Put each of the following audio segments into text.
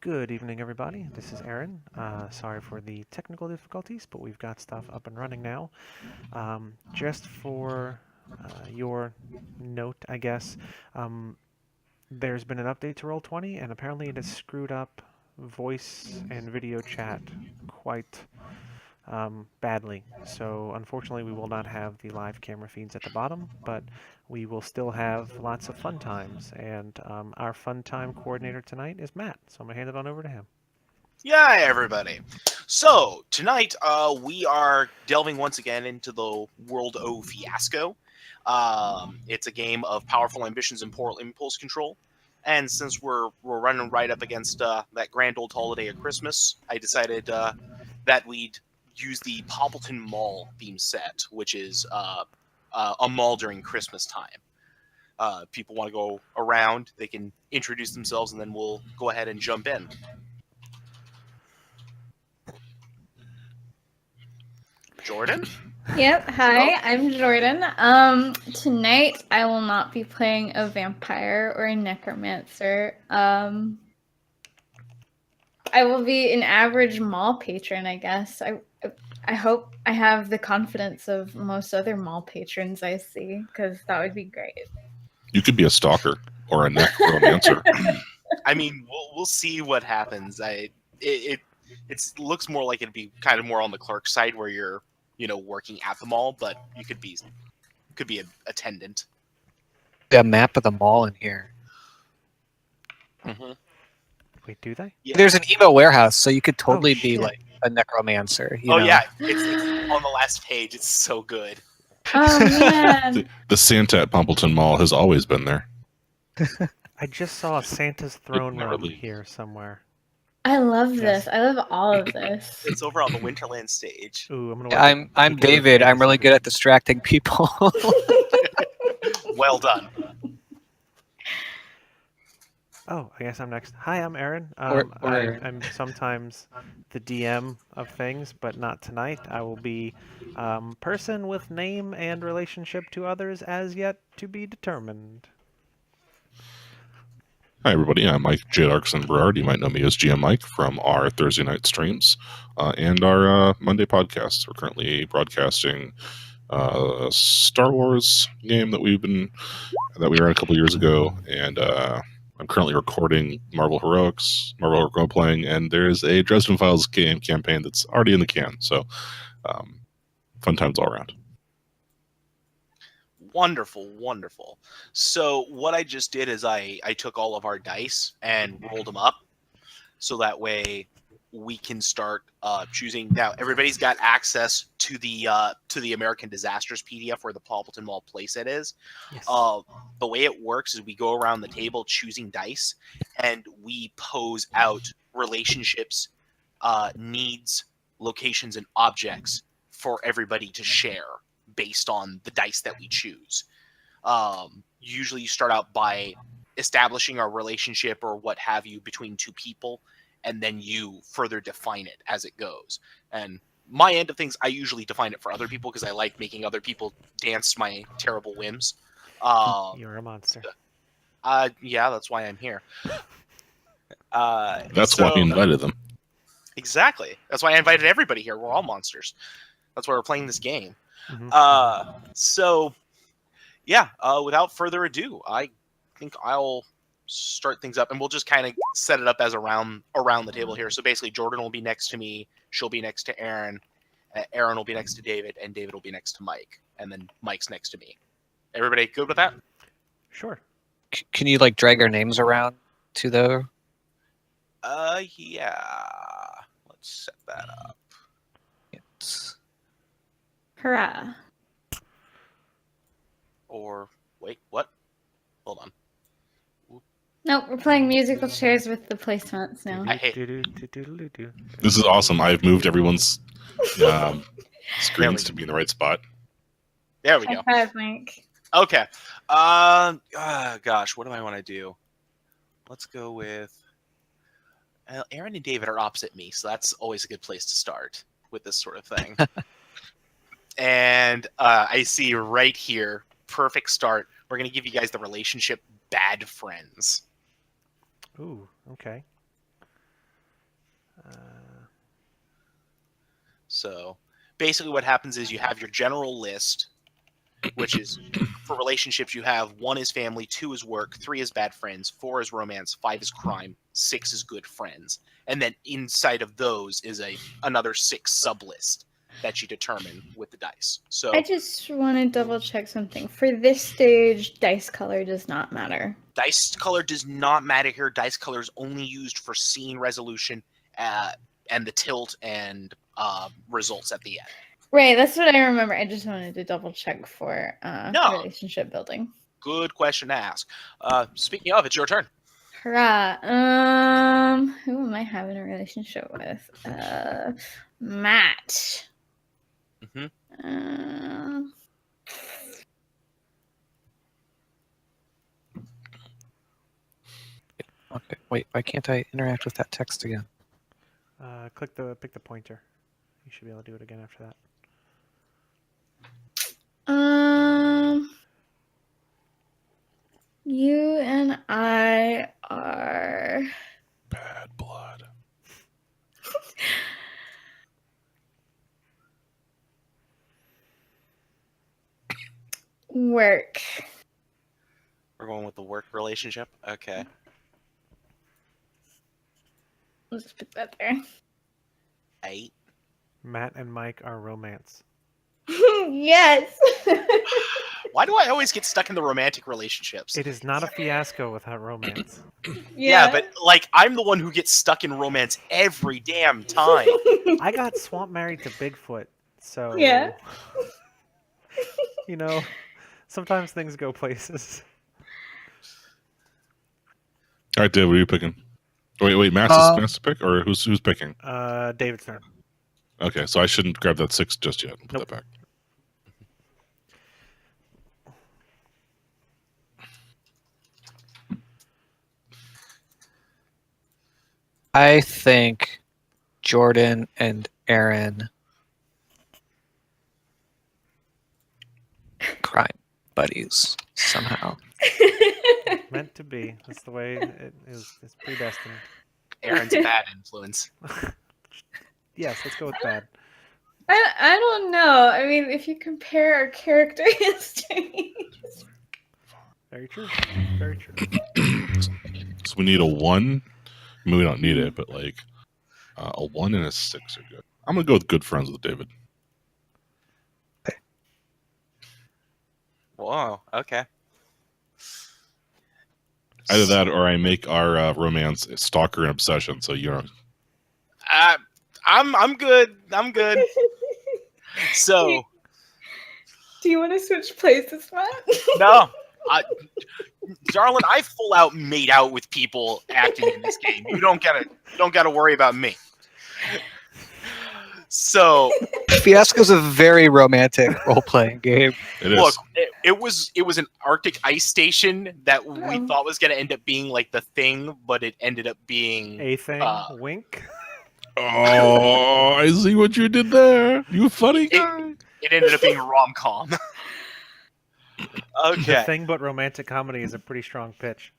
Good evening, everybody. This is Aaron. Sorry for the technical difficulties, but we've got stuff up and running now. Just for your note, I guess, um, there's been an update to Roll20, and apparently it has screwed up voice and video chat quite badly. So unfortunately, we will not have the live camera feeds at the bottom, but we will still have lots of fun times. And our fun time coordinator tonight is Matt, so I'm gonna hand it on over to him. Yeah, everybody. So tonight, we are delving once again into the world of Fiasco. It's a game of powerful ambitions and poor impulse control. And since we're running right up against that grand old holiday of Christmas, I decided that we'd use the Poppleton Mall theme set, which is a mall during Christmas time. People want to go around, they can introduce themselves, and then we'll go ahead and jump in. Jordan? Yep. Hi, I'm Jordan. Tonight I will not be playing a vampire or a necromancer. I will be an average mall patron, I guess. I hope I have the confidence of most other mall patrons I see, because that would be great. You could be a stalker or a necromancer. I mean, we'll see what happens. It looks more like it'd be kind of more on the clerk side where you're working at the mall, but you could be an attendant. A map of the mall in here. Mm-hmm. Wait, do they? Yeah. There's an emo warehouse, so you could totally be shit. like a necromancer. Yeah, it's on the last page. It's so good. Oh man. The Santa at Poppleton Mall has always been there. I just saw a Santa's throne never room leaves. here somewhere. I love Yes. this. I love all of this. It's over on the Winterland stage. Ooh, I'm gonna. Work I'm with David. I'm really fantasy. good at distracting people. Well done. Oh, I guess I'm next. Hi, I'm Aaron. Or Aaron. I'm sometimes the DM of things, but not tonight. I will be person with name and relationship to others as yet to be determined. Hi, everybody. I'm Mike J. Darkson Berard. You might know me as GM Mike from our Thursday night streams and our Monday podcast. We're currently broadcasting a Star Wars game that we ran a couple years ago, and I'm currently recording Marvel Heroic role-playing, and there's a Dresden Files game campaign that's already in the can. So, fun times all around. Wonderful, wonderful. So what I just did is I took all of our dice and rolled them up, so that way we can start choosing. Now everybody's got access to the American Disasters PDF where the Poppleton Mall playset is. Yes. The way it works is we go around the table choosing dice, and we pose out relationships, needs, locations, and objects for everybody to share based on the dice that we choose. Usually you start out by establishing a relationship or what have you between two people, and then you further define it as it goes. And my end of things, I usually define it for other people because I like making other people dance my terrible whims. You're a monster. Yeah, that's why I'm here. That's why we invited them. Exactly. That's why I invited everybody here. We're all monsters. That's why we're playing this game. Mm-hmm. So, yeah, without further ado, I think I'll start things up, and we'll just kind of set it up as around the table here. So basically, Jordan will be next to me, she'll be next to Aaron, Aaron will be next to David, and David will be next to Mike, and then Mike's next to me. Everybody good with that? Sure. Can you like drag our names around to the? Yeah. Let's set that up. Yes. Hurrah. Or wait, what? Hold on. Nope, we're playing musical chairs with the placements now. I hate- Do-do-do-do-do-do. This is awesome. I've moved everyone's screens to be in the right spot. There we go. High five, Mike. Okay. Gosh, what do I want to do? Let's go with. Aaron and David are opposite me, so that's always a good place to start with this sort of thing. And I see right here, perfect start. We're going to give you guys the relationship bad friends. Ooh, okay. So basically what happens is you have your general list, which is for relationships you have 1 is family, 2 is work, 3 is bad friends, 4 is romance, 5 is crime, 6 is good friends. And then inside of those is another 6 sub list that you determine with the dice. So I just want to double check something. For this stage, dice color does not matter. dice color does not matter here. Dice color is only used for scene resolution and the tilt and results at the end. Right, that's what I remember. I just wanted to double check for No. relationship building. Good question to ask. Speaking of, it's your turn. Hurrah. Who am I having a relationship with? Matt. Mm-hmm. Okay, wait, why can't I interact with that text again? Pick the pointer. You should be able to do it again after that. You and I are Bad blood. work. We're going with the work relationship. Okay. Let's put that there. 8. Matt and Mike are romance. Yes. Why do I always get stuck in the romantic relationships? It is not a fiasco without romance. Yeah, but like I'm the one who gets stuck in romance every damn time. I got swamp married to Bigfoot, so Yeah. You know, sometimes things go places. All right, Dave, what are you picking? Wait, Matt's to pick, or who's picking? David's turn. Okay, so I shouldn't grab that 6 just yet. Put Nope. that back. I think Jordan and Aaron crime buddies somehow. Meant to be. That's the way it is. It's predestined. Aaron's a bad influence. Yes, let's go with bad. I don't know. I mean, if you compare our character histories. Very true. Very true. So we need a 1. I mean, we don't need it, but like a 1 and a 6 are good. I'm gonna go with good friends with David. Whoa. Okay. Either that, or I make our romance stalker and obsession. So you know. I'm good. I'm good. So Do you want to switch places, Matt? no, darling, I full out made out with people acting in this game. You don't gotta worry about me. So Fiasco's a very romantic role-playing game. It is. look, it was an Arctic ice station that we thought was gonna end up being like the thing, but it ended up being A thing. Wink. Oh, I see what you did there. You funny guy. it ended up being a rom-com. The Okay, thing but romantic comedy is a pretty strong pitch.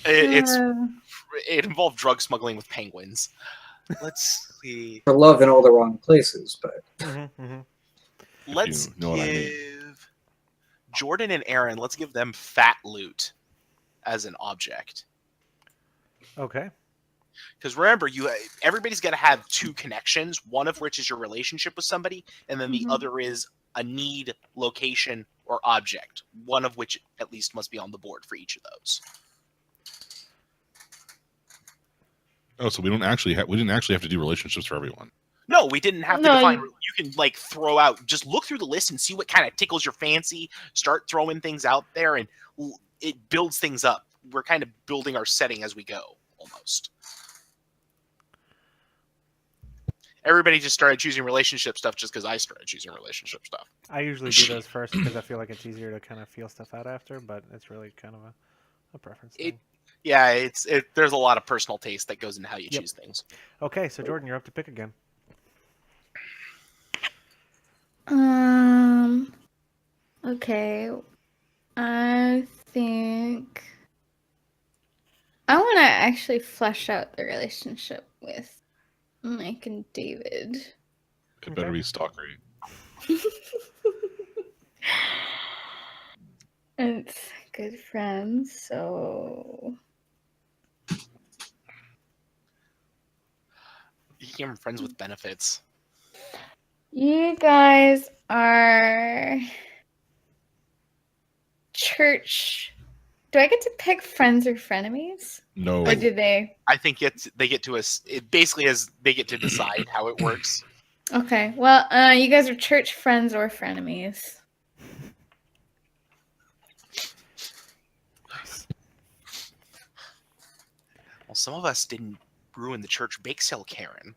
it involved drug smuggling with penguins. Let's see. For love in all the wrong places, but Let's You know what I mean. give Jordan and Aaron. Let's give them fat loot as an object. Okay. Because remember, everybody's got to have 2 connections. One of which is your relationship with somebody, and then the other is a need, location, or object. One of which at least must be on the board for each of those. Oh, so we didn't actually have to do relationships for everyone. No, we didn't have to No, define. You can like throw out, just look through the list and see what kind of tickles your fancy. Start throwing things out there, and it builds things up. We're kind of building our setting as we go, almost. Everybody just started choosing relationship stuff just because I started choosing relationship stuff. I usually do those first because I feel like it's easier to kind of feel stuff out after, but it's really kind of a preference thing. Yeah, there's a lot of personal taste that goes into how you Yep. choose things. Okay, so Jordan, you're up to pick again. Okay. I think I want to actually flesh out the relationship with Mike and David. It better be stalkery. It's good friends, so You can give him friends with benefits. you guys are church. Do I get to pick friends or frenemies? No. Or do they? I think they get to us. It basically as they get to decide how it works. Okay, well, you guys are church friends or frenemies. Nice. Well, some of us didn't ruin the church bake sale, Karen.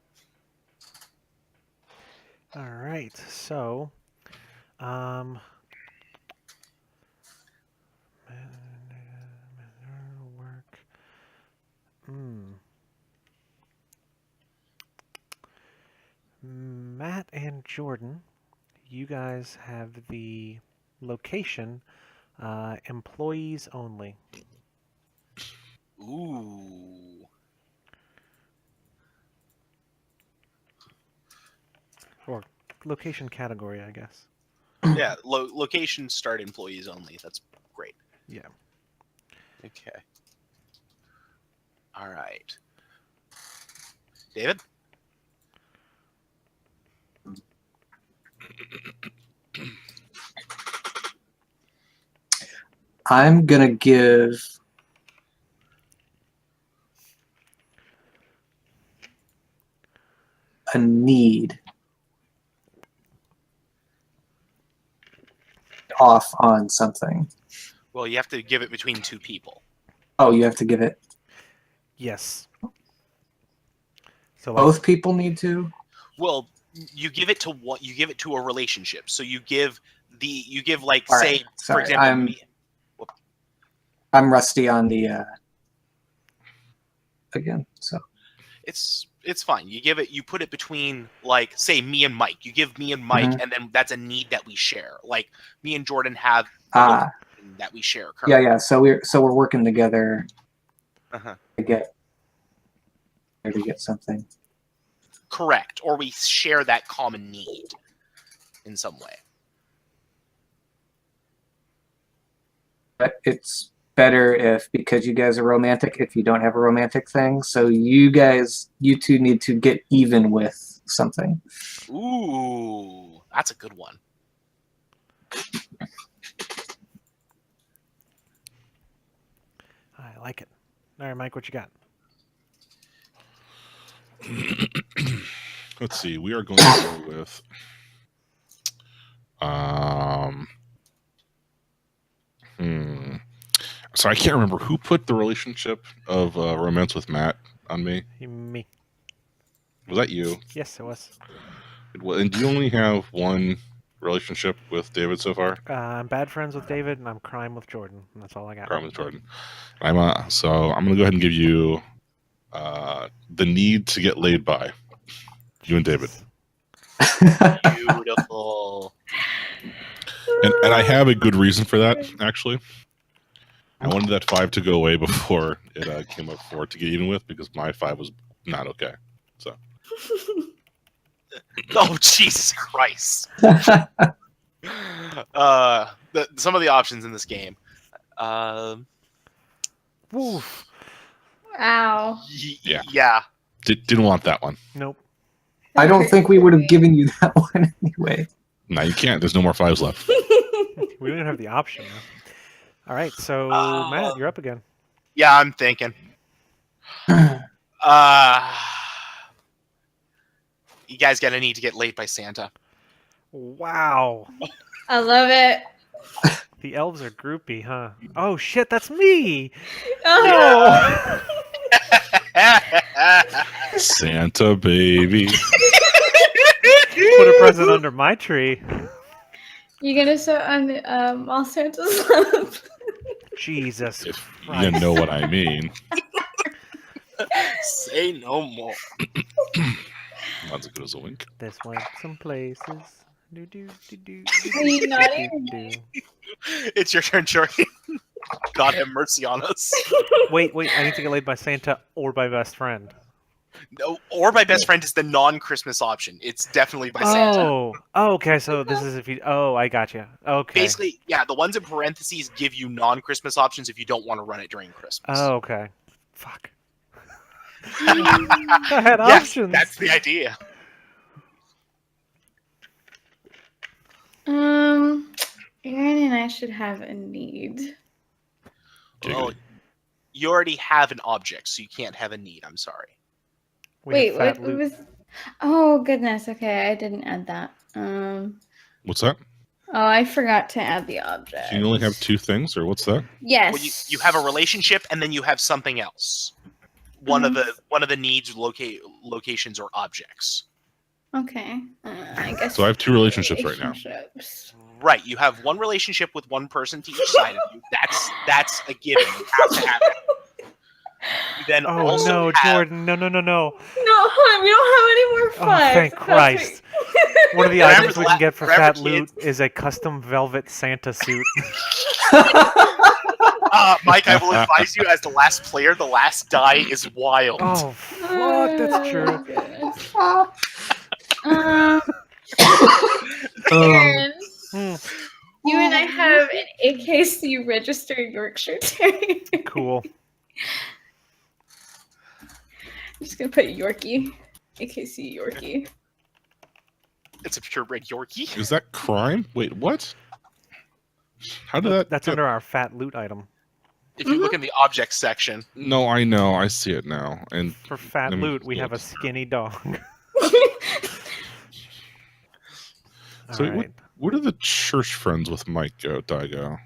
All right. So, work. Matt and Jordan, you guys have the location, employees only. Ooh. Or location category, I guess. Yeah, location start employees only. That's great. Yeah. Okay. All right. David? I'm gonna give a need off on something. Well, you have to give it between two people. Oh, you have to give it. Yes. So like, Both people need to. Well, you give it to what you give it to a relationship. So you give like All say right, for sorry, example I'm rusty on the again. So it's fine. You put it between like say me and Mike. You give me and Mike Mhm. and then that's a need that we share. Like me and Jordan have Ah, that we share yeah, currently. yeah. So we're working together Uh-huh. to get something. Correct. Or we share that common need in some way. But it's better if, because you guys are romantic, if you don't have a romantic thing. So you two need to get even with something. Ooh, that's a good one. I like it. All right, Mike, what you got? Let's see. We are going to go with So I can't remember who put the relationship of romance with Matt on me. Me. Was that you? Yes, it was. And do you only have one relationship with David so far? I'm bad friends with David, and I'm crime with Jordan. And that's all I got. Crime with Jordan. So I'm going to go ahead and give you the need to get laid by you and David. Beautiful. And I have a good reason for that, actually. I wanted that 5 to go away before it came up 4 to get even with, because my 5 was not okay. So Oh, Jesus Christ. Some of the options in this game. Woof. Wow. Yeah. didn't want that one. Nope. I don't think we would have given you that one anyway. No, you can't. There's no more 5s left. We don't even have the option now. All right, so Matt, you're up again. Yeah, I'm thinking. You guys gotta need to get laid by Santa. Wow. I love it. The elves are groupie, huh? Oh shit, that's me! Oh. Santa baby. Put a present under my tree. You gonna sew on all Santa's love? Jesus If Christ. you know what I mean. Say no more. Not as good as a wink. This went some places. Do, do, do, do, Are you naughty? It's your turn, Jordan. God have mercy on us. Wait, I need to get laid by Santa or by best friend. No, or my best friend is the non-Christmas option. It's definitely by Santa. Oh, okay. So this is if you. Oh, I got you. Okay. Basically, yeah, the ones in parentheses give you non-Christmas options if you don't want to run it during Christmas. Oh, okay. Fuck. I had Yes, options. that's the idea. Aaron and I should have a need. Well, you already have an object, so you can't have a need. I'm sorry. We have Wait, fat what loot. was? Oh goodness. Okay, I didn't add that. What's that? Oh, I forgot to add the object. So you only have 2 things, or what's that? Yes. Well, you have a relationship, and then you have something else. One of the needs, locations, or objects. Okay. I guess. So I have 2 relationships right now. relationships. Right, you have one relationship with one person to each side of you. That's a given. You have to have it. You then Oh also no, have, Jordan! No, no, no, no! No, hon, we don't have any more Oh, fives. thank Christ! One of the Remember items we the can get for remember, fat kids- loot is a custom velvet Santa suit. Mike, I will advise you as the last player, the last die is wild. Oh fuck! That's true. Aaron, Hmm, you and I have an AKC registered Yorkshire Terrier. cool. I'm just gonna put Yorkie. AKC Yorkie. It's a purebred Yorkie. Is that crime? Wait, what? How did that? That's under our fat loot item. If you look in the objects section, No, I know. I see it now. And For fat Let me loot, we have a look. skinny dog. So All right. where do the church friends with Mike go? Daigo?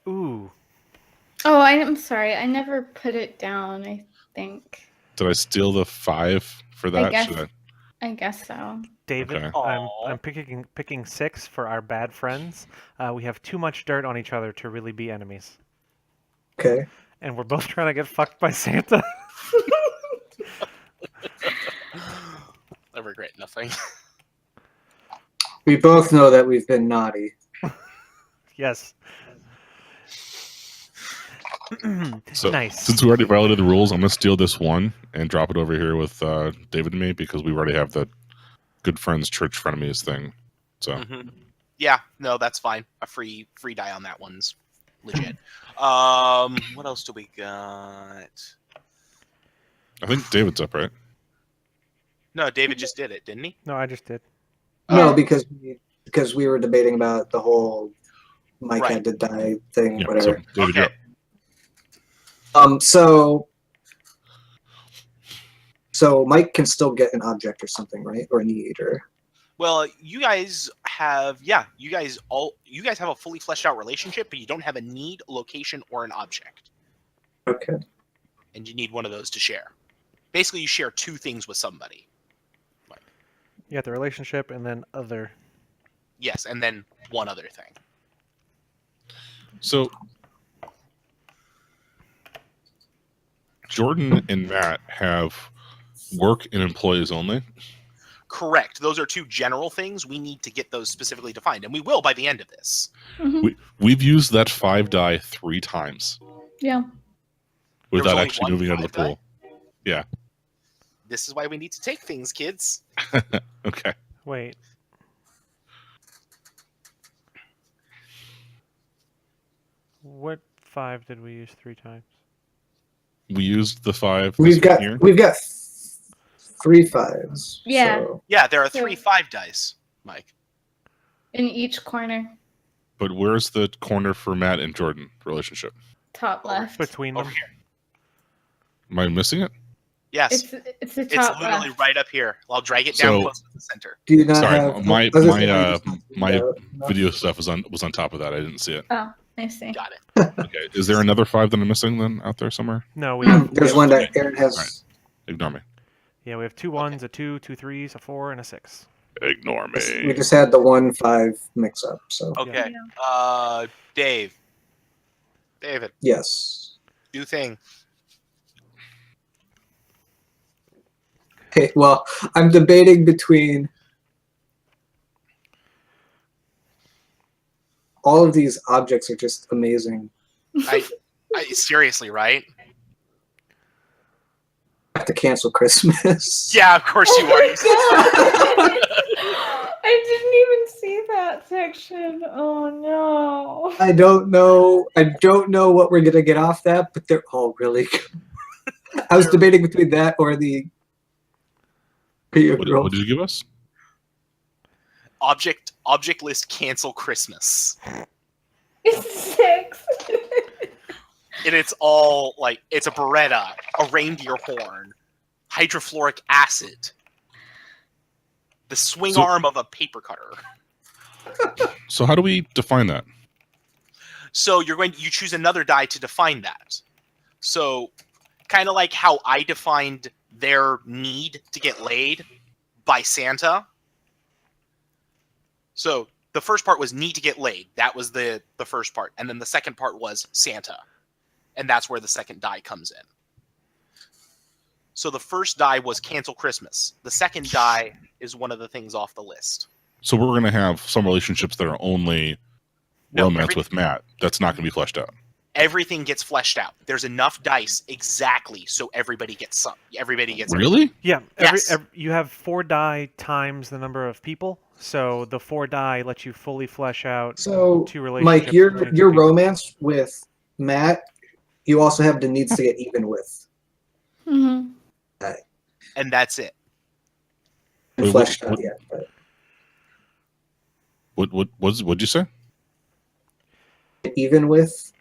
Ooh. Oh, I'm sorry. I never put it down. I think. Did I steal the 5 for that? guess. Should I guess so. David, Okay. I'm Aw. picking 6 for our bad friends. We have too much dirt on each other to really be enemies, Okay. and we're both trying to get fucked by Santa. I regret nothing. We both know that we've been naughty. Yes. So Nice. since we already violated the rules, I'm gonna steal this 1 and drop it over here with David and me because we already have the good friends church frenemies thing. So Mhm. Yeah, no, that's fine. A free die on that one's legit. What else do we got? I think David's up, right? No, David just did it, didn't he? No, I just did. No, Yeah. because we were debating about the whole Mike Right. had to die thing, Yeah. So whatever. David, you're Okay. up. So Mike can still get an object or something, right? Or a need, or Well, you guys have you guys have a fully fleshed out relationship, but you don't have a need, location, or an object. okay. And you need one of those to share. Basically, you share 2 things with somebody. You got the relationship and then other. Yes, and then one other thing. So Jordan and Matt have work and employees only. Correct. Those are 2 general things. We need to get those specifically defined, and we will by the end of this. We've used that 5 die 3 times Yeah. without only actually one moving out of the 5 pool. This is why we need to take things, kids. Okay. Wait. What 5 did we use 3 times? We used the 5 We've this got here. 3 5s. Yeah. So Yeah, there are So- 3 5 dice, Mike. In each corner, But where's the corner for Matt and Jordan relationship? top left. Between Over them? here. Am I missing it? Yes, It's the it's top literally left. right up here. I'll drag it down So- close to the center. do you not Sorry, have my I was gonna say, my no. video stuff was on top of that. I didn't see it. Oh, I see. Got it. Okay. Is there another 5 that I'm missing then out there somewhere? No, we have. There's one that Aaron has. Alright. Ignore me. Yeah, we have 2 1s, a 2, 2 3s, a 4, and a 6. Ignore We me. just had the 1-5 mix up. So Okay. David, yes. do thing. Okay. Well, I'm debating between all of these objects are just amazing. Seriously, right? I have to cancel Christmas. Yeah, of course you are. You said- I didn't even see that section. Oh no. I don't know. I don't know what we're gonna get off that, but they're all really good. I was debating between that or the. What did you give us? object list cancel Christmas. It's 6. And it's all like it's a Beretta, a reindeer horn, hydrofluoric acid, the swing arm of a paper cutter. So how do we define that? So you choose another die to define that. So kind of like how I defined their need to get laid by Santa. So the first part was need to get laid. That was the first part. And then the second part was Santa. And that's where the second die comes in. So the first die was cancel Christmas. The second die is one of the things off the list. So we're going to have some relationships that are only romance everything- with Matt. That's not going to be fleshed out. Everything gets fleshed out. There's enough dice exactly so everybody gets some. Everybody gets Really? Yeah, Yes. you have 4 die times the number of people, so the 4 die lets you fully flesh out So, 2 relationships. Mike, your between 2 your people. romance with Matt, you also have the needs to get even with. Mm-hmm. and that's it. Wait, Fleshed what- out yet, but What'd you say? even with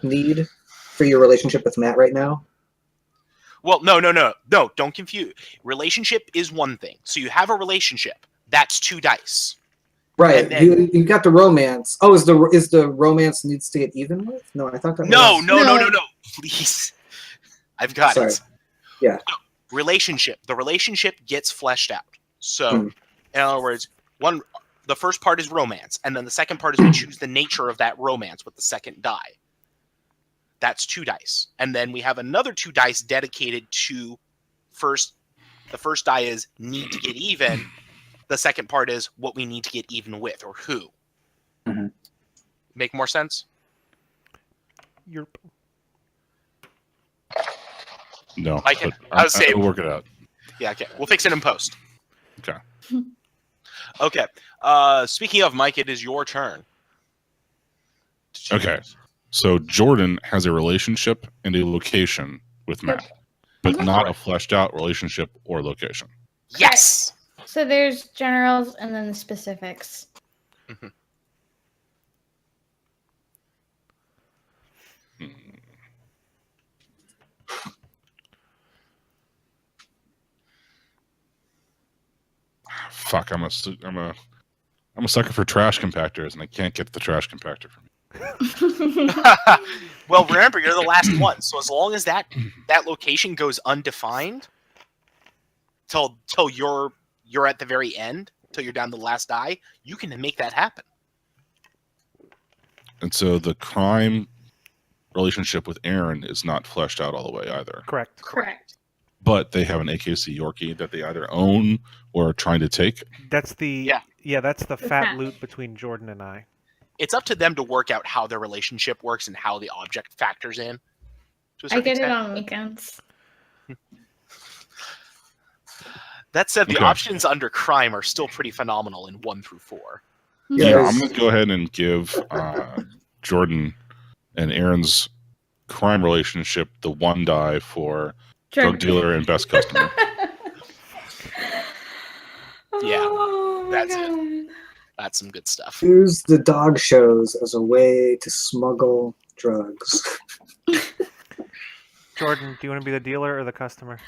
need for your relationship with Matt right now. Well, no, don't confuse. Relationship is one thing. So you have a relationship. That's 2 dice. Right. And then- You got the romance. Oh, is the romance needs to get even with? No, I thought that No, was. no. Please. I've got Sorry. it. Yeah. No, relationship. The relationship gets fleshed out. So, Hmm. in other words, the first part is romance, and then the second part is we choose the nature of that romance with the second die. That's 2 dice. And then we have another 2 dice dedicated to the first die is need to get even. The second part is what we need to get even with or who. Mhm. Make more sense? Yerp. No. I can- but I was saying- we'll work it out. Yeah, okay. We'll fix it in post. Okay. Okay. Speaking of Mike, it is your turn. to choose. Okay. So Jordan has a relationship and a location with Matt, but not a fleshed out relationship or location. Yes. So there's generals and then the specifics. Fuck, I'm a sucker for trash compactors, and I can't get the trash compactor from you. Well, remember you're the last one, so as long as that location goes undefined till you're at the very end, till you're down to the last die, you can make that happen. And so the crime relationship with Aaron is not fleshed out all the way either. Correct. Correct. But they have an AKC Yorkie that they either own or are trying to take. That's the that's the fat fat. loot between Jordan and I. It's up to them to work out how their relationship works and how the object factors in. to a I certain get it extent. on weekends. That said, the Okay. options under crime are still pretty phenomenal in 1 through 4. Yeah, Yeah, it's- I'm going to go ahead and give Jordan and Aaron's crime relationship the 1 die for drug dealer and best customer. Yeah, Oh my that's it. God. That's some good stuff. Use the dog shows as a way to smuggle drugs. Jordan, do you want to be the dealer or the customer?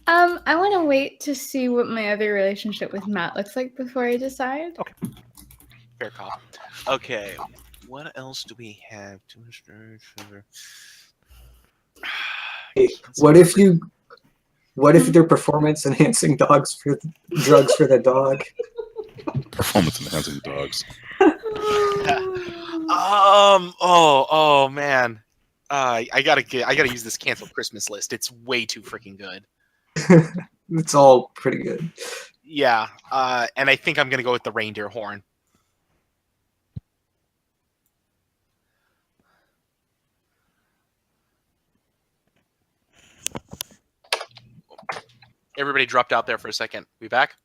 I want to wait to see what my other relationship with Matt looks like before I decide. Fair call. Okay, what else do we have? Too much sugar. Hey, what if they're performance enhancing drugs for the dog? Performance enhancing dogs. Oh man. I gotta use this canceled Christmas list. It's way too freaking good. It's all pretty good. Yeah. And I think I'm gonna go with the reindeer horn. Everybody dropped out there for a second. We back?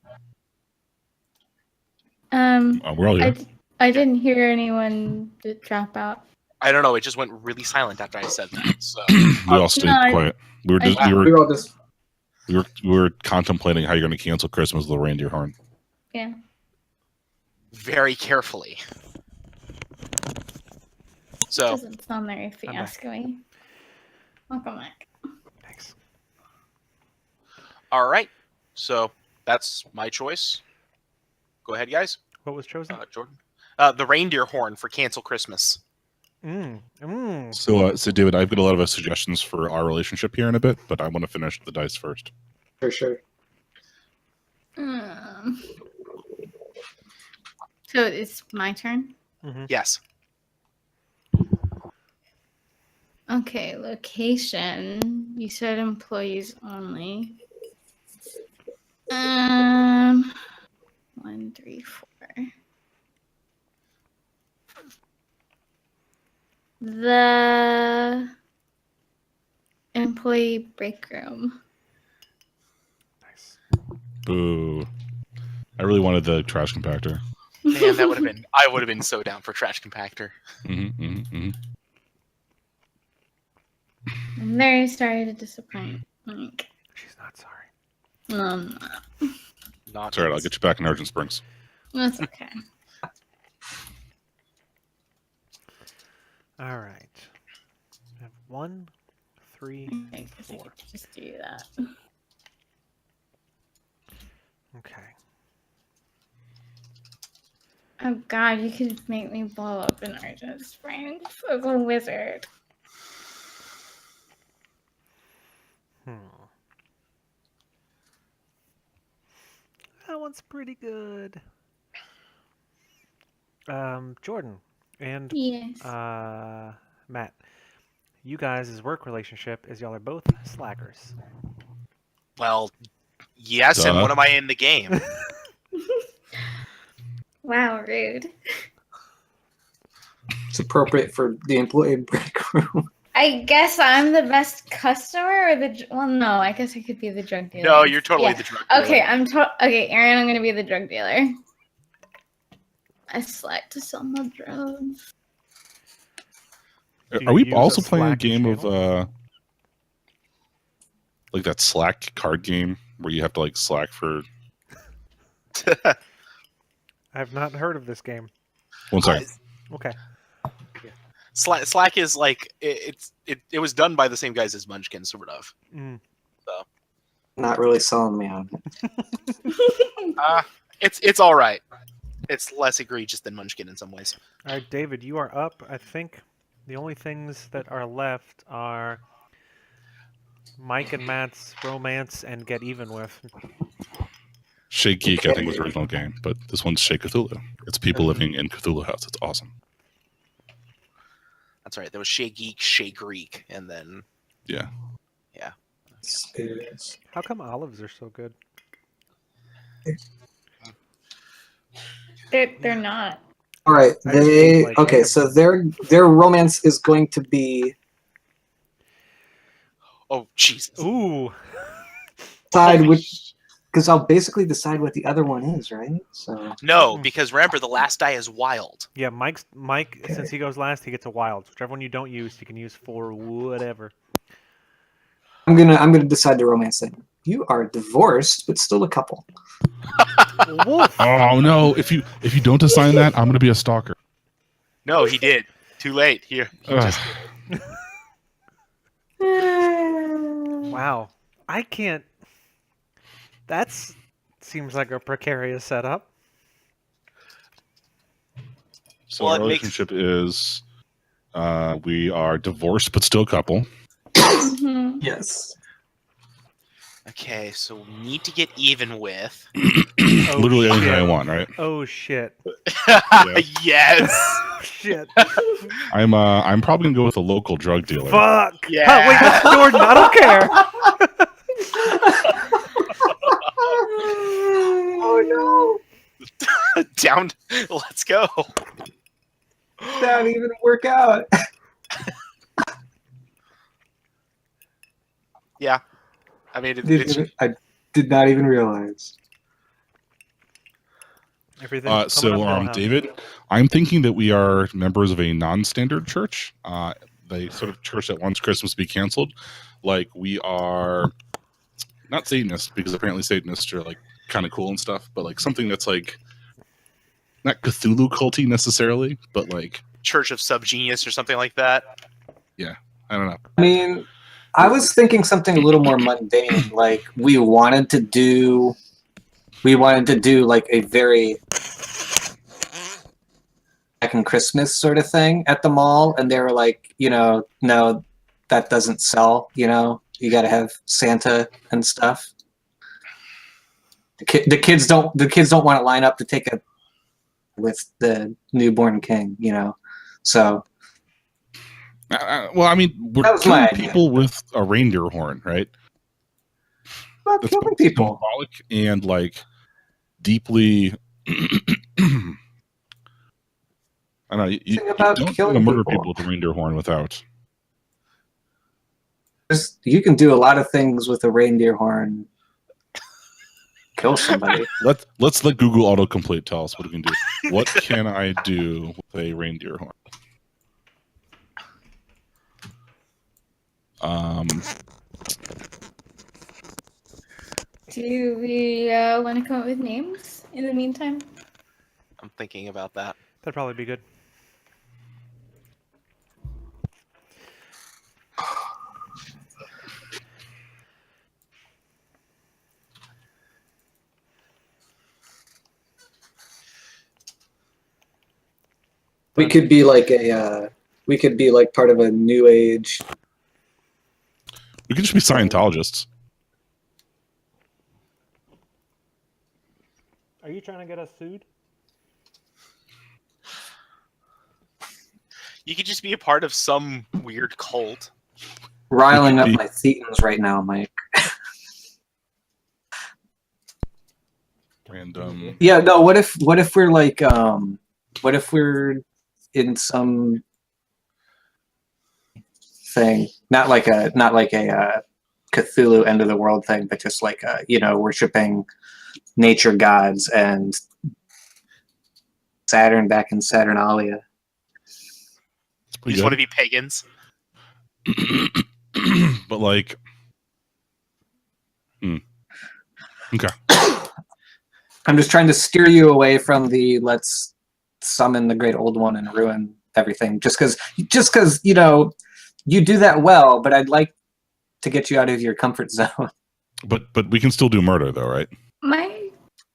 We're all here. I didn't hear anyone drop out. I don't know. It just went really silent after I said that. So We all stayed No, quiet. We were just I- We were all just we were contemplating how you're going to cancel Christmas with the reindeer horn. Yeah. very carefully. So Doesn't sound very fiasco-y. Welcome back. Thanks. all right. So that's my choice. Go ahead, guys. What was chosen? Jordan. The reindeer horn for cancel Christmas. So David, I've got a lot of suggestions for our relationship here in a bit, but I want to finish the dice first. for sure. So it's my turn? Yes. Okay, location. You said employees only. 1, 3, 4. The employee break room. Nice. Boo. I really wanted the trash compactor. Man, that would have been. I would have been so down for trash compactor. I'm very sorry to disappoint. Like, She's not sorry. Not. It's all right, I'll get you back in Argent Springs. That's okay. All right. I have 1, 3, I guess I 4. could just do that. Okay. Oh god, you could make me blow up in Argent Springs as a wizard. That one's pretty good. Jordan and Yes. Matt, you guys' work relationship is y'all are both slackers. Well, yes, and Duh. when am I in the game? Wow, rude. It's appropriate for the employee break room. I guess I'm the best customer, or the well, no, I guess I could be the drug dealer. No, you're totally Yeah. the drug dealer. Okay, okay, Aaron, I'm gonna be the drug dealer. I slack to sell my drugs. Do Are we you use also a playing a Slack game channel? of like that Slack card game where you have to like Slack for I have not heard of this game. one second. Okay. Slack is like it was done by the same guys as Munchkin, sort of. Not really selling me on it. It's all right. It's less egregious than Munchkin in some ways. All right, David, you are up. I think the only things that are left are Mike and Matt's romance and get even with. Shake Geek, I think, was the original game, but this one's Shake Cthulhu. It's people living in Cthulhu House. It's awesome. That's right. There was Shay Geek, Shay Greek, and then Yeah. It is. How come olives are so good? They're not. All right, I just ate, like, okay. eight of So them. their romance is going to be oh Jesus. Ooh. decide Holy which, because I'll basically decide what the other one is, right? So No, because remember the last die is wild. Yeah, Mike, since he goes last, he gets a wild. Whichever one you don't use, you can use for whatever. I'm gonna decide the romance thing. You are divorced, but still a couple. Wolf. Oh no! If you don't assign that, I'm gonna be a stalker. No, he did. Too late. Here. He Ugh. just Wow. I can't. That's seems like a precarious setup. So Well, our it makes- relationship is we are divorced but still a couple. Mhm. Yes. Okay, so we need to get even with. Oh, Literally anything I shit. want, right? Oh shit. Yes. Shit. I'm probably gonna go with a local drug dealer. Fuck. Yeah. Huh, wait, that's Jordan. I don't care. Oh Down. Let's go. no! That didn't even work out. Yeah. I mean, Dude, I did not even realize. Everything's coming up, Billhouse. David, I'm thinking that we are members of a non-standard church. The sort of church that wants Christmas to be canceled. Like, we are not Satanists, because apparently Satanists are like kind of cool and stuff, but like something that's like not Cthulhu culty necessarily, but like Church of Subgenius or something like that. I don't know. I mean, I was thinking something a little more mundane. Like we wanted to do like a very American Christmas sort of thing at the mall, and they were like, no, that doesn't sell. You got to have Santa and stuff. The kids don't want to line up to take a with the newborn king. So. Well, I mean, we're That was my killing idea. people with a reindeer horn, right? About That's killing both people. symbolic and like deeply. I don't know. You Thing about don't killing want to murder people. people with a reindeer horn without. You can do a lot of things with a reindeer horn. Kill somebody. Let's let Google autocomplete tell us what we can do. What can I do with a reindeer horn? Do we want to come up with names in the meantime? I'm thinking about that. That'd probably be good. We could be like part of a new age. We could just be Scientologists. Are you trying to get us sued? You could just be a part of some weird cult. Riling up my thetans right now, Mike. Random. Yeah, no. What if we're like what if we're in some thing, not like a Cthulhu end of the world thing, but just like worshiping nature gods and Saturn back in Saturnalia. You just want to be pagans. But like, okay. I'm just trying to steer you away from the let's summon the great old one and ruin everything. Just because you do that well, but I'd like to get you out of your comfort zone. But we can still do murder though, right?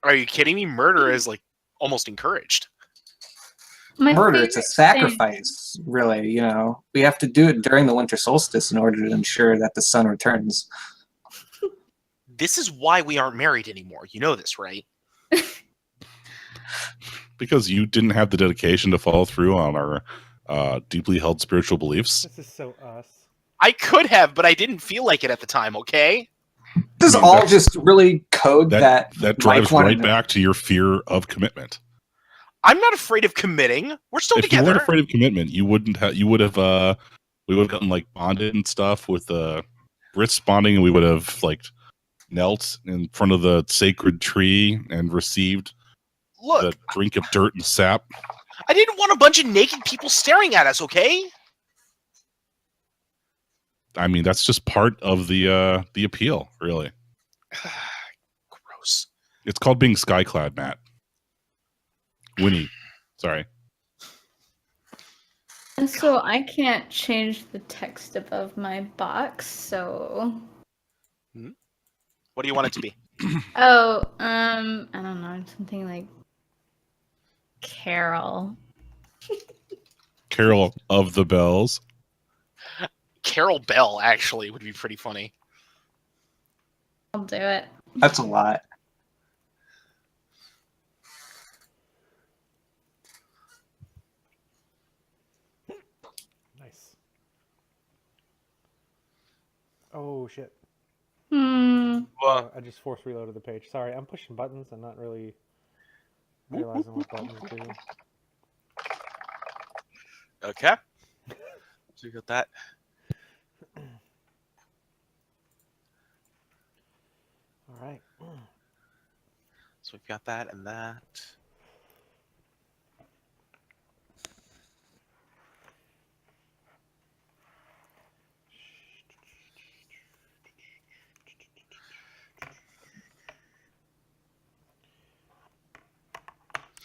Are you kidding me? Murder is like almost encouraged. Murder, it's a sacrifice, really. We have to do it during the winter solstice in order to ensure that the sun returns. This is why we aren't married anymore. You know this, right? Because you didn't have the dedication to follow through on our deeply held spiritual beliefs. This is so us. I could have, but I didn't feel like it at the time, okay? This is all just really code that drives right back to your fear of commitment. I'm not afraid of committing. We're still together. If you weren't afraid of commitment, we would have gotten like bonded and stuff with wrist bonding, and we would have like knelt in front of the sacred tree and received the drink of dirt and sap. I didn't want a bunch of naked people staring at us, okay? I mean, that's just part of the appeal, really. Gross. It's called being skyclad, Matt. Winnie, sorry. And so I can't change the text above my box, so. What do you want it to be? Oh, I don't know, something like Carol. Carol of the Bells. Carol Bell, actually, would be pretty funny. I'll do it. That's a lot. Nice. Oh, shit. Well, I just force reloaded the page. Sorry, I'm pushing buttons. I'm not really realizing what buttons do. okay. So you got that. All right. So we've got that and that.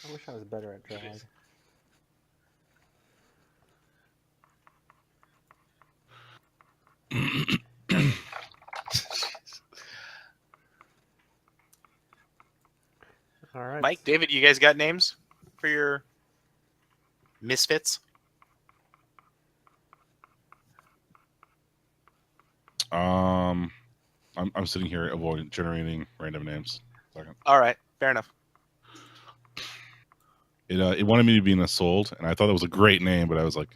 I wish I was better at drag. All right. Mike, David, you guys got names for your misfits? I'm sitting here avoiding generating random names. Second. All right, fair enough. It wanted me to be an assault, and I thought it was a great name, but I was like,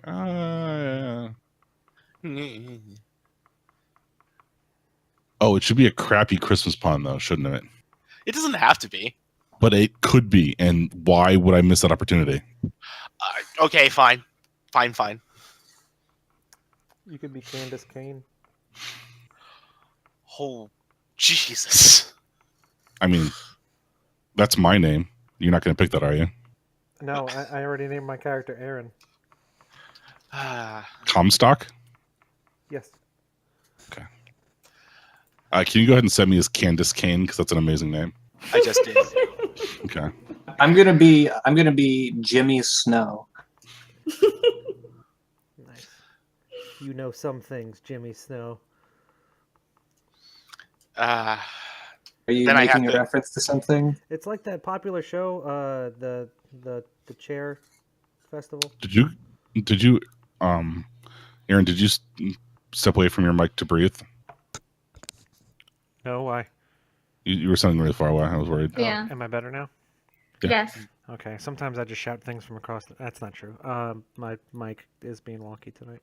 oh, it should be a crappy Christmas pun, though, shouldn't it? It doesn't have to be. But it could be, and why would I miss that opportunity? Okay, fine. Fine. You could be Candace Kane. Oh, Jesus. I mean, that's my name. You're not going to pick that, are you? No, I already named my character Aaron. Comstock? Yes. Okay. Can you go ahead and set me as Candace Kane, because that's an amazing name? I just did. Okay. I'm gonna be Jimmy Snow. Nice. You know some things, Jimmy Snow. Are you Then I making have a to- reference to something? It's like that popular show, the Chair Festival. Did you, Aaron, did you step away from your mic to breathe? No, why? You were sounding really far away. I was worried. Yeah. Oh, am I better now? Yeah. Yes. Okay. Sometimes I just shout things from across. That's not true. My mic is being wonky tonight.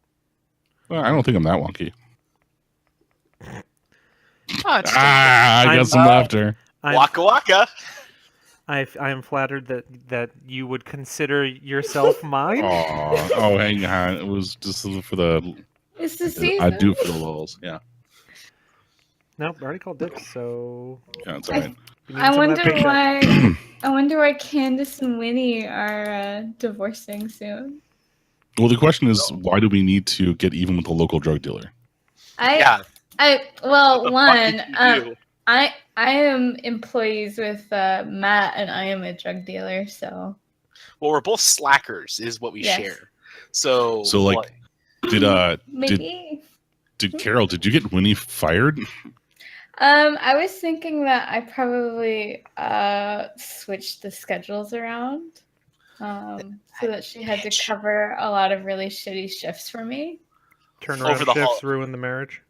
Well, I don't think I'm that wonky. Oh, it's I I'm- got some laughter. Waka waka. I am flattered that you would consider yourself mine. Oh, hang on. It was just for the. It's the season. I do it for the lulls. Yeah. Nope, I already called dibs, so. Yeah, it's all right. we need I some of that wonder paycheck. why. I wonder why Candace and Winnie are divorcing soon. Well, the question is, why do we need to get even with the local drug dealer? Yeah. Well, What the fuck one, did you do? I am employees with Matt, and I am a drug dealer. So Well, we're both slackers, is what we Yes. share. So, So, like, what- maybe. Did Carol? Did you get Winnie fired? I was thinking that I probably switched the schedules around, so that she had to cover a lot of really shitty shifts for me. Turnaround Over the shifts hol- ruin the marriage.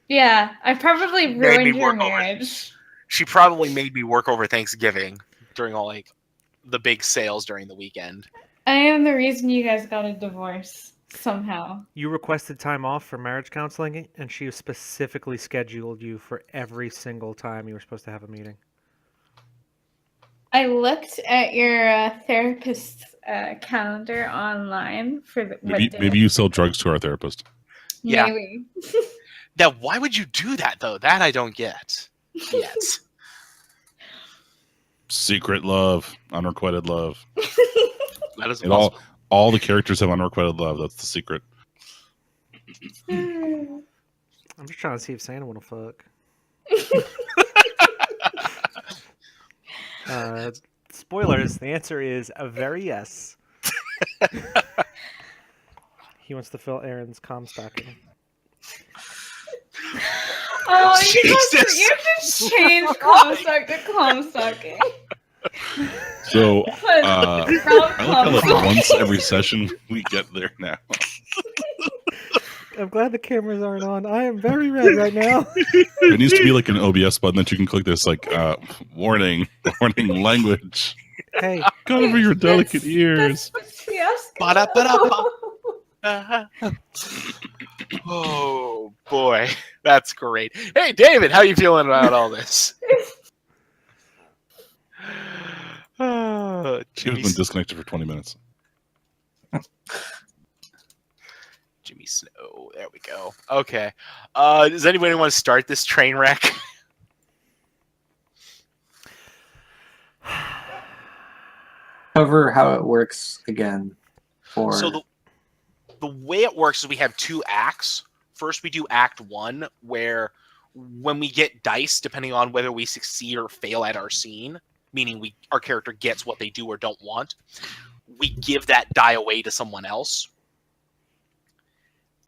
Yeah, I probably Made me ruined your work over it. marriage. she probably made me work over Thanksgiving during all the big sales during the weekend. I am the reason you guys got a divorce somehow. You requested time off for marriage counseling, and she specifically scheduled you for every single time you were supposed to have a meeting. I looked at your therapist's calendar online for the Maybe you sell drugs to our therapist. Yeah. Maybe. Now, why would you do that though? That I don't get yet. Secret love, unrequited love. That is It possible. all the characters have unrequited love. That's the secret. I'm just trying to see if Santa want to fuck. Spoilers. The answer is a very yes. He wants to fill Aaron's Comstocking. Oh, Jesus. you just changed Comstock to Comstocking. So I like how like Comstock. once every session we get there now. I'm glad the cameras aren't on. I am very red right now. There needs to be like an OBS button that you can click this like warning language. Hey, Cover your delicate ears. That's Fiasco. Ba-da-ba-da-ba. Oh boy, that's great. Hey, David, how you feeling about all this? She has been disconnected for 20 minutes. Jimmy Snow. There we go. Okay. Does anybody want to start this train wreck? Cover how it works again. For So the way it works is we have 2 acts. First, we do Act 1, where when we get dice, depending on whether we succeed or fail at our scene, meaning our character gets what they do or don't want, we give that die away to someone else.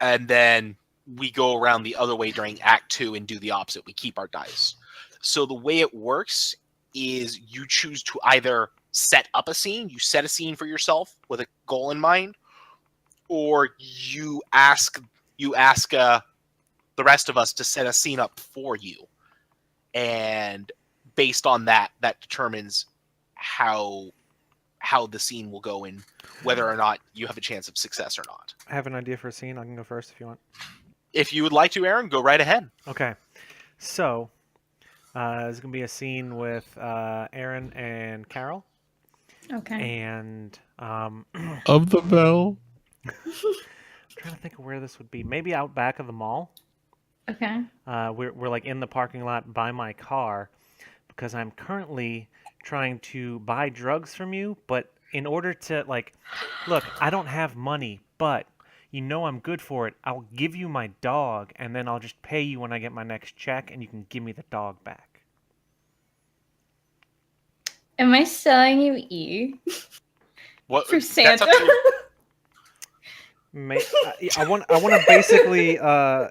And then we go around the other way during Act 2 and do the opposite. We keep our dice. So the way it works is you choose to either set up a scene, you set a scene for yourself with a goal in mind, or you ask the rest of us to set a scene up for you. And based on that determines how the scene will go and whether or not you have a chance of success or not. I have an idea for a scene. I can go first if you want. If you would like to, Aaron, go right ahead. Okay. So, there's going to be a scene with Aaron and Carol. Okay. And Of the bell. I'm trying to think of where this would be. Maybe out back of the mall. Okay. We're like in the parking lot by my car because I'm currently trying to buy drugs from you, but in order to look, I don't have money, but you know I'm good for it. I'll give you my dog, and then I'll just pay you when I get my next check, and you can give me the dog back. Am I selling you E What for that's Santa? up to you. I want to basically,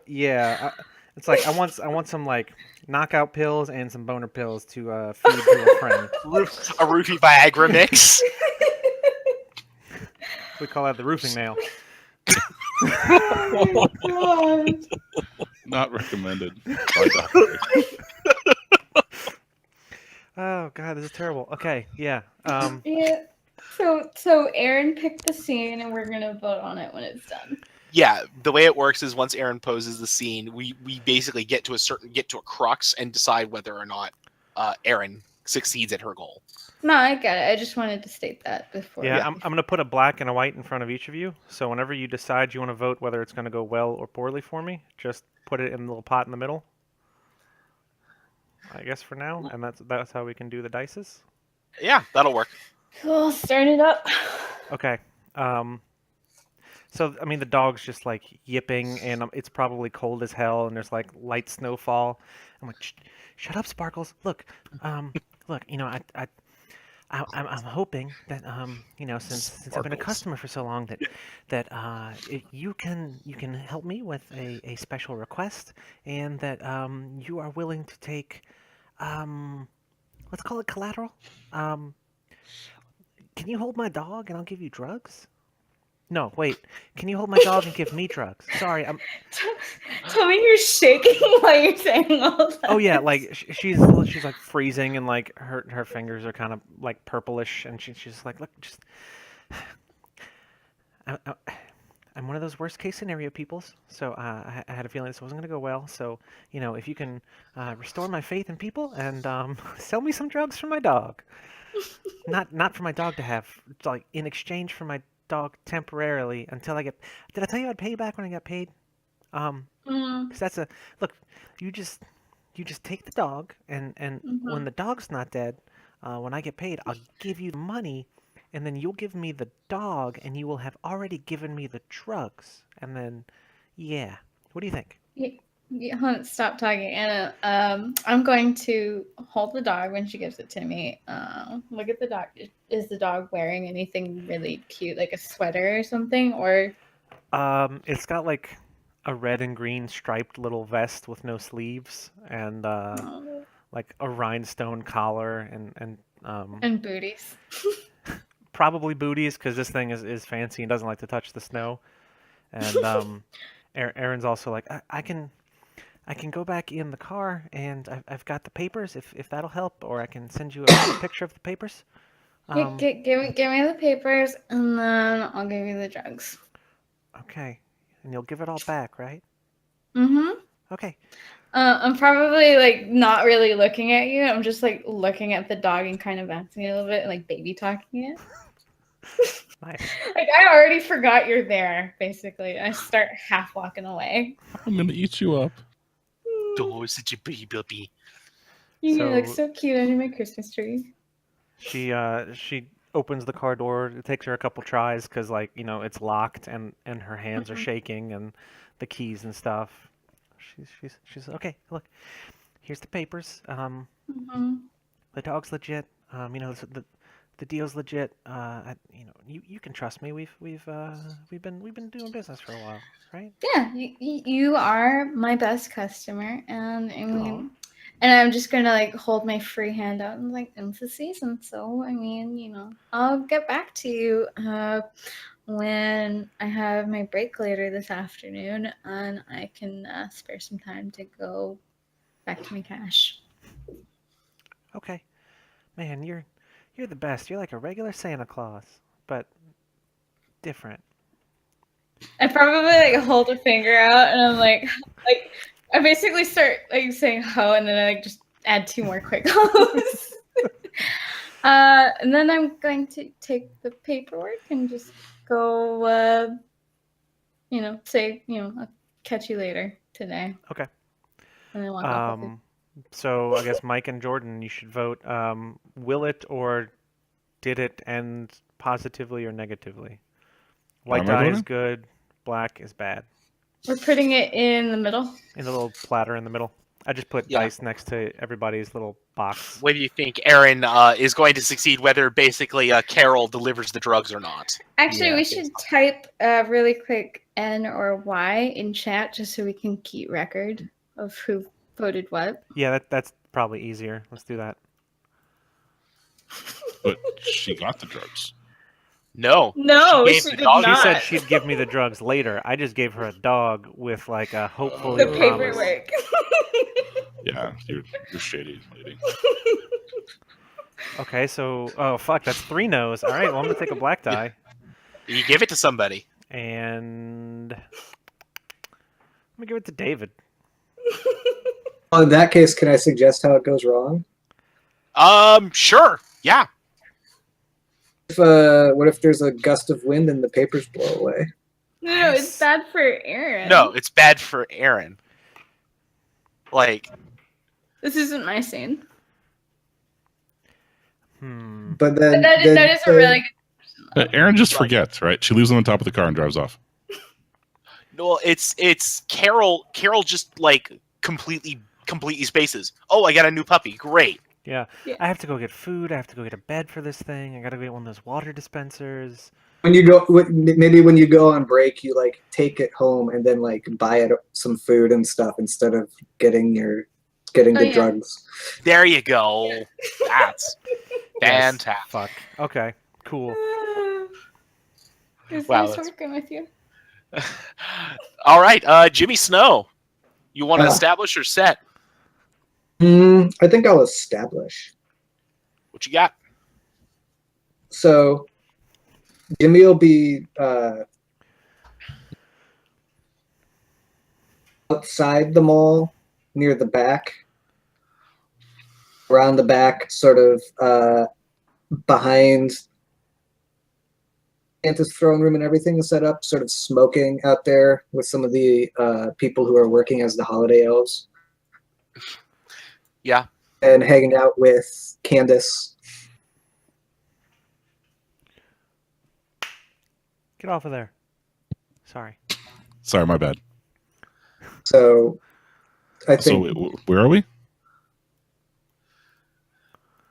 yeah. It's like I want some like knockout pills and some boner pills to feed to a friend. A roofie Viagra mix. We call that the roofing nail. Oh my God. Not recommended by doctor. Oh God, this is terrible. Okay, yeah. Yeah. So Aaron picked the scene, and we're gonna vote on it when it's done. Yeah, the way it works is once Aaron poses the scene, we basically get to a crux and decide whether or not Aaron succeeds at her goal. No, I get it. I just wanted to state that before. Yeah, I'm going to put a black and a white in front of each of you. So whenever you decide you want to vote whether it's going to go well or poorly for me, just put it in the little pot in the middle. I guess for now, and that's how we can do the dices. Yeah, that'll work. Cool. Start it up. Okay. So I mean, the dog's just like yipping, and it's probably cold as hell, and there's like light snowfall. I'm like, shut up, Sparkles. Look, look. You know, I'm hoping that since I've been a Sparkles. customer for so long that you can help me with a special request, and that you are willing to take let's call it collateral. Can you hold my dog and I'll give you drugs? No, wait. Can you hold my dog and give me drugs? Sorry, I'm. Tell me you're shaking while you're saying all that. Oh yeah, like she's like freezing and like her fingers are kind of like purplish and she's like, look, just. I'm one of those worst case scenario peoples, so I had a feeling this wasn't going to go well. So if you can restore my faith in people and sell me some drugs for my dog, not for my dog to have, like in exchange for my dog temporarily until I get. Did I tell you I'd pay you back when I got paid? Because that's a look. You just take the dog and when the dog's not dead, when I get paid, I'll give you the money. And then you'll give me the dog, and you will have already given me the drugs. And then, yeah. What do you think? Yeah, hold on, stop talking, Anna. I'm going to hold the dog when she gives it to me. Look at the dog. Is the dog wearing anything really cute, like a sweater or something? Or It's got like a red and green striped little vest with no sleeves, and like a rhinestone collar, and booties. probably booties because this thing is fancy and doesn't like to touch the snow. And Aaron's also like, I can go back in the car and I've got the papers if that'll help, or I can send you a picture of the papers. Give me the papers, and then I'll give you the drugs. Okay, and you'll give it all back, right? Mm-hmm. Okay. I'm probably like not really looking at you. I'm just like looking at the dog and kind of bouncing it a little bit, and, like baby talking it. Nice. Like I already forgot you're there. Basically, I start half walking away. I'm gonna eat you up. Oh, such a baby puppy. You look So- so cute under my Christmas tree. She opens the car door. It takes her a couple tries because, like, it's locked and her hands are shaking and the keys and stuff. She's okay. Look, here's the papers. The dog's legit. The deal's legit. You can trust me. We've been doing business for a while, right? Yeah, you are my best customer, and I mean, and I'm just gonna like hold my free hand out and like, it's the season, so I mean, I'll get back to you when I have my break later this afternoon, and I can spare some time to go back to my cash. Okay, man, you're the best. You're like a regular Santa Claus, but different. I probably like hold a finger out, and I'm like I basically start like saying "ho," and then I like just add 2 more quick hoes. And then I'm going to take the paperwork and just go, say, I'll catch you later today. Okay. And then walk off with it. So I guess Mike and Jordan, you should vote. Will it or did it end positively or negatively? White Am I die is voting? good. Black is bad. We're putting it in the middle. In the little platter in the middle. I just put Yeah. dice next to everybody's little box. What do you think Aaron is going to succeed, whether basically Carol delivers the drugs or not? Actually, Yeah. we should type really quick N or Y in chat just so we can keep record of who voted what. Yeah, that's probably easier. Let's do that. But she got the drugs. No. No, gave she the did dog- She not. said she'd give me the drugs later. I just gave her a dog with like a hopefully The promise. paperwork. Yeah, you're shady, lady. Okay, so oh fuck, that's 3 no's. All right, well I'm gonna take a black die You give it to somebody. and I'm gonna give it to David. Well, in that case, can I suggest how it goes wrong? Sure. Yeah. What if there's a gust of wind and the papers blow away? No, it's bad for Aaron. No, it's bad for Aaron. Like, This isn't my scene. But then But that is a really good. Aaron just forgets, right? She leaves them on top of the car and drives off. well, it's Carol. Carol just like completely spaces. Oh, I got a new puppy. Great. Yeah. Yeah. I have to go get food. I have to go get a bed for this thing. I gotta go get one of those water dispensers. when you go, maybe when you go on break, you like take it home and then like buy it some food and stuff instead of getting the yeah. drugs. There you go. That's Yes. fantastic. Fuck. Okay. Cool. It's Wow, nice that's- working with you. All right, Jimmy Snow. You want to Yeah. establish or set? I think I'll establish. What you got? So Jimmy will be outside the mall near the back, around the back, sort of behind Santa's throne room and everything is set up, sort of smoking out there with some of the people who are working as the holiday elves. Yeah. And hanging out with Candace. Get off of there. Sorry. Sorry, my bad. So I So think where are we?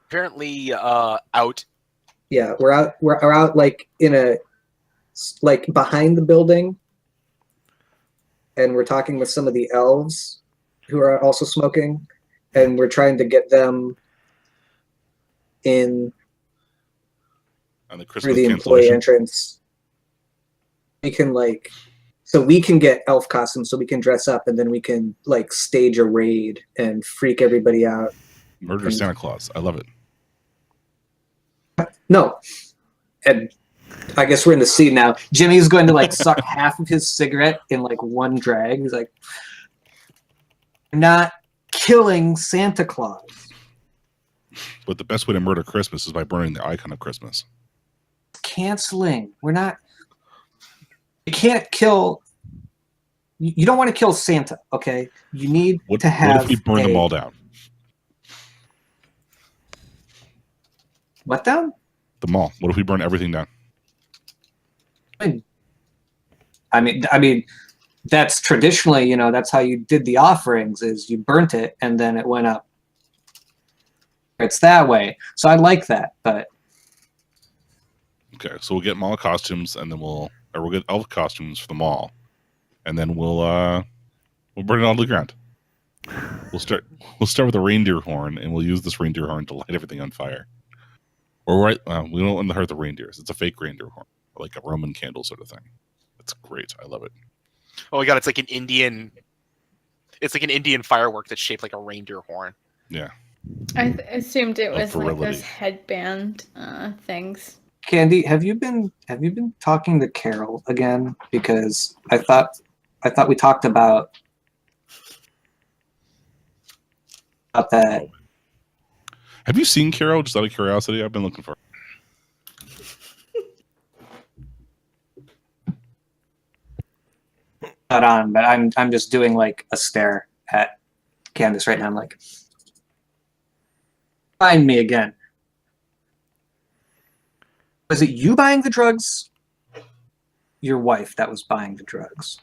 Apparently, out. yeah, we're out like like behind the building, and we're talking with some of the elves who are also smoking, and we're trying to get them in On the through Christmas the employee cancellation. entrance. We can we can get elf costumes, so we can dress up, and then we can like stage a raid and freak everybody out. Murder Santa Claus. I love it. No, and I guess we're in the scene now. Jimmy's going to like suck half of his cigarette in like one drag. He's like, not killing Santa Claus. But the best way to murder Christmas is by burning the icon of Christmas. Canceling. We're not. You can't kill. You don't want to kill Santa, okay? You need What to have. if we burn them all down? What down? The mall. What if we burn everything down? I mean, that's traditionally, that's how you did the offerings, is you burnt it and then it went up. It's that way. So I like that, but Okay, so we'll get mall costumes, and then we'll get elf costumes for the mall, and then we'll burn it all to the ground. We'll start with a reindeer horn, and we'll use this reindeer horn to light everything on fire. Or we don't want to hurt the reindeers. It's a fake reindeer horn, like a Roman candle sort of thing. It's great. I love it. Oh my god, it's like an Indian firework that's shaped like a reindeer horn. Yeah. I assumed it was like virility. those headband things. Candy, have you been talking to Carol again? Because I thought we talked about that. Have you seen Carol? Just out of curiosity, I've been looking for her. Not on, but I'm just doing like a stare at Candace right now. I'm like, find me again. Was it you buying the drugs? Your wife that was buying the drugs.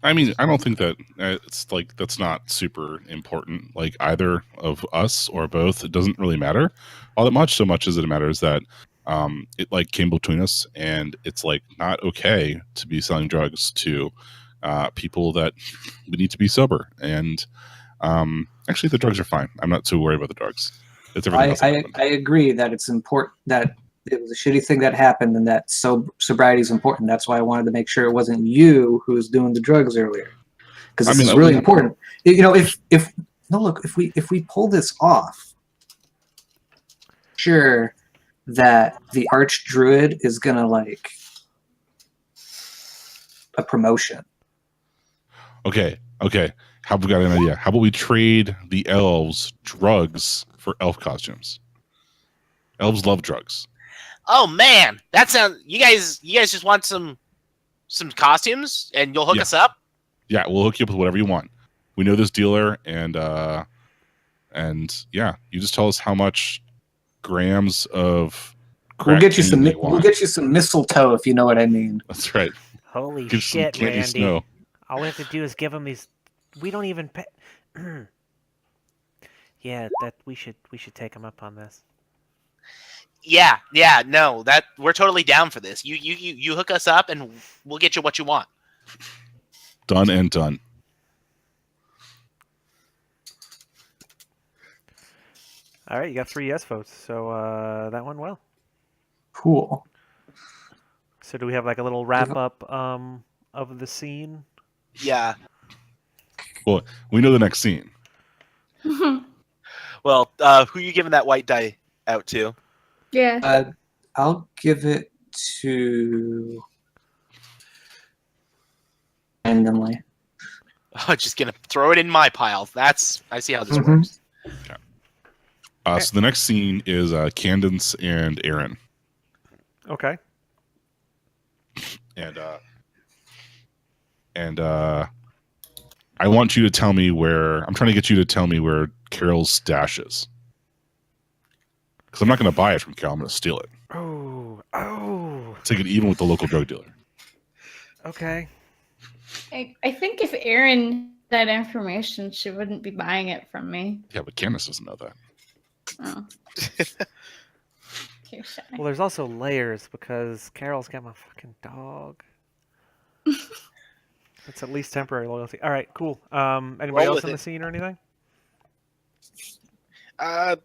I mean, I don't think that it's like that's not super important. Like either of us or both, it doesn't really matter all that much. So much as it matters that it like came between us, and it's like not okay to be selling drugs to people that we need to be sober. And actually, the drugs are fine. I'm not too worried about the drugs. It's everything else. I agree that it's important, that it was a shitty thing that happened, and that sobriety is important. That's why I wanted to make sure it wasn't you who was doing the drugs earlier, because this is really important. If we pull this off, sure that the arch druid is gonna like a promotion. Okay. How we got an idea? How about we trade the elves drugs for elf costumes? Elves love drugs. Oh man, that sounds. You guys just want some costumes, and you'll hook us up. Yeah, we'll hook you up with whatever you want. We know this dealer, and yeah, you just tell us how much grams of. We'll get you some mistletoe, if you know what I mean. That's right. Holy Give shit, some candy Randy! snow. All we have to do is give them these. We don't even pay. Yeah, that we should take them up on this. Yeah, no, that we're totally down for this. You hook us up, and we'll get you what you want. Done and done. All right, you got 3 yes votes, so that went well. Cool. So do we have like a little wrap up of the scene? Yeah. Well, we know the next scene. Well, who are you giving that white die out to? Yeah. I'll give it to randomly. Oh, just gonna throw it in my pile. I see how this works. Okay. So the next scene is Candace and Aaron. Okay. And I want you to tell me where. I'm trying to get you to tell me where Carol's stash is. Because I'm not going to buy it from Carol. I'm going to steal it. Oh. Take it even with the local drug dealer. Okay. I think if Erin had that information, she wouldn't be buying it from me. Yeah, but Candace doesn't know that. Oh. Too shy. Well, there's also layers because Carol's got my fucking dog. It's at least temporary loyalty. All right, cool. Anybody Roll else with in the it. scene or anything?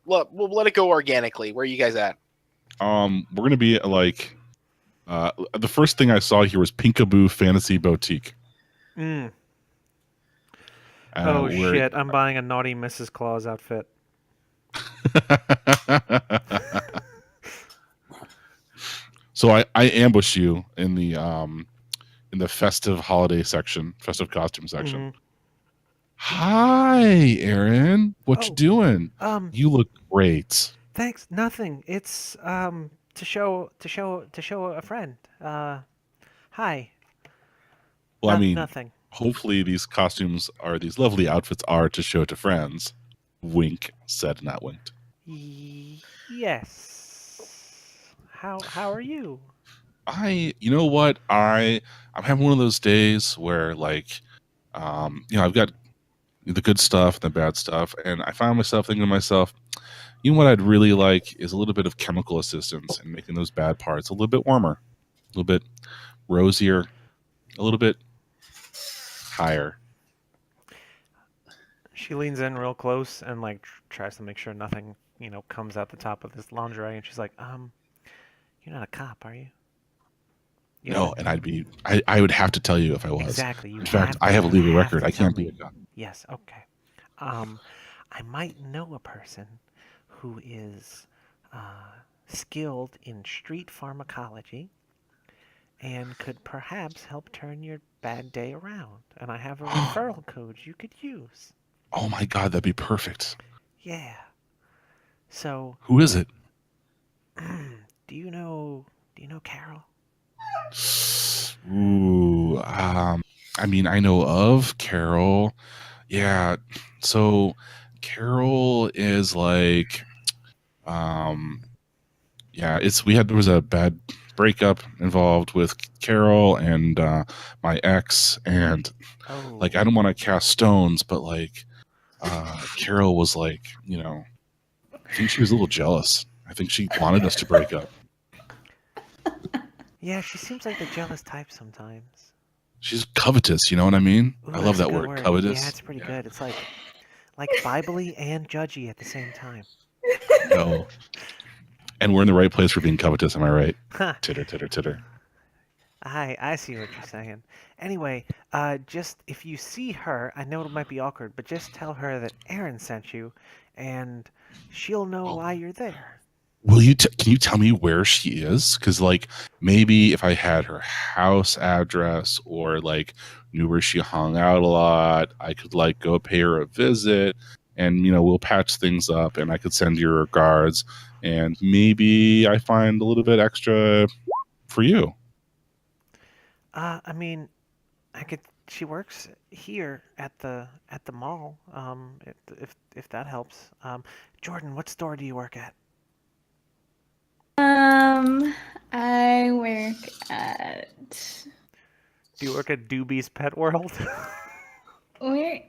Look, we'll let it go organically. Where are you guys at? We're going to be at like the first thing I saw here was Pinkaboo Fantasy Boutique. Oh shit! I'm buying a naughty Mrs. Claus outfit. So I ambush you in the festive holiday section, festive costume section. Mm-hmm. Hi, Aaron. What you doing? You look great. Thanks. Nothing. It's to show a friend. Hi. Well, I mean, nothing. Hopefully these lovely outfits are to show to friends. Wink said, not winked. Yes. How are you? You know what? I'm having one of those days where like, I've got the good stuff and the bad stuff, and I find myself thinking to myself, you know what I'd really like is a little bit of chemical assistance in making those bad parts a little bit warmer, a little bit rosier, a little bit higher. She leans in real close and like tries to make sure nothing, comes out the top of this lingerie, and she's like, you're not a cop, are you? No, and I would have to tell you if I was. Exactly. In fact, I have a legal record. I can't be a cop. Yes, okay. I might know a person who is skilled in street pharmacology and could perhaps help turn your bad day around. And I have a referral code you could use. Oh my God, that'd be perfect. Yeah. So, who is it? Do you know Carol? Ooh, I mean, I know of Carol. Yeah, so Carol is like, yeah, there was a bad breakup involved with Carol and my ex, and like, I don't want to cast stones, but like, Carol was like, I think she was a little jealous. I think she wanted us to break up. Yeah, she seems like the jealous type sometimes. She's covetous, you know what I mean? Ooh, I love that word. covetous. Yeah, it's pretty good. It's like Bible-y and judgy at the same time. No. And we're in the right place for being covetous, am I right? Huh. Titter, titter, titter. I see what you're saying. Anyway, just if you see her, I know it might be awkward, but just tell her that Aaron sent you, and she'll know why you're there. Will you? Can you tell me where she is? Because like maybe if I had her house address or like knew where she hung out a lot, I could like go pay her a visit, and we'll patch things up, and I could send you regards, and maybe I find a little bit extra for you. I mean, she works here at the mall. If that helps. Jordan, what store do you work at? I work at. Do you work at Doobie's Pet World? Where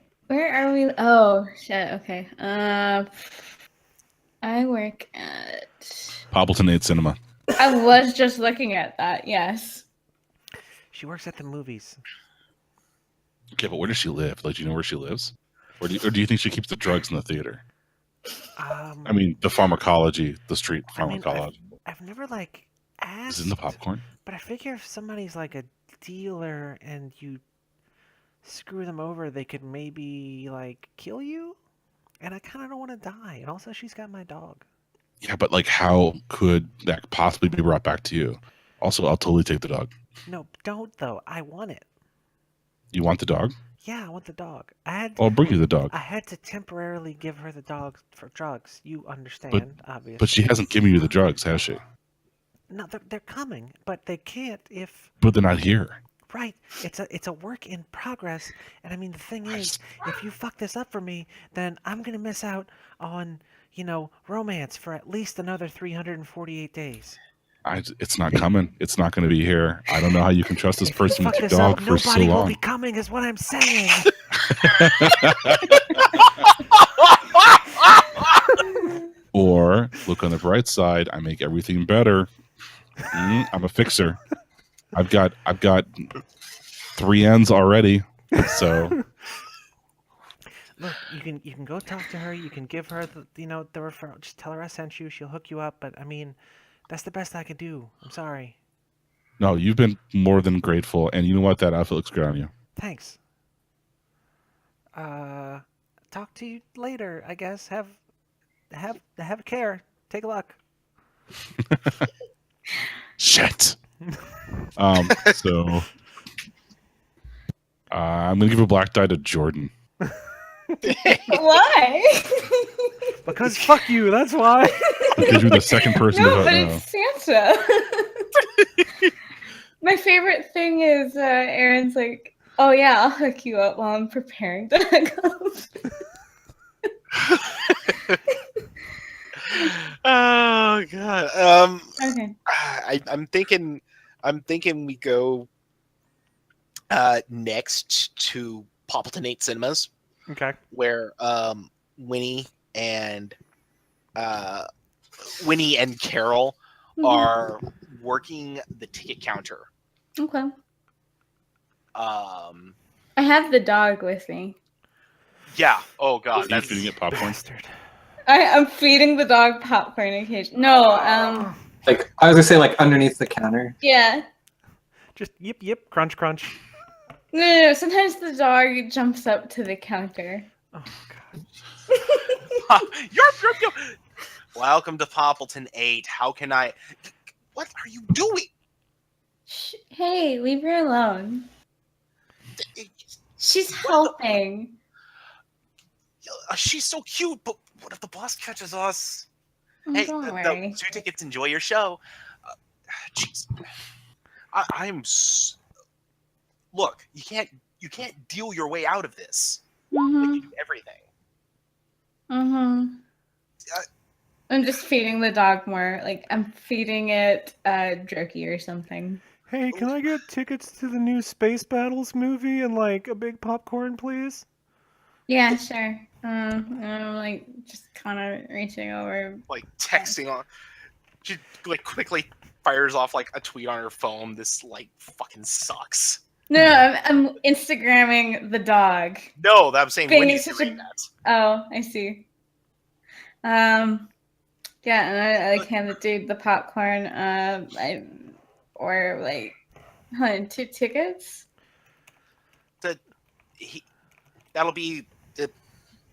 are we? Oh shit. Okay. I work at Poppleton 8 Cinema. I was just looking at that. Yes. She works at the movies. Okay, but where does she live? Like, do you know where she lives? Or do you think she keeps the drugs in the theater? I mean, the pharmacology, the street pharmacology. I've never like asked. Is it in the popcorn? But I figure if somebody's like a dealer and you screw them over, they could maybe like kill you. And I kind of don't want to die. And also, she's got my dog. Yeah, but like, how could that possibly be brought back to you? Also, I'll totally take the dog. No, don't though. I want it. You want the dog? Yeah, I want the dog. I'll bring you the dog. I had to temporarily give her the dog for drugs. You understand, obviously. But she hasn't given you the drugs, has she? No, they're coming, but they can't if. But they're not here. Right. It's a work in progress. And I mean, the thing is, if you fuck this up for me, then I'm going to miss out on, romance for at least another 348 days. It's not coming. It's not going to be here. I don't know how you can trust this person with your dog for so long. Nobody will be coming is what I'm saying. Or look on the bright side. I make everything better. I'm a fixer. I've got 3 ends already. So look, you can go talk to her. You can give her the referral. Just tell her I sent you. She'll hook you up. But I mean, that's the best I could do. I'm sorry. No, you've been more than grateful, and you know what? That outfit looks good on you. Thanks. Talk to you later. I guess. Have care. Take a look. Shit. So I'm gonna give a black die to Jordan. Why? Because fuck you. That's why. Because you're the second person to No, vote but no. it's Santa. My favorite thing is Aaron's like, "Oh yeah, I'll hook you up while I'm preparing to hook up." Oh god. Okay. I'm thinking we go next to Poppleton 8 Cinemas, Okay. where Winnie and uh, Winnie and Carol Mhm. are working the ticket counter. Okay. Um, I have the dog with me. yeah. Oh god, Are you feeding it popcorn? Bastard. I'm feeding the dog popcorn occasionally. No, Like I was gonna say, like underneath the counter. yeah. Just yip, crunch, crunch. No. Sometimes the dog jumps up to the counter. Oh god. You're. Welcome to Poppleton 8. How can I? What are you doing? Hey, leave her alone. She's helping. She's so cute, but what if the boss catches us? Oh, Hey, don't the worry. 2 tickets. Enjoy your show. Jeez, I'm. Look, you can't deal your way out of this. Like Mhm. you do everything. Mhm. Uh, I'm just feeding the dog more. Like I'm feeding it jerky or something. Hey, can I get tickets to the new Space Battles movie and like a big popcorn, please? Yeah, sure. And I'm like just kind of reaching over. Like texting on. She like quickly fires off like a tweet on her phone. This like fucking sucks. No, I'm Instagramming the dog. No, I'm saying Being Winnie's such doing a- that. Oh, I see. Yeah, and I like hand the dude the popcorn. Or like, 2 tickets. That'll be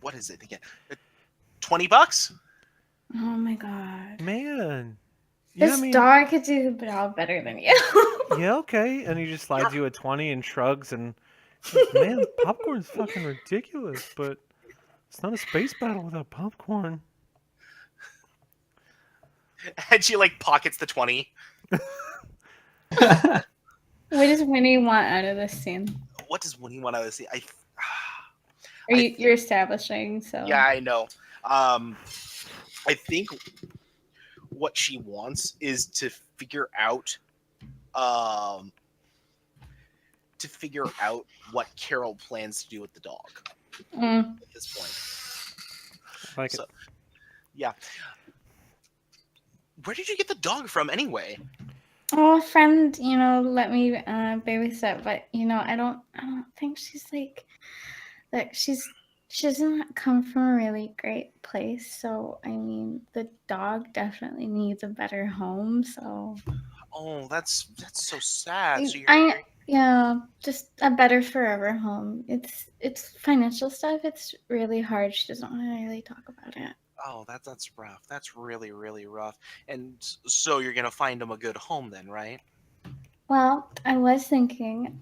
what is it again? $20? Oh my god. Man. Yeah, This I mean, dog could do the job better than you. yeah, okay. And he just slides you a 20 and shrugs and man, popcorn's fucking ridiculous, but it's not a space battle without popcorn. And she like pockets the 20. What does Winnie want out of this scene? What does Winnie want to see? You're establishing, so Yeah, I know. I think what she wants is to figure out what Carol plans to do with the dog Mm. at this point. I like So, it. yeah. Where did you get the dog from anyway? Oh, a friend, let me babysit, but I don't think she's like she doesn't come from a really great place. So I mean, the dog definitely needs a better home. So Oh, that's so sad. So yeah, just a better forever home. It's financial stuff. It's really hard. She doesn't want to really talk about it. oh, that's rough. That's really, really rough. And so you're gonna find him a good home then, right? Well, I was thinking,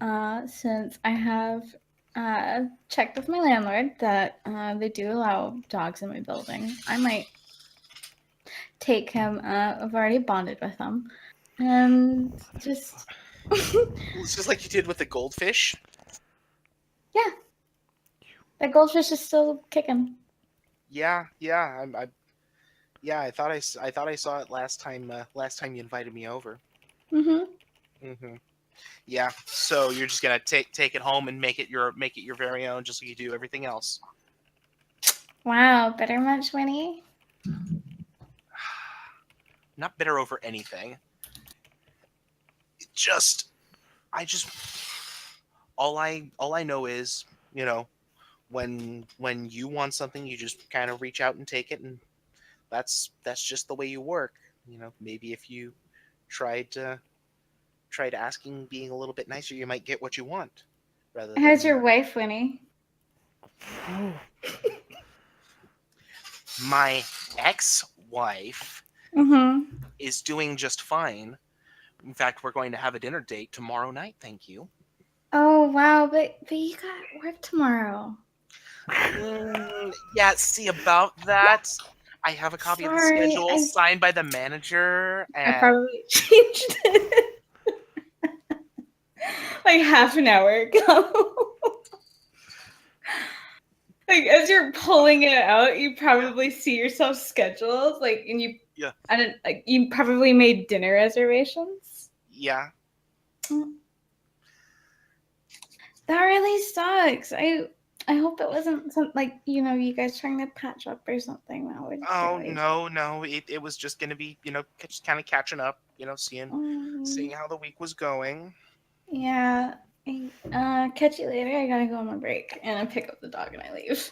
since I have checked with my landlord that they do allow dogs in my building, I might take him. I've already bonded with him, and just It's just like you did with the goldfish. yeah, the goldfish is still kicking. Yeah. I thought I saw it last time. Last time you invited me over. Mhm. Mm-hmm. Yeah. So you're just gonna take it home and make it your very own, just like you do everything else. Wow, better much, Winnie. Not bitter over anything. I just all I know is, when you want something, you just kind of reach out and take it, and that's just the way you work. Maybe if you tried asking, being a little bit nicer, you might get what you want. Rather than How's your wife, Winnie? Oh, my ex-wife Mhm. is doing just fine. In fact, we're going to have a dinner date tomorrow night. Thank you. Oh wow, but you got work tomorrow. Yeah, see about that. I have a copy of the Sorry, schedule signed by the manager, I and probably changed it like half an hour ago. like as you're pulling it out, you probably see yourself scheduled, like, and you, Yeah. I don't like, you probably made dinner reservations. Yeah. That really sucks. I hope it wasn't some like you guys trying to patch up or something. That would Oh really. no, it was just gonna be just kind of catching up, seeing how the week was going. Yeah. Catch you later. I gotta go on my break and I pick up the dog and I leave.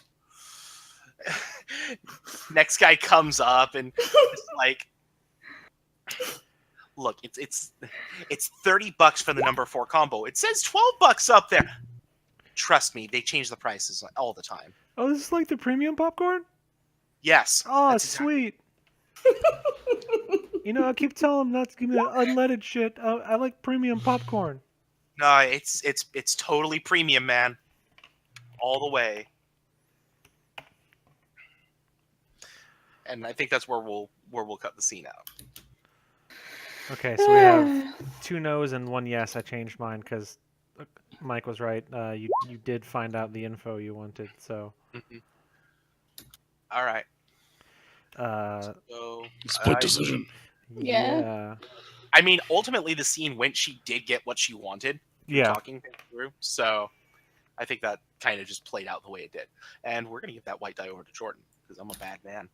Next guy comes up and it's like, look, it's $30 for the number 4 combo. It says $12 up there. Trust me, they change the prices all the time. Oh, this is like the premium popcorn? Yes. Oh, that's exactly- sweet. I keep telling them not to give me that unleaded shit. I like premium popcorn. No, it's totally premium, man. All the way. And I think that's where we'll cut the scene out. Okay, so we have 2 no's and 1 yes. I changed mine because Mike was right. You did find out the info you wanted, so. All right. So Split decision. Yeah. I mean, ultimately, the scene went. She did get what she wanted. Yeah. Talking through, so I think that kind of just played out the way it did. And we're gonna give that white die over to Jordan because I'm a bad man.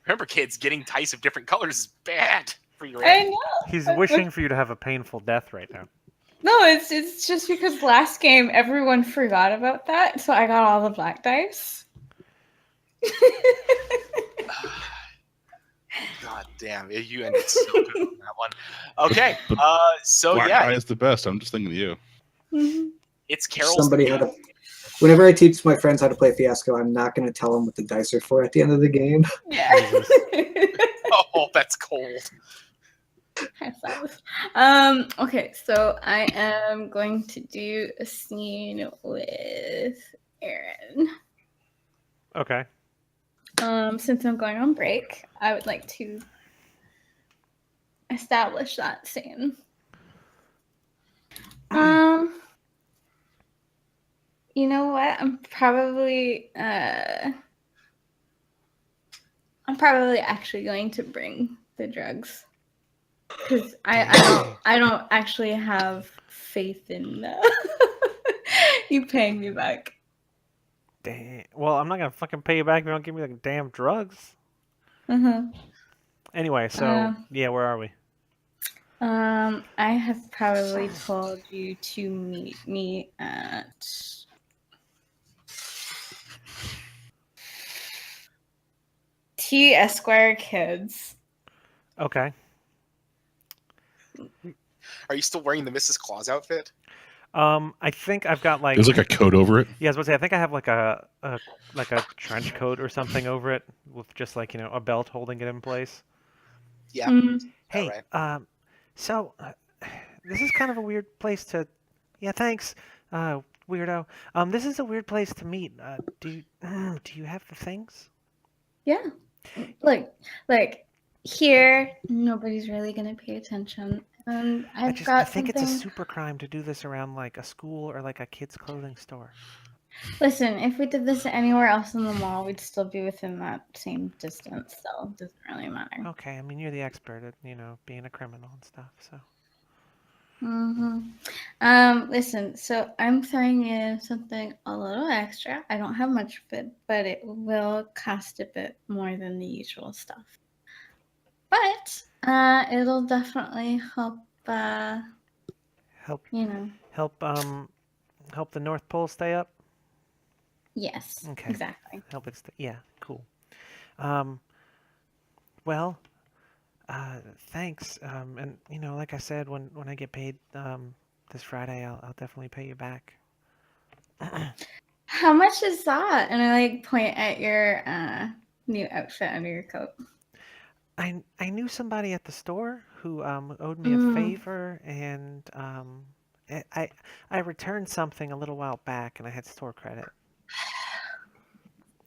Remember, kids, getting dice of different colors is bad for your. I know. He's wishing for you to have a painful death right now. No, it's just because last game everyone forgot about that, so I got all the black dice. God damn, you ended so good on that one. Okay, so Black yeah, guy is the best. I'm just thinking of you. Mm-hmm. it's Carol's. Somebody had to. Whenever I teach my friends how to play Fiasco, I'm not going to tell them what the dice are for at the end of the game. Yeah. Oh, that's cold. Okay, so I am going to do a scene with Aaron. Okay. Since I'm going on break, I would like to establish that scene. You know what? I'm probably actually going to bring the drugs because I don't actually have faith in you paying me back. Damn. Well, I'm not gonna fucking pay you back if you don't give me the damn drugs. Anyway, so yeah, where are we? I have probably told you to meet me at T Esquire Kids. Okay. Are you still wearing the Mrs. Claus outfit? I think I've got like. There's like a coat over it. Yeah, I was about to say I think I have like a trench coat or something over it with just like a belt holding it in place. Yeah. Hey, right. So this is kind of a weird place to. Yeah, thanks, weirdo. This is a weird place to meet. Do you have the things? Yeah. Like here, nobody's really gonna pay attention. And I think it's a super crime to do this around like a school or like a kid's clothing store. Listen, if we did this anywhere else in the mall, we'd still be within that same distance, so it doesn't really matter. Okay, I mean you're the expert at being a criminal and stuff, so. Listen, so I'm throwing in something a little extra. I don't have much of it, but it will cost a bit more than the usual stuff. But it'll definitely help. Help the North Pole stay up. Yes. Okay. Exactly. Help it stay. Yeah. Cool. Well. Thanks. And like I said, when I get paid this Friday, I'll definitely pay you back. How much is that? And I point at your new outfit under your coat. I knew somebody at the store who owed me a favor, and I returned something a little while back, and I had store credit.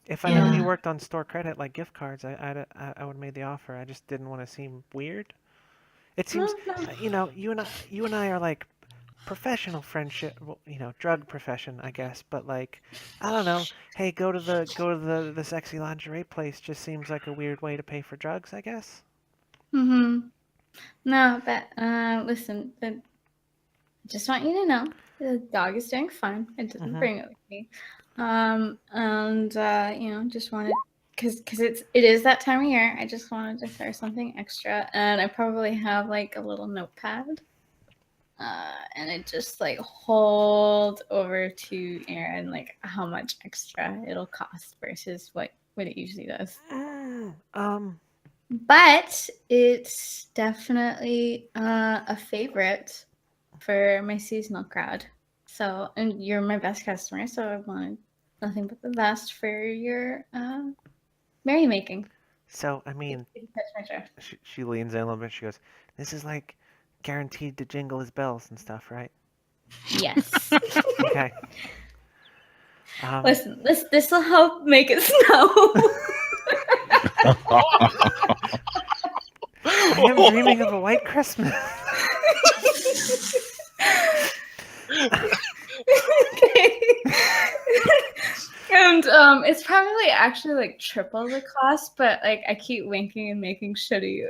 If I known you worked on store credit like gift cards, I would have made the offer. I just didn't want to seem weird. It seems, you and I are like professional friendship, well, drug profession, I guess, but like, I don't know. Hey, go to the sexy lingerie place just seems like a weird way to pay for drugs, I guess. Mm-hmm. No, but listen, I just want you to know the dog is doing fine. I didn't Mhm. bring it with me. And just wanted because it is that time of year. I just wanted to throw something extra, and I probably have like a little notepad. And it just like hold over to Aaron like how much extra it'll cost versus what it usually does. But it's definitely a favorite for my seasonal crowd. So, and you're my best customer, so I wanted nothing but the best for your merrymaking. So, I mean, You can touch my drift. she leans in a little bit. She goes, "This is like guaranteed to jingle his bells and stuff, right?" Yes. Okay. Listen, this will help make it snow. I am dreaming of a white Christmas. Okay. And it's probably actually like triple the cost, but like I keep winking and making shitty.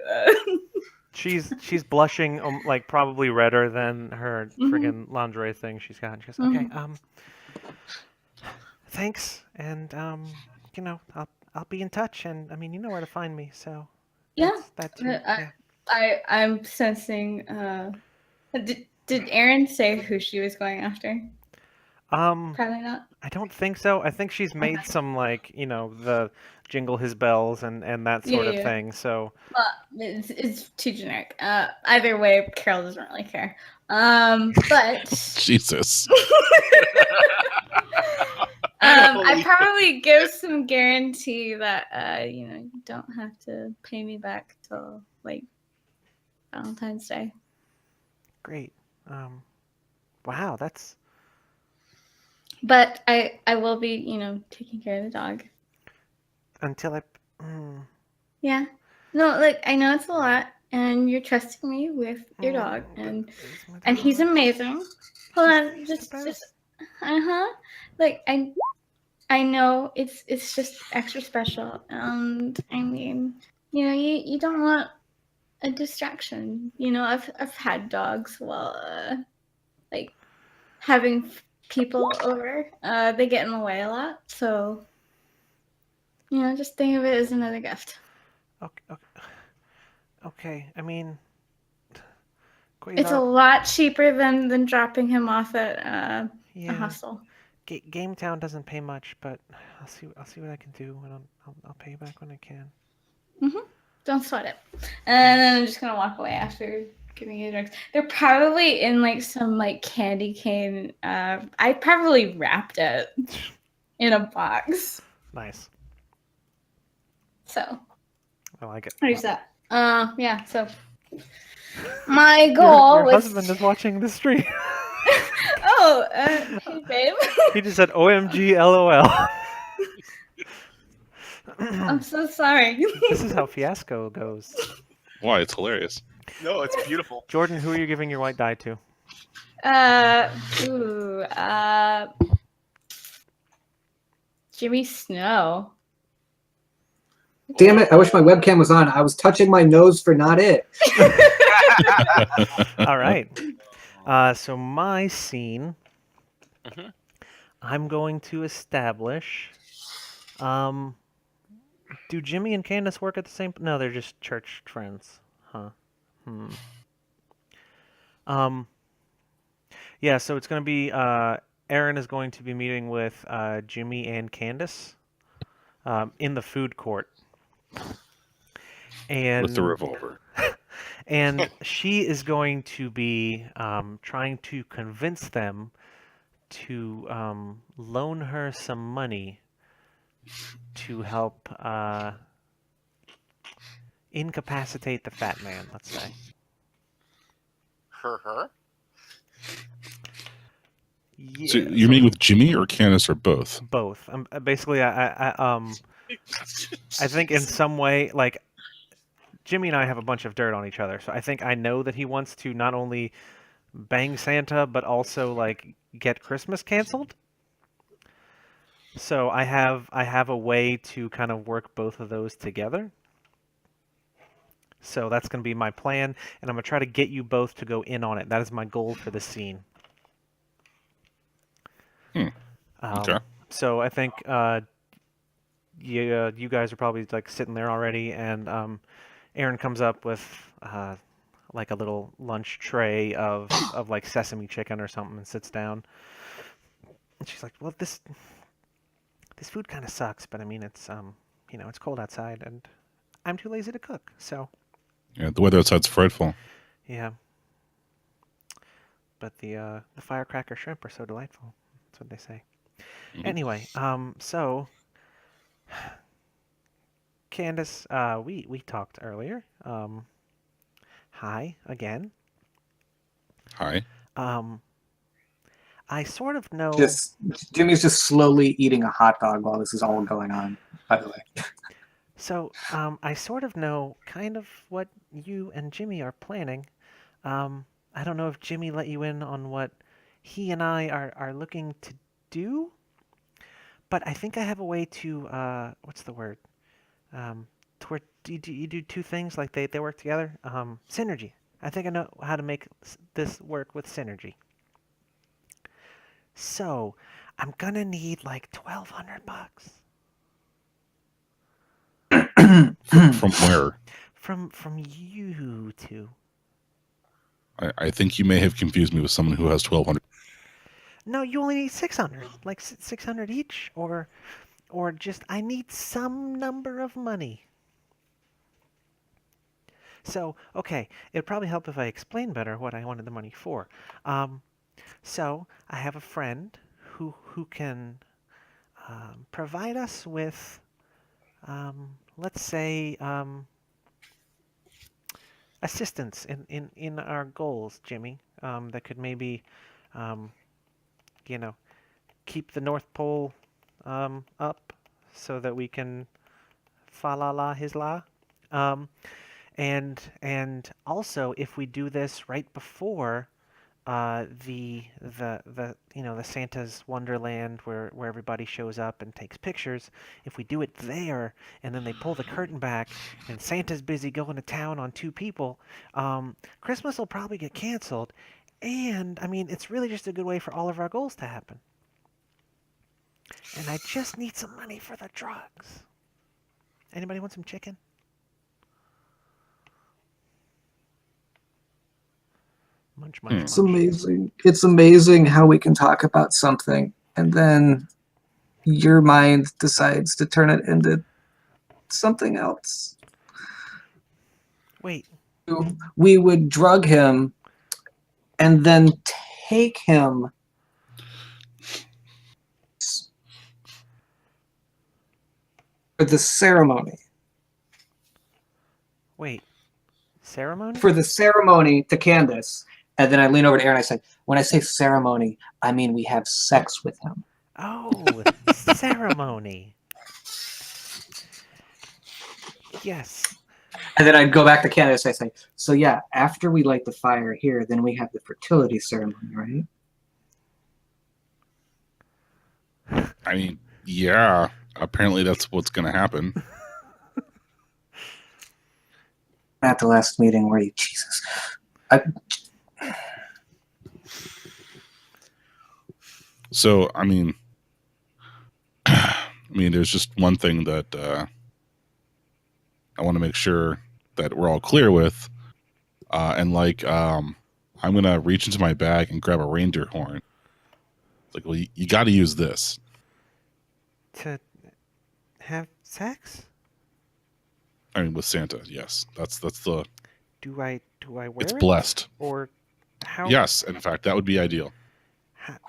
She's blushing, like probably redder than her friggin' lingerie thing she's got. She goes, "Okay, thanks, and I'll be in touch, and I mean, you know where to find me, so Yeah. that too. Yeah. I'm sensing. Did Erin say who she was going after? Probably not. I don't think so. I think she's made some like the jingle his bells and that sort of Yeah. thing. So Well, it's too generic. Either way, Carol doesn't really care. But Jesus. I probably give some guarantee that you don't have to pay me back till like Valentine's Day. great. Wow, that's But I will be taking care of the dog. until I. Yeah. No, like I know it's a lot, and you're trusting me with your dog, and he's amazing. Hold on, just like I know it's just extra special, and I mean, you don't want a distraction. I've had dogs while like having people over. They get in the way a lot, so just think of it as another gift. Okay. I mean, It's a lot cheaper than dropping him off at a hostel. Game Town doesn't pay much, but I'll see what I can do, and I'll pay you back when I can. Don't sweat it. And then I'm just gonna walk away after giving you drugs. They're probably in like some like candy cane. I probably wrapped it in a box. Nice. So I like it. what is that? Yeah. So my goal Your was. husband is watching the stream. Oh, hey babe. He just said OMG LOL. I'm so sorry. This is how Fiasco goes. Why? It's hilarious. No, it's beautiful. Jordan, who are you giving your white die to? Jimmy Snow. Damn it! I wish my webcam was on. I was touching my nose for not it. All right. So my scene, I'm going to establish. Do Jimmy and Candace work at the same? No, they're just church friends, huh? Yeah. So it's going to be. Aaron is going to be meeting with Jimmy and Candace in the food court. And With the revolver. and she is going to be trying to convince them to loan her some money to help incapacitate the fat man, let's say. Her? Yeah, So you're meeting with Jimmy or Candace or both? both. Basically, I think in some way, like, Jimmy and I have a bunch of dirt on each other, so I think I know that he wants to not only bang Santa, but also like get Christmas canceled. So I have a way to kind of work both of those together. So that's going to be my plan, and I'm going to try to get you both to go in on it. That is my goal for the scene. Okay. So I think you guys are probably like sitting there already, and Aaron comes up with like a little lunch tray of like sesame chicken or something and sits down. And she's like, "Well, this food kind of sucks, but I mean it's it's cold outside and I'm too lazy to cook." So, Yeah, the weather outside's frightful. yeah. But the firecracker shrimp are so delightful. That's what they say. Mhm. Anyway, so Candace, we talked earlier. Hi again. Hi. I sort of know. Just Jimmy's just slowly eating a hot dog while this is all going on. By the way, So, I sort of know kind of what you and Jimmy are planning. I don't know if Jimmy let you in on what he and I are looking to do, but I think I have a way to, what's the word? To where you do two things like they work together. Synergy. I think I know how to make this work with synergy. So, I'm gonna need like $1,200 From where? from you two. I think you may have confused me with someone who has 1,200. No, you only need 600. Like 600 each, or just I need some number of money. So, okay, it'd probably help if I explain better what I wanted the money for. So I have a friend who can provide us with, let's say, assistance in our goals, Jimmy. That could maybe, um, you know, keep the North Pole up so that we can fa la la his la. Um, and also if we do this right before the Santa's Wonderland where everybody shows up and takes pictures, if we do it there and then they pull the curtain back and Santa's busy going to town on two people, Christmas will probably get canceled. And I mean, it's really just a good way for all of our goals to happen. And I just need some money for the drugs. Anybody want some chicken? Munch, munch, it's munch. amazing. It's amazing how we can talk about something and then your mind decides to turn it into something else. Wait, We would drug him and then take him for the ceremony. wait. Ceremony? For the ceremony to Candace. And then I lean over to Aaron and I say, when I say ceremony, I mean we have sex with him. Oh, ceremony. Yes. And then I'd go back to Candace and I say, so yeah, after we light the fire here, then we have the fertility ceremony, right? I mean, yeah. Apparently that's what's going to happen. At the last meeting where you, Jesus. So, I mean, there's just one thing that I want to make sure that we're all clear with. I'm going to reach into my bag and grab a reindeer horn. It's like, well, you got to use this. To have sex? I mean, with Santa, yes. That's the. Do I wear It's it? blessed. Or how? Yes, in fact, that would be ideal.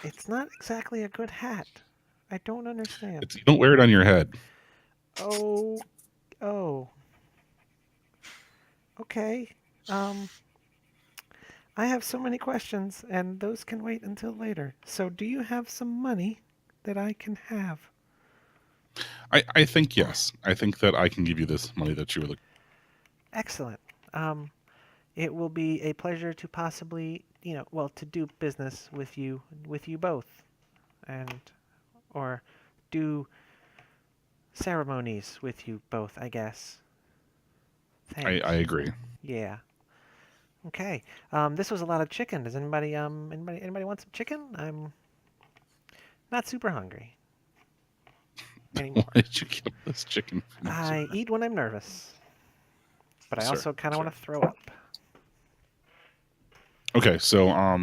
It's not exactly a good hat. I don't understand. You don't wear it on your head. Oh. Okay. I have so many questions, and those can wait until later. So, do you have some money that I can have? I think yes. I think that I can give you this money that you were looking. Excellent. It will be a pleasure to possibly to do business with you both, or do ceremonies with you both, I guess. Thanks. I agree. Yeah. Okay. This was a lot of chicken. Does anybody want some chicken? I'm not super hungry anymore. Why did you give this chicken? I eat when I'm nervous, but I Sir, also kind of sir. want to throw up. Okay, so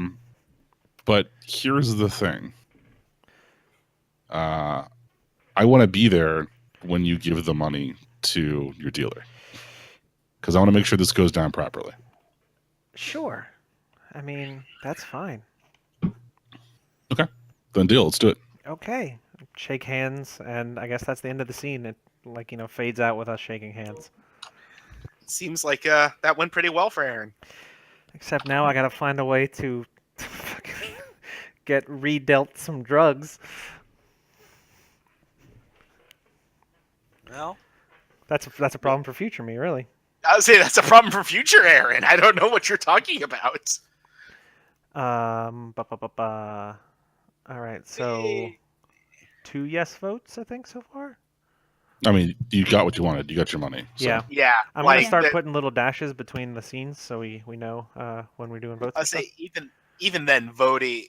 but here's the thing. I want to be there when you give the money to your dealer, because I want to make sure this goes down properly. Sure. I mean, that's fine. Okay, then deal. Let's do it. Okay. Shake hands, and I guess that's the end of the scene. It fades out with us shaking hands. Seems like that went pretty well for Aaron. Except now I gotta find a way to get redealt some drugs. Well, That's a problem for future me, really. I would say that's a problem for future Aaron. I don't know what you're talking about. All right, so 2 yes votes, I think, so far. I mean, you got what you wanted. You got your money. So. Yeah. Yeah, I'm like gonna start that- putting little dashes between the scenes so we know when we're doing votes. I'd and stuff. say even then, voting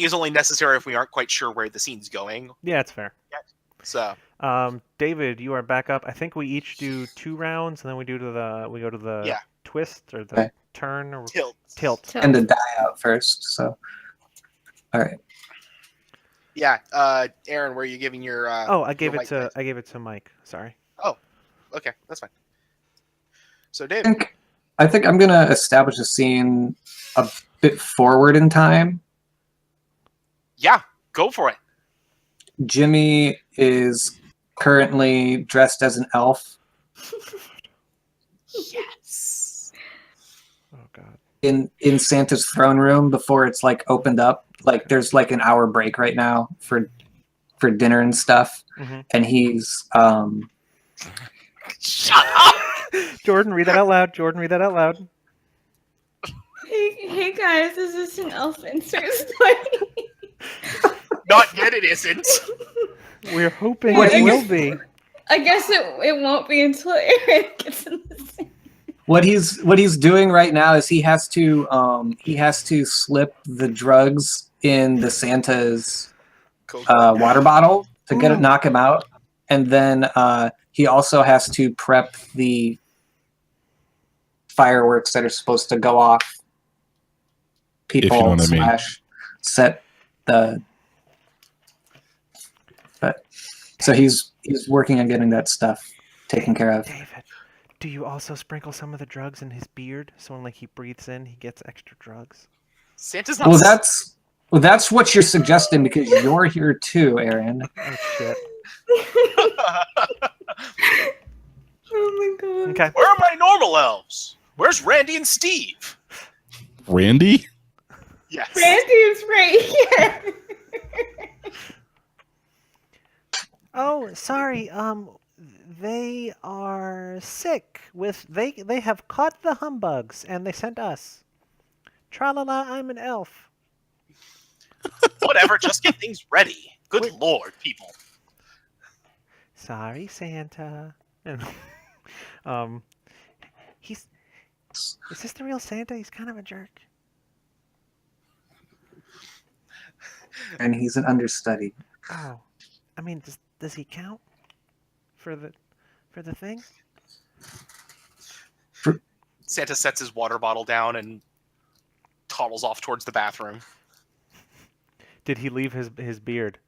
is only necessary if we aren't quite sure where the scene's going. Yeah, it's fair. So David, you are back up. I think we each do 2 rounds, and then we go to the Yeah. twist or the Okay. turn or tilt. And to die out first. So, all right. Yeah, Aaron, were you giving your? I gave your it white to Mike. Sorry. Okay, that's fine. So, I David. think I'm gonna establish a scene a bit forward in time. Yeah, go for it. Jimmy is currently dressed as an elf Yes. Oh God. in Santa's throne room before it's like opened up. Like there's like an hour break right now for dinner and stuff, Mhm. and he's Shut up. Jordan, read that out loud. Jordan, read that out loud. Hey guys, is this an elf insert story? Not yet. It isn't. We're hoping What it he- will be. I guess it won't be until Aaron gets in the scene. what he's doing right now is he has to slip the drugs in the Santa's Cool. water bottle to get Ooh. it knock him out, and then he also has to prep the fireworks that are supposed to go off people you know what I mean. / set the. But so he's working on getting that stuff taken care of. David, do you also sprinkle some of the drugs in his beard so when he breathes in, he gets extra drugs? Santa's not. Well, that's what you're suggesting because you're here too, Aaron. Oh shit. Oh my god. Okay. Where are my normal elves? Where's Randy and Steve? Randy? Yes. Randy is right here. Oh, sorry. They are sick with they have caught the humbugs and they sent us. Tra-la-la, I'm an elf. Whatever. Just get things ready. Good Wait. lord, people. Sorry, Santa. And is this the real Santa? He's kind of a jerk. And he's an understudy. Oh. I mean, does he count for the thing? Santa sets his water bottle down and toddles off towards the bathroom. Did he leave his beard?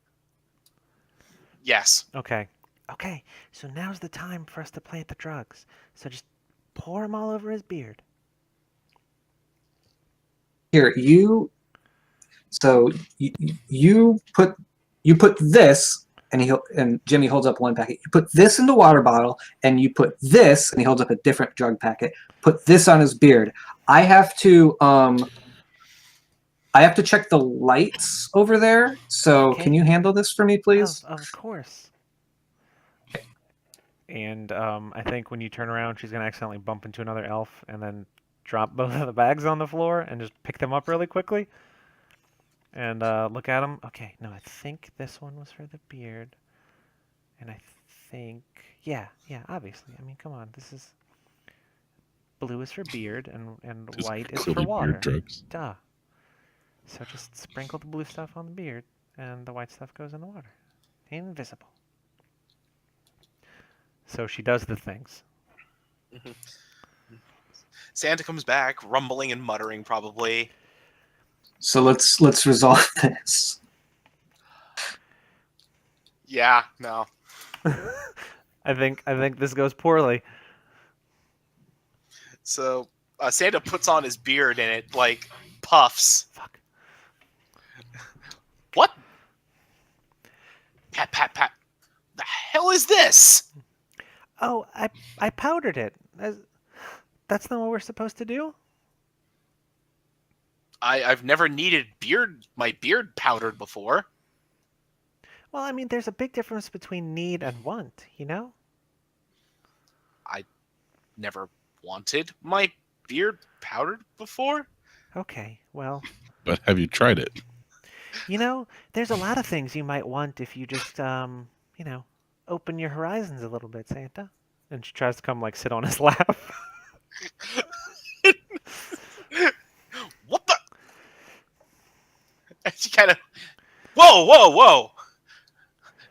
Yes. Okay. Okay. So now's the time for us to plant the drugs. So just pour them all over his beard. Here, you put this, and Jimmy holds up one packet. You put this in the water bottle, and you put this, and he holds up a different drug packet. Put this on his beard. I have to check the lights over there. So Okay. can you handle this for me, please? Of course. And I think when you turn around, she's gonna accidentally bump into another elf and then drop both of the bags on the floor and just pick them up really quickly and look at them. Okay, no, I think this one was for the beard. And I think, yeah, obviously. I mean, come on, this is blue is for beard and Just white is for clearly water. beard drugs. Duh. So just sprinkle the blue stuff on the beard, and the white stuff goes in the water. Invisible. So she does the things. Santa comes back, rumbling and muttering, probably. So let's resolve this. Yeah, no. I think this goes poorly. So Santa puts on his beard and it like puffs. Fuck. What? Pat, pat, pat. The hell is this? Oh, I powdered it. That's not what we're supposed to do? I've never needed my beard powdered before. Well, I mean, there's a big difference between need and want, you know? Never wanted my beard powdered before. Okay, well, But have you tried it? you know, there's a lot of things you might want if you just, you know, open your horizons a little bit, Santa. And she tries to come, like, sit on his lap. What the? And she kind of, whoa!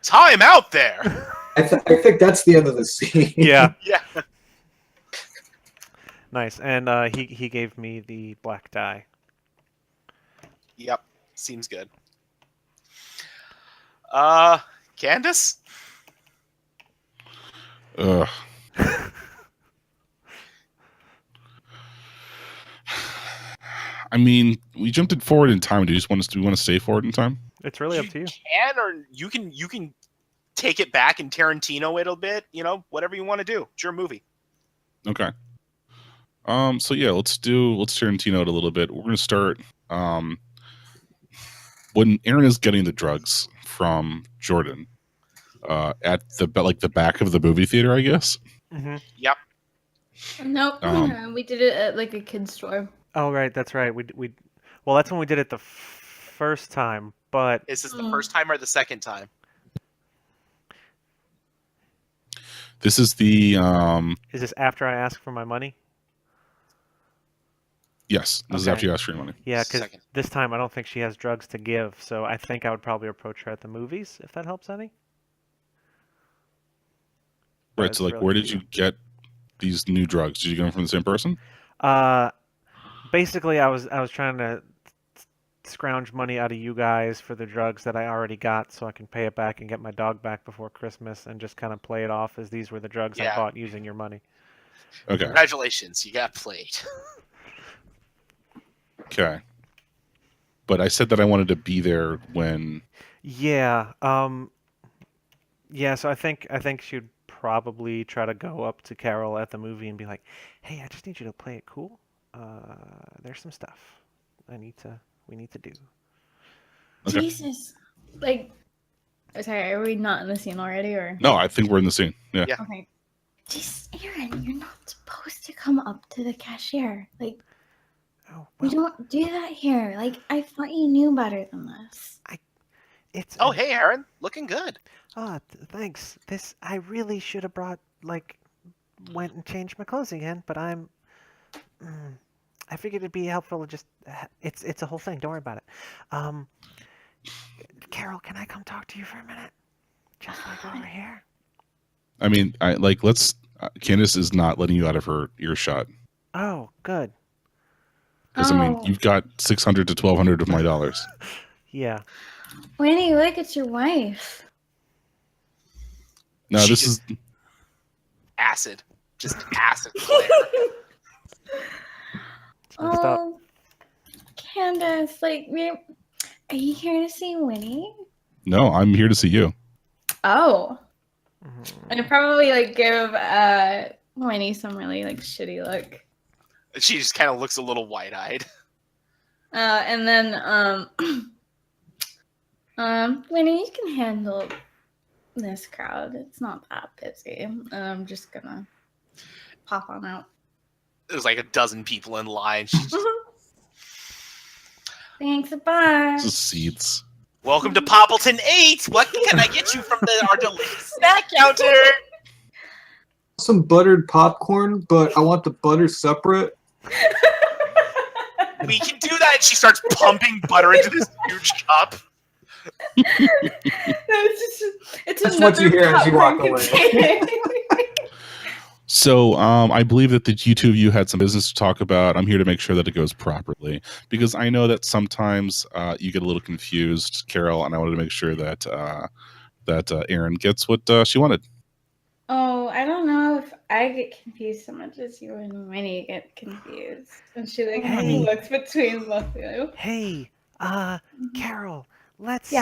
Time out there. I think that's the end of the scene. Yeah. Yeah. Nice. And he gave me the black dye. Yep. Seems good. Candace? Ugh. I mean, we jumped it forward in time. Do you want to stay forward in time? It's really up to you. Can, or you can take it back and Tarantino it a bit. You know, whatever you want to do. It's your movie. Okay. So yeah, let's Tarantino it a little bit. We're gonna start when Aaron is getting the drugs from Jordan at the back of the movie theater, I guess. Mm-hmm. Yep. Nope. We did it at like a kid's store. Oh, right. That's right. Well, that's when we did it the first time, but Is this the first time or the second time? This is the is this after I ask for my money? yes. This is Okay. after you ask for your money. Yeah, because Second. this time I don't think she has drugs to give, so I think I would probably approach her at the movies, if that helps any. But Right. it's So like, really where up to did you get these new drugs? Did you get them from the same person? Basically, I was trying to scrounge money out of you guys for the drugs that I already got, so I can pay it back and get my dog back before Christmas, and just kind of play it off as these were the drugs I Yeah. bought using your money. Okay. Congratulations, you got played. Okay. But I said that I wanted to be there when. Yeah. Yeah. So I think she'd probably try to go up to Carol at the movie and be like, "Hey, I just need you to play it cool. There's some stuff we need to do." Okay. Jesus. Like, sorry, are we not in the scene already, or? No, I think we're in the scene. Yeah. Yeah. Okay. Jeez, Aaron, you're not supposed to come up to the cashier. Like, Oh, we well, don't do that here. Like, I thought you knew better than this. it's Oh, hey, Aaron, looking good. thanks. I really should have went and changed my clothes again, but I figured it'd be helpful to just, it's a whole thing. Don't worry about it. Carol, can I come talk to you for a minute? Just like over here. I mean, Candace is not letting you out of her earshot. Oh, good. Because, I mean, Oh. you've got $600 to $1,200 of my dollars. Yeah. Winnie, look, it's your wife. No, She this just- is. Acid. Just acid flare. Messed up. Oh, Candace, like, are you here to see Winnie? No, I'm here to see you. Oh. Mhm. And probably, like, give Winnie some really, like, shitty look. She just kind of looks a little wide-eyed. And then, Winnie, you can handle this crowd. It's not that busy. I'm just gonna pop on out. There's like a dozen people in line. She's just, Thanks a bunch. Just seeds. welcome to Poppleton 8. What can I get you from our delicious snack counter? Some buttered popcorn, but I want the butter separate. We can do that. And she starts pumping butter into this huge cup. It's That's what you hear as you walk away. So I believe that the two of you had some business to talk about. I'm here to make sure that it goes properly because I know that sometimes you get a little confused, Carol, and I wanted to make sure that Erin gets what she wanted. Oh, I don't know if I get confused so much as you and Winnie get confused. And she like Hey. looks between both of you. Hey, Carol, let's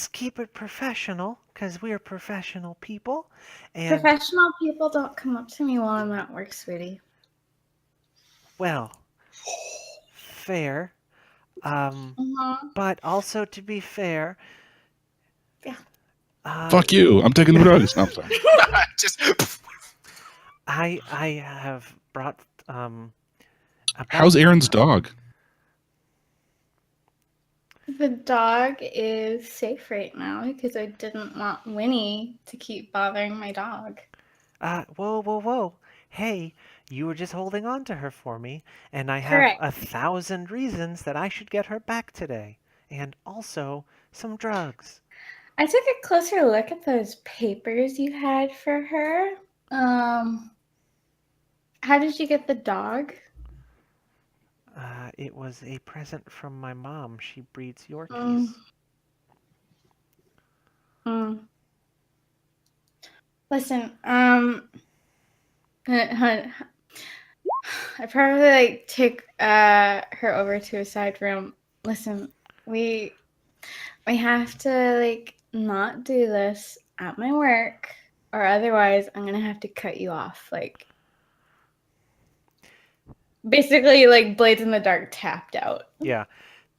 keep it professional because we're professional people. And Professional people don't come up to me while I'm at work, sweetie. well, fair. But also to be fair. Yeah. Fuck you! I'm taking the drugs. No, I'm sorry. Just I have brought How's Erin's dog? The dog is safe right now because I didn't want Winnie to keep bothering my dog. Whoa. Hey, you were just holding on to her for me, and I have Correct. 1,000 reasons that I should get her back today. And also some drugs. I took a closer look at those papers you had for her. How did you get the dog? It was a present from my mom. She breeds Yorkies. Listen, I probably take her over to a side room. Listen, we have to not do this at my work, or otherwise I'm gonna have to cut you off. Basically, Blades in the Dark tapped out. Yeah,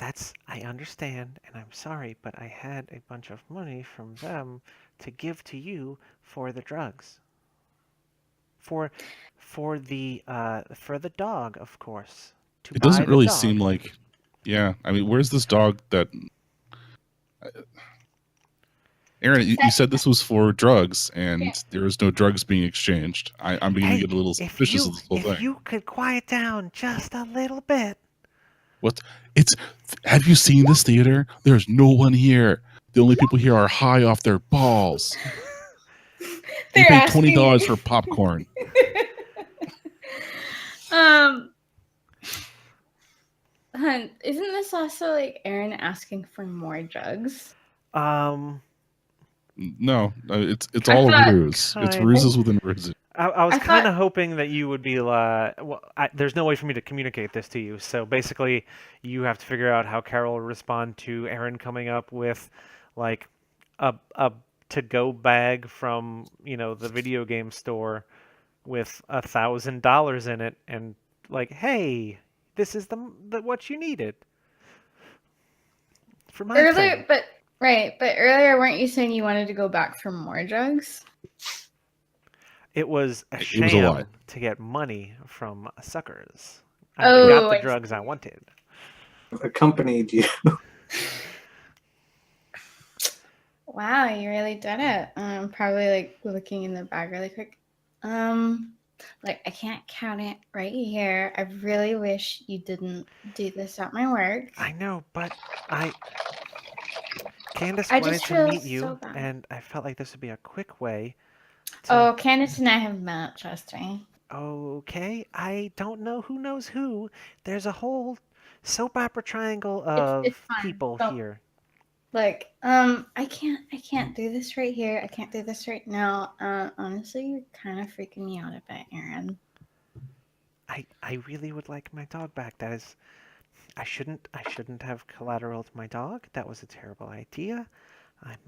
I understand, and I'm sorry, but I had a bunch of money from them to give to you for the drugs. For the dog, of course. It doesn't really seem like. Yeah, I mean, where's this dog that? Erin, you said this was for drugs, and there was no drugs being exchanged. I'm beginning to get a little suspicious of this whole thing. If you could quiet down just a little bit. What? Have you seen this theater? There's no one here. The only people here are high off their balls. They paid $20 for popcorn. Hun, isn't this also Erin asking for more drugs? No, it's all a ruse. It's ruses within ruses. I was kind of hoping that you would be there's no way for me to communicate this to you. So basically, you have to figure out how Carol will respond to Erin coming up with a to-go bag from the video game store with $1,000 in it, and hey, this is the what you needed for my thing. But earlier weren't you saying you wanted to go back for more drugs? It was a It was a sham lie. to get money from suckers. I got the drugs I wanted. Accompanied you. Wow, you really did it. I'm probably looking in the bag really quick. I can't count it right here. I really wish you didn't do this at my work. I know, but Candace wanted to meet you, and I felt like this would be a quick way. Candace and I have met, trust me. Okay, I don't know who knows who. There's a whole soap opera triangle of people here. I can't do this right here. I can't do this right now. Honestly, you're kind of freaking me out a bit, Erin. I really would like my dog back. That is, I shouldn't have collateraled my dog. That was a terrible idea. I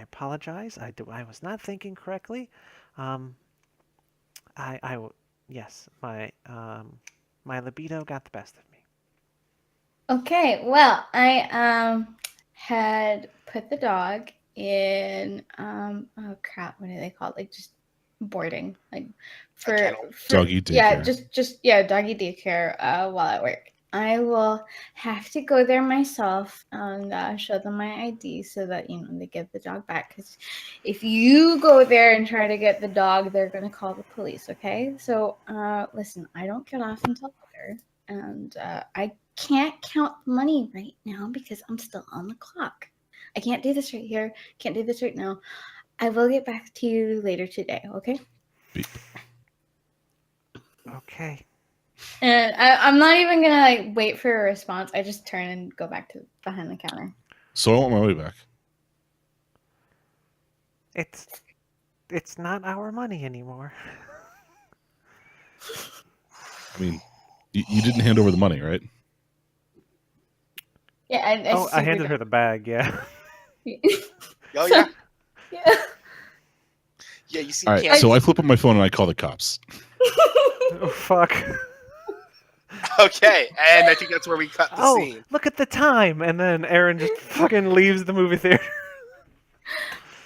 apologize. I was not thinking correctly. Yes, my libido got the best of me. Okay, well, I had put the dog in oh crap, what are they called? Just boarding, like kennel. Doggy yeah, daycare. just doggy daycare while at work. I will have to go there myself and show them my ID so that they get the dog back. Because if you go there and try to get the dog, they're gonna call the police. Okay? So listen, I don't get off until later, and I can't count money right now because I'm still on the clock. I can't do this right here. Can't do this right now. I will get back to you later today. Okay? Beep. Okay. And I'm not even gonna wait for a response. I just turn and go back to behind the counter. So I want my money back. It's not our money anymore. I mean, you didn't hand over the money, right? Yeah, I handed her the bag. Yeah. Oh yeah, Yeah. yeah. You see, All right. Candace. So I flip up my phone and I call the cops. Oh fuck. Okay, and I think that's where we cut the Oh, scene. look at the time, and then Aaron just fucking leaves the movie theater.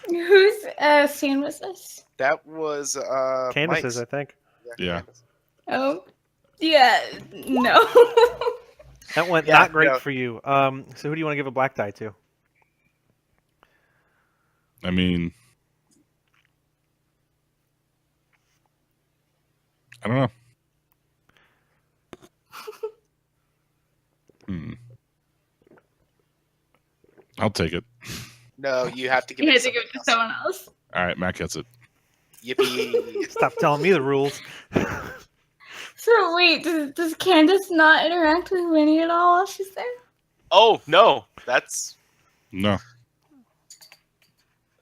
Whose scene was this? That was Candace's, Mike's. I think. Yeah. Candace. Oh, yeah, no. That went Yeah, not great no. for you. So who do you want to give a black die to? I mean, I don't know. I'll take it. No, you have to give You it had to to give it to someone someone else. All right, Matt gets it. Yippee! Stop telling me the rules. So wait, does Candace not interact with Winnie at all while she's there? Oh no, that's No.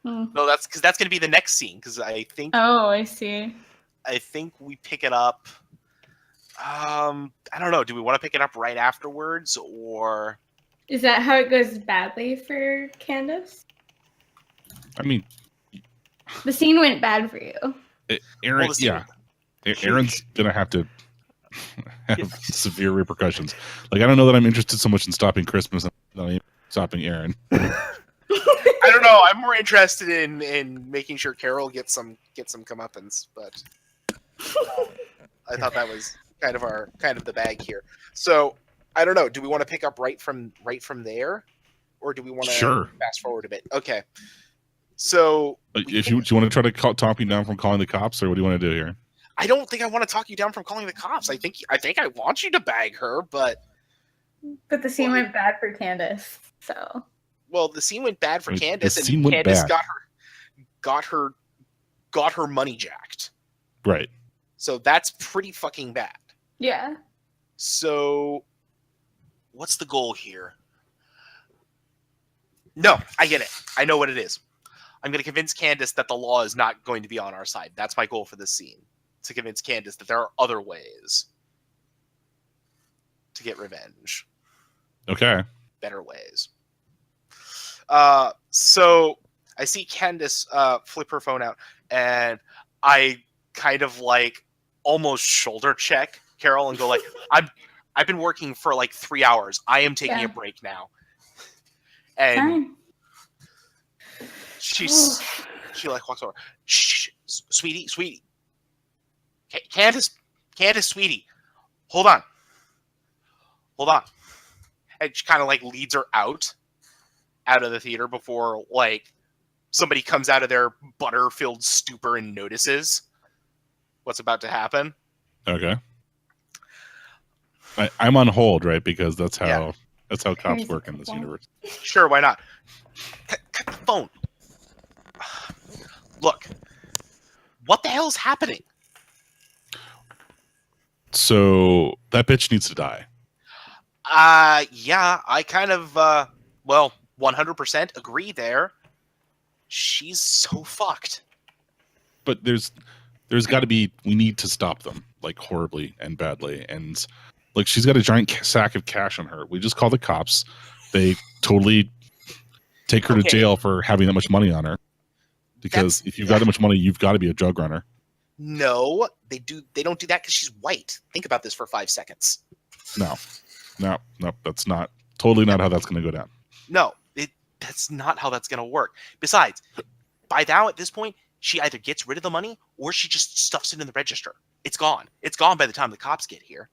that's because that's gonna be the next scene. Because I think Oh, I see. we pick it up. I don't know. Do we want to pick it up right afterwards, or Is that how it goes badly for Candace? I mean, The scene went bad for you. Aaron. Well, the scene- Yeah. Aaron's gonna have to have severe repercussions. Like, I don't know that I'm interested so much in stopping Christmas than I am stopping Aaron. I don't know. I'm more interested in making sure Carol gets some comeuppance, but I thought that was kind of the bag here. So I don't know. Do we want to pick up right from there, or do we want to Sure. fast forward a bit? Okay. So If you do you want to try to talk me down from calling the cops, or what do you want to do here? I don't think I want to talk you down from calling the cops. I think I want you to bag her, but But the scene Well, went bad for Candace. So well, the scene went bad for The Candace, scene and went Candace bad. got her money jacked. Right. So that's pretty fucking bad. yeah. So what's the goal here? No, I get it. I know what it is. I'm going to convince Candace that the law is not going to be on our side. That's my goal for this scene. To convince Candace that there are other ways to get revenge. Okay. Better ways. So I see Candace flip her phone out, and I kind of like almost shoulder check Carol and go like, I've been working for like 3 hours. I am taking Yeah. a break now. And Fine. she like walks over. Shh, sweetie. Candace, sweetie, hold on. And she kind of like leads her out of the theater before like somebody comes out of their butter-filled stupor and notices what's about to happen. Okay. I'm on hold, right? Because that's how Yeah. cops Crazy work in this people. universe. Sure, why not? Cut the phone. Look, what the hell's happening? So that bitch needs to die. Yeah, I kind of 100% agree there. She's so fucked. But there's got to be, we need to stop them, like, horribly and badly. And like, she's got a giant sack of cash on her. We just call the cops. They totally take her to Okay. jail for having that much money on her. Because if you've got that much money, you've got to be a drug runner. No, they don't do that because she's white. Think about this for 5 seconds. No, that's not totally not how that's going to go down. No, that's not how that's going to work. Besides, by now at this point, she either gets rid of the money or she just stuffs it in the register. It's gone. It's gone by the time the cops get here.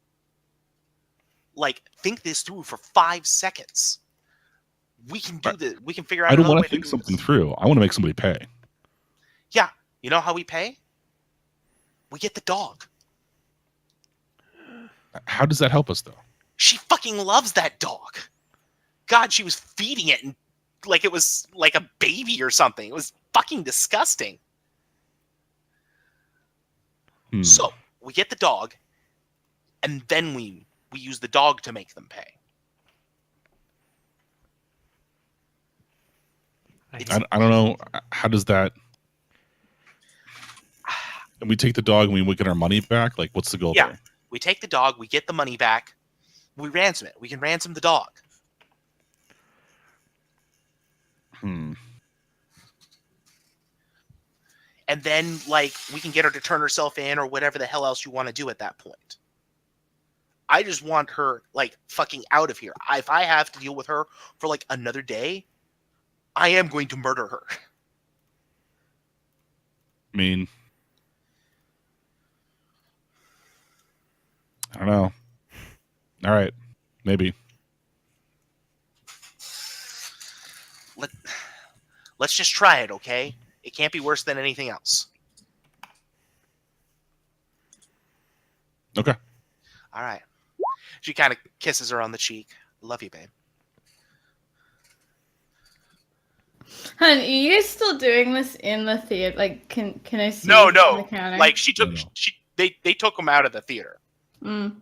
Like, think this through for 5 seconds. We can do this. We can figure out I don't another way want to to think do something this. through. I want to make somebody pay. Yeah. You know how we pay? We get the dog. How does that help us, though? She fucking loves that dog. God, she was feeding it and like it was like a baby or something. It was fucking disgusting. So we get the dog, and then we use the dog to make them pay. I don't know. How does that... And we take the dog and we get our money back? Like, what's the goal there? We take the dog, we get the money back, we ransom it. We can ransom the dog. And then, like, we can get her to turn herself in or whatever the hell else you want to do at that point. I just want her, like, fucking out of here. If I have to deal with her for, like, another day, I am going to murder her. I mean... I don't know. All right. Maybe. Let's just try it, okay? It can't be worse than anything else. Okay. All right. She kind of kisses her on the cheek. Love you, babe. Hun, are you guys still doing this in the theater? Like, can I see No. you on the counter? Like, she took... No. They took him out of the theater. Mm.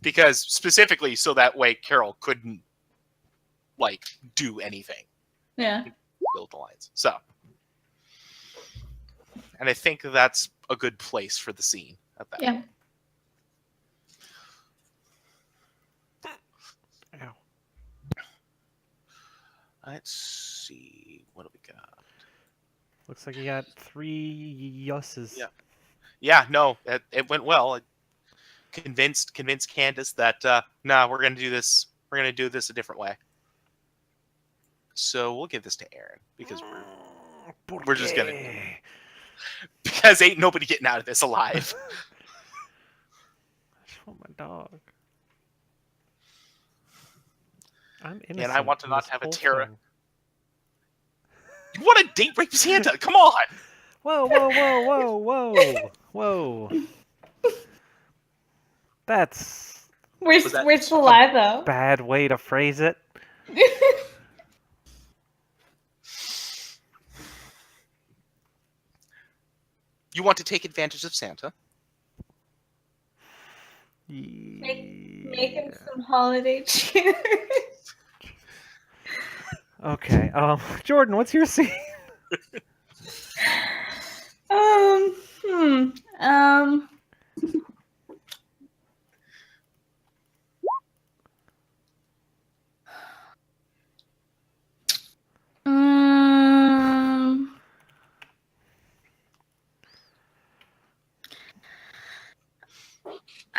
Because specifically so that way Carol couldn't, like, do anything. Yeah. Build the lines. So. And I think that's a good place for the scene at that point. Ow. Let's see. What do we got? Looks like you got 3 yesses. Yeah. Yeah, no, it went well. I convinced Candace that nah, we're gonna do this. We're gonna do this a different way. So we'll give this to Aaron because we're just gonna, because ain't nobody getting out of this alive. I just want my dog. I'm innocent. And I want to in not this have a whole terror. thing. You want to date rape Santa? Come on. Whoa. That's Where's Was that- the lie though? bad way to phrase it. You want to take advantage of Santa? Making some holiday cheer. Okay. Jordan, what's your scene? Hmm.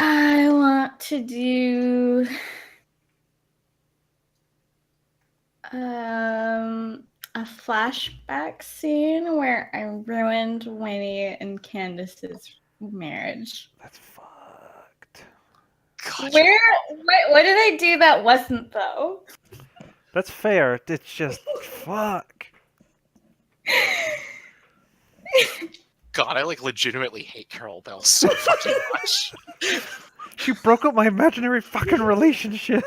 I want to do a flashback scene where I ruined Winnie and Candace's marriage. That's fucked. God, What did I do that wasn't though? That's fair. It's just fuck. God, I like legitimately hate Carol Bell so fucking much. She broke up my imaginary fucking relationship.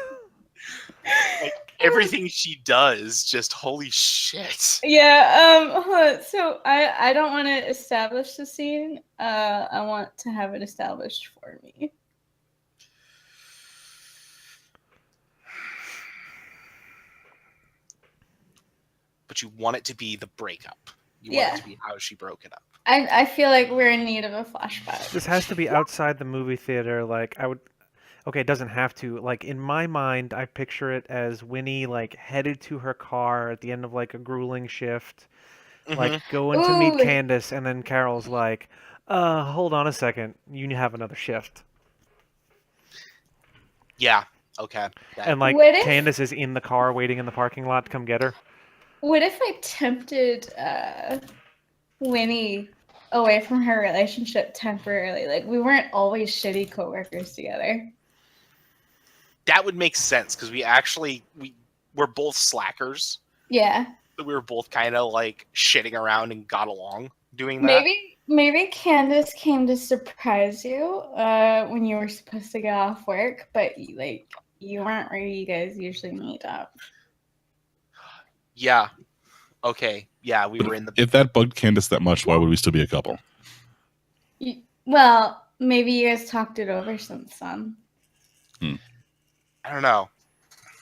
Like, everything she does, just holy shit. Yeah, hold on. So I don't want to establish the scene. I want to have it established for me. But you want it to be the breakup. You Yeah. want it to be how she broke it up. I feel like we're in need of a flashback. This has to be outside the movie theater. Like, I would... Okay, it doesn't have to. Like, in my mind, I picture it as Winnie, like, headed to her car at the end of, like, a grueling shift. Like, going to meet Ooh. Candace, and then Carol's like, hold on a second. You have another shift. Yeah, okay. And, like, What if- Candace is in the car waiting in the parking lot to come get her. What if I tempted Winnie away from her relationship temporarily. Like, we weren't always shitty coworkers together. That would make sense because we're both slackers. Yeah. We were both kind of like shitting around and got along doing that. Maybe Candace came to surprise you when you were supposed to get off work, but you weren't where you guys usually meet up. Yeah. Okay. Yeah, we were in the. If that bugged Candace that much, why would we still be a couple? Well, maybe you guys talked it over since then. I don't know.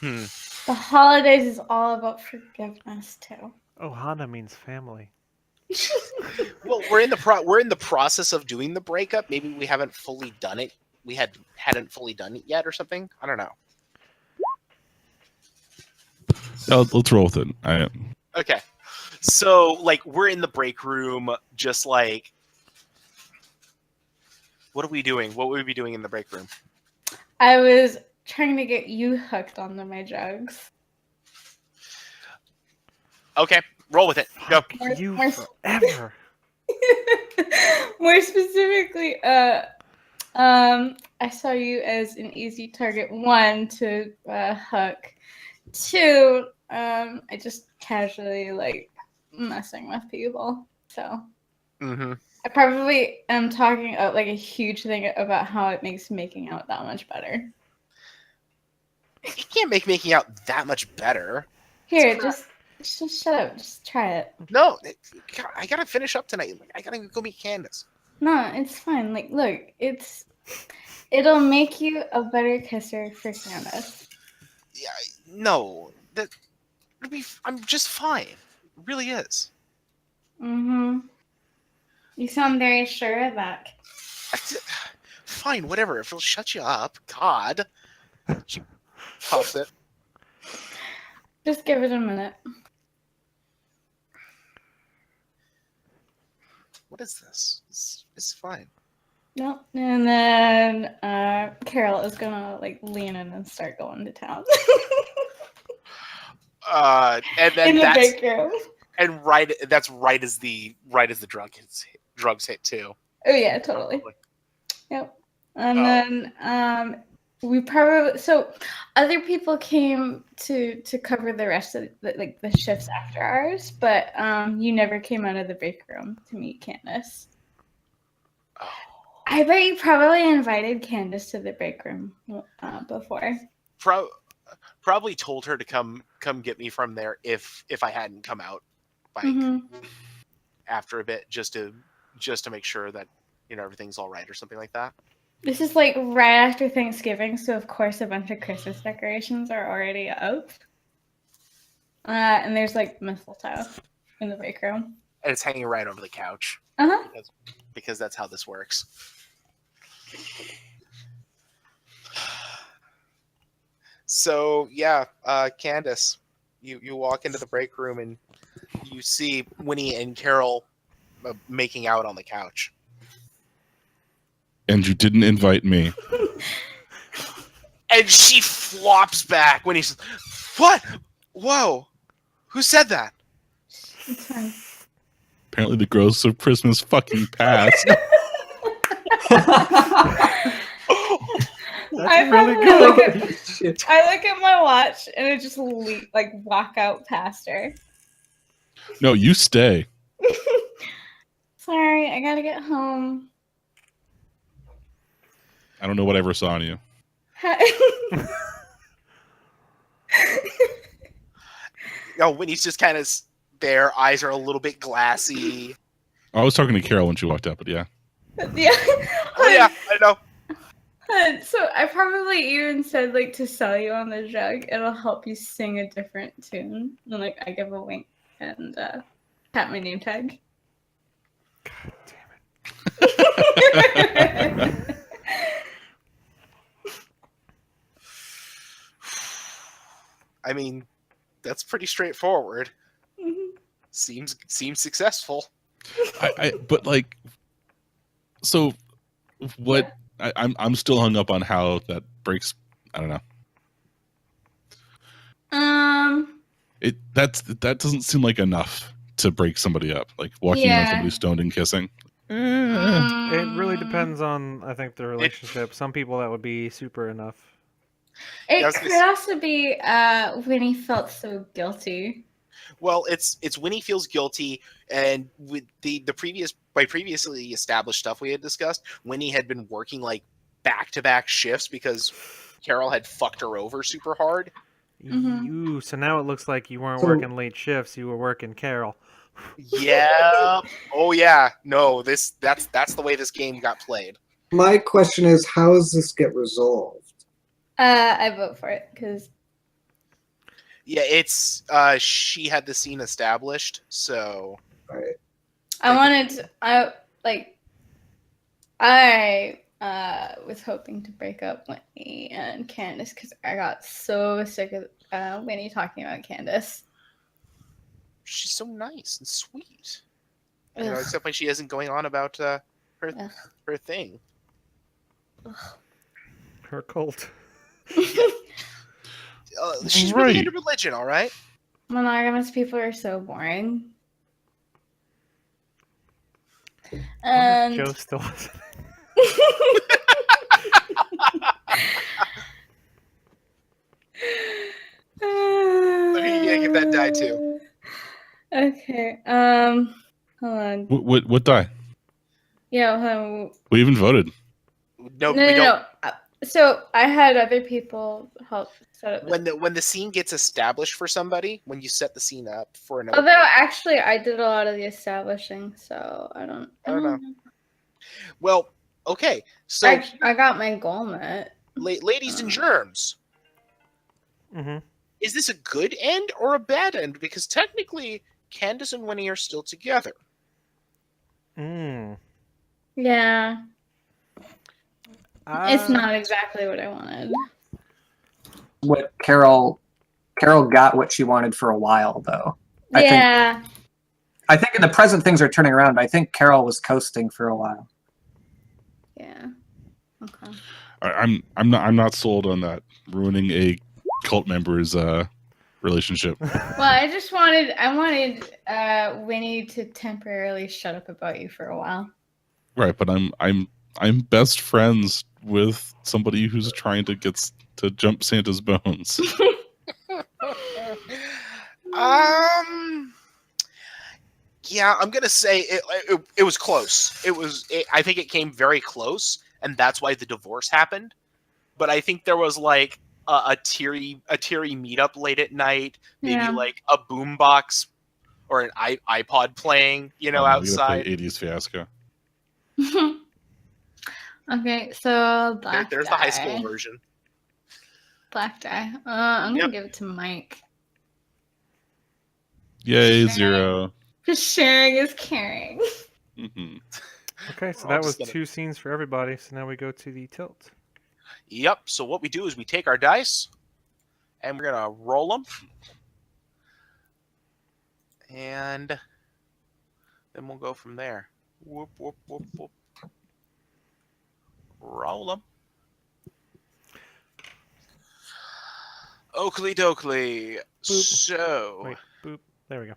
The holidays is all about forgiveness too. Ohana means family. Well, we're in the process of doing the breakup. Maybe we haven't fully done it. We hadn't fully done it yet, or something. I don't know. Let's roll with it. Okay. So, like, we're in the break room, just like, what are we doing? What would we be doing in the break room? I was trying to get you hooked onto my drugs. Okay, roll with it. Go. You More- forever. More specifically, I saw you as an easy target. 1, to hook. 2, I just casually like messing with people. So Mm-hmm. I probably am talking about like a huge thing about how it makes making out that much better. You can't make making out that much better. Here, just shut up. Just try it. No, I gotta finish up tonight. Like, I gotta go meet Candace. No, it's fine. Like, look, it'll make you a better kisser for Candace. Yeah, no, I'm just fine. It really is. Mm-hmm. You sound very sure of that. Fine, whatever. If it'll shut you up, God. She pops it. Just give it a minute. What is this? It's fine. Nope. And then Carol is gonna like lean in and start going to town. And then In the that's big room. and that's right as the drugs hit too. Oh yeah, totally. Yep. And then we probably other people came to cover the rest of the shifts after ours, but you never came out of the break room to meet Candace. Oh. I bet you probably invited Candace to the break room before. Probably told her to come get me from there if I hadn't come out like after a bit just to make sure that everything's all right or something like that. This is like right after Thanksgiving, so of course a bunch of Christmas decorations are already up. And there's like mistletoe in the break room. And it's hanging right over the couch. Uh-huh. Because that's how this works. So yeah, Candace, you walk into the break room and you see Winnie and Carol making out on the couch. And you didn't invite me. And she flops back when he says, "What? Whoa! Who said that?" It's fine. Apparently the ghosts of Christmas fucking passed. That's really good. Shit. I look at my watch and I just walk out past her. No, you stay. Sorry, I gotta get home. I don't know what I ever saw in you. No, Winnie's just kind of there. Eyes are a little bit glassy. I was talking to Carol when she walked up, but yeah. Yeah. Oh yeah, I know. So I probably even said to sell you on the drug, it'll help you sing a different tune. And I give a wink and tap my name tag. God damn it. I mean, that's pretty straightforward. Mhm. Seems successful. But so what? Yeah. I'm still hung up on how that breaks. I don't know. That doesn't seem like enough to break somebody up, like walking around Yeah. somebody stoned and kissing. It really depends on, I think, the relationship. Some people that would be super enough. It Yeah, I was could gonna also be when he felt so guilty. Well, it's Winnie feels guilty, and with the previously established stuff we had discussed, Winnie had been working like back-to-back shifts because Carol had fucked her over super hard. Mhm. Ooh, so now it looks like you weren't So- working late shifts. You were working Carol. Yeah. Oh yeah. No, that's the way this game got played. My question is, how does this get resolved? I vote for it because Yeah, it's she had the scene established, so Right. I wanted to, I was hoping to break up Whitney and Candace because I got so sick of Winnie talking about Candace. she's so nice and sweet. You know, Ugh. except when she isn't going on about Ugh. her thing. Her cult. She's Right. really into religion, all right. Monogamous people are so boring. I wonder if And Joe still was. Yeah, get that die too. Okay. Hold on. What die? Yeah. Hold on. We even voted. No, No, we no, don't. no. So I had other people help set up. When the scene gets established for somebody, when you set the scene up for another. Although actually, I did a lot of the establishing, so I don't know. know. Well, okay. So, I got my goal met. ladies and germs, Mm-hmm. is this a good end or a bad end? Because technically, Candace and Winnie are still together. Mm. Yeah, it's Uh, not exactly what I wanted. What Carol got what she wanted for a while, though. Yeah. I think in the present things are turning around. I think Carol was coasting for a while. Yeah. Okay. I'm not sold on that ruining a cult member's relationship. Well, I wanted Winnie to temporarily shut up about you for a while. Right, but I'm best friends with somebody who's trying to to jump Santa's bones. Yeah, I'm gonna say it was close. I think it came very close, and that's why the divorce happened. But I think there was like a teary meetup late at night, maybe Yeah. like a boombox or an iPod playing, We gotta outside. play 80s Fiasco. Okay, so black There's die. the high school version. Black die. I'm gonna Yep. give it to Mike. Yay, Sharing. 0. Because sharing is caring. hmm okay, so I'm that was just gonna- 2 scenes for everybody. So now we go to the tilt. Yep. So what we do is we take our dice, and we're gonna roll them, and then we'll go from there. Whoop whoop whoop whoop. Roll them. Oakley dokley. Boop. So Wait, boop. There we go.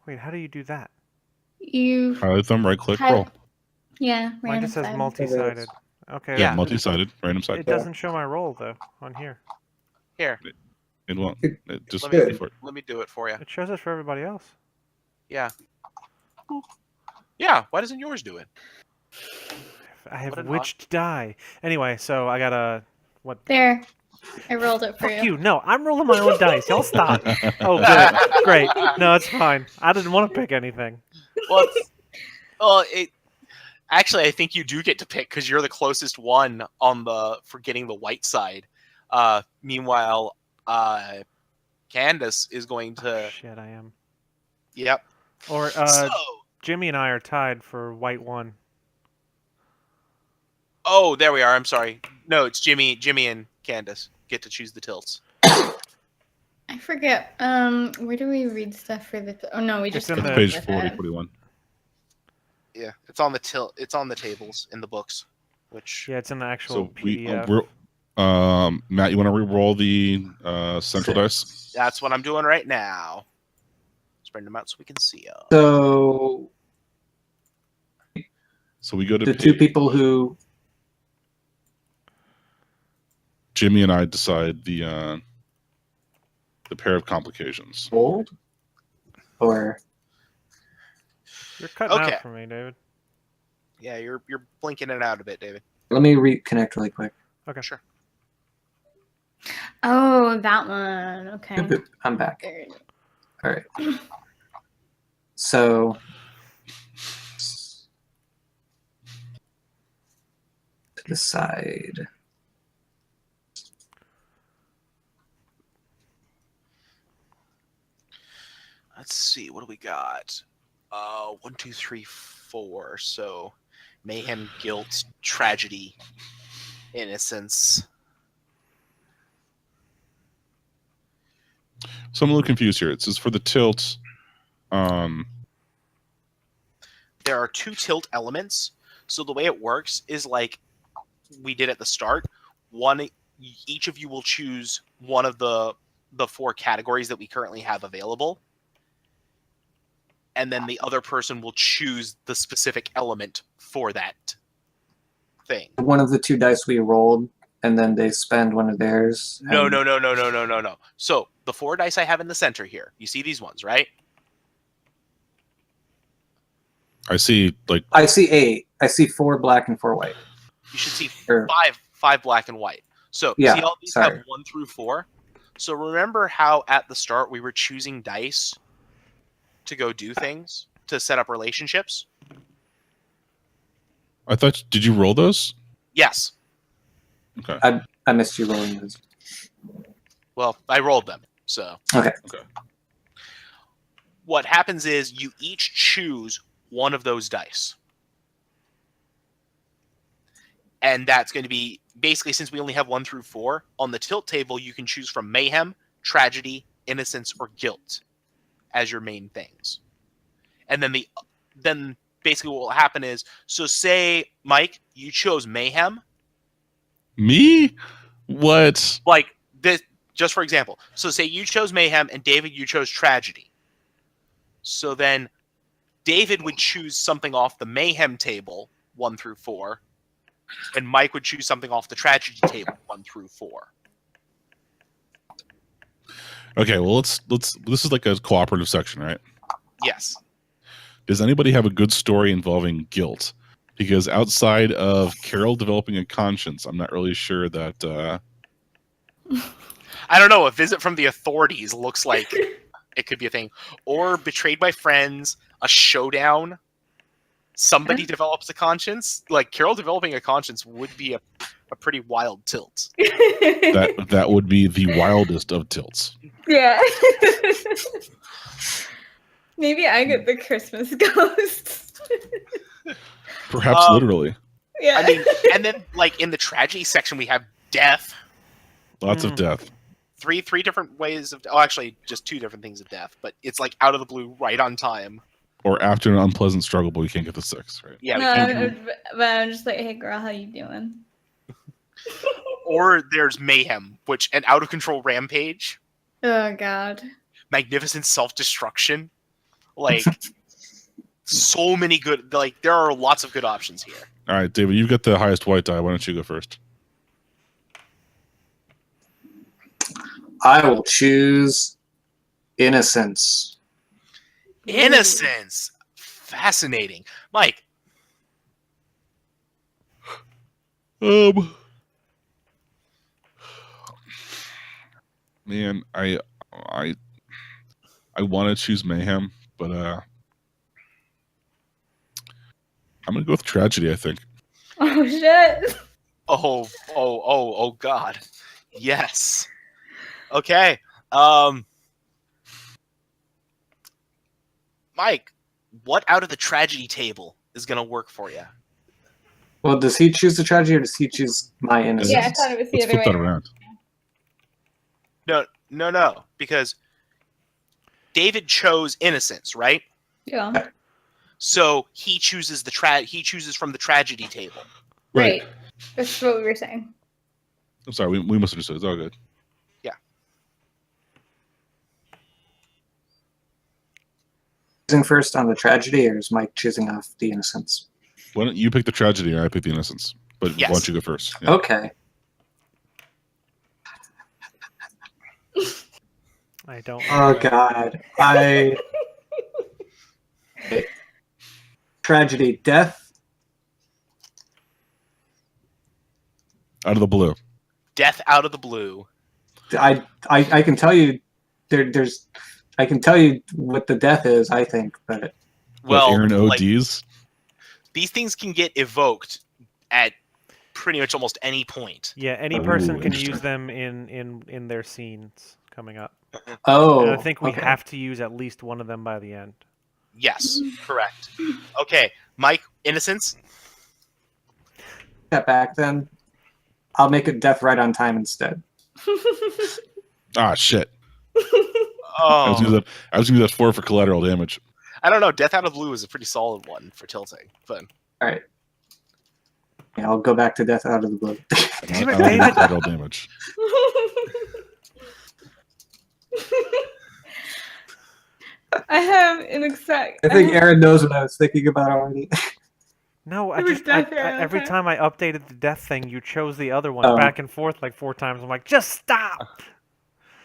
Wait, how do you do that? You Highlight them, right click, had- roll. Yeah, Mine random just says side. multi-sided. Okay. Yeah, that- Multi-sided, random side. It doesn't show my roll though on here. here, It won't. It just Let me- wait for it. let me do it for you. It shows it for everybody else. Yeah. Yeah. Why doesn't yours do it? I have What an witched die. Anyway, so I got a what? There. I rolled it for Fuck you. you! No, I'm rolling my own dice. Y'all stop. Oh, good, great. No, it's fine. I didn't want to pick anything. Well, actually, I think you do get to pick because you're the closest one for getting the white side. Meanwhile, Candace is going to. Shit, I am. Yep. Or So, Jimmy and I are tied for white 1. oh, there we are. I'm sorry. No, it's Jimmy and Candace get to choose the tilts. I forget. Where do we read stuff for the? Oh no, we just in come the- up Page with 40, it. 41. Yeah, it's on the It's on the tables in the books. Which Yeah, it's in the actual So PDF. we're Matt, you want to re-roll the central dice? that's what I'm doing right now. Spread them out so we can see. So So we go to the two page. people who Jimmy and I decide the pair of complications. rolled, or You're cutting Okay. out for me, David. Yeah, you're blinking it out a bit, David. let me reconnect really quick. Okay. Sure. Oh, that one. Okay. Boop, boop. I'm back. There it is. All right. So to the side. Let's see. What do we got? 1, 2, 3, 4. So, mayhem, guilt, tragedy, innocence. So I'm a little confused here. It says for the tilt, There are 2 tilt elements. So the way it works is like we did at the start. Each of you will choose one of the 4 categories that we currently have available, and then the other person will choose the specific element for that thing. One of the 2 dice we rolled, and then they spend one of theirs. No. and- So the 4 dice I have in the center here, you see these ones, right? I see like I see 8. I see 4 black and 4 white. You should see Or- five black and white. So Yeah, see all these sorry. have 1 through 4. So remember how at the start we were choosing dice to go do things, to set up relationships? I thought. Did you roll those? Yes. Okay. I missed you rolling those. Well, I rolled them. So Okay. what happens is you each choose one of those dice. And that's going to be basically, since we only have 1 through 4, on the tilt table you can choose from mayhem, tragedy, innocence, or guilt as your main things. And then basically what will happen is, so say, Mike, you chose mayhem. Me? What? Like this, just for example. So say you chose mayhem and David, you chose tragedy. So then David would choose something off the mayhem table, 1 through 4, and Mike would choose something off the tragedy table, 1 through 4. Okay. Well, let's. This is like a cooperative section, right? Yes. Does anybody have a good story involving guilt? Because outside of Carol developing a conscience, I'm not really sure that. I don't know. A visit from the authorities looks like it could be a thing. Or betrayed by friends, a showdown. Somebody develops a conscience. Like Carol developing a conscience would be a pretty wild tilt. that would be the wildest of tilts. Yeah. Maybe I get the Christmas ghost. Perhaps literally. Yeah. I mean, and then like in the tragedy section, we have death. Lots of death. Three different ways of. Oh, actually, just 2 different things of death. But it's like out of the blue, right on time. Or after an unpleasant struggle, but we can't get the 6, right? Yeah. No, but I'm just like, hey girl, how you doing? Or there's mayhem, which an out of control rampage, Oh god. magnificent self destruction, like so many good. Like there are lots of good options here. All right, David, you've got the highest white die. Why don't you go first? I will choose innocence. Innocence, fascinating, Mike. Man, I want to choose mayhem, but I'm gonna go with tragedy. I think. Oh shit. Oh God, yes. Okay, Mike, what out of the tragedy table is gonna work for you? Well, does he choose the tragedy or does he choose my innocence? Yeah, I thought it was the Let's other flip way. that around. No, because David chose innocence, right? Yeah. So he chooses he chooses from the tragedy table. Right. That's what we were saying. I'm sorry, we misunderstood. It's all good. choosing first on the tragedy, or is Mike choosing off the innocence? Why don't you pick the tragedy and I pick the innocence? But Yes. why don't you go first? Yeah. Okay. I don't. Oh God. Okay. Tragedy, death. Out of the blue. Death out of the blue. I can tell you there's I can tell you what the death is, I think, but Well, Aaron like, ODs? these things can get evoked at pretty much almost any point. Yeah, any Ooh, person can interesting. use them in their scenes coming up. oh, And I think we okay. have to use at least one of them by the end. Yes, correct. Okay, Mike, innocence. Step back then. I'll make it death right on time instead. Ah, shit. I was Oh, gonna do that 4 for collateral damage. I don't know. Death out of blue is a pretty solid one for tilting, but All right. Yeah, I'll go back to death out of the blue. Damn it, I don't do David. collateral damage. I have an exact. I think Aaron knows what I was thinking about already. No, It was death arrow, every okay. time I updated the death thing, you chose the other one Oh. back and forth like 4 times. I'm like, just stop.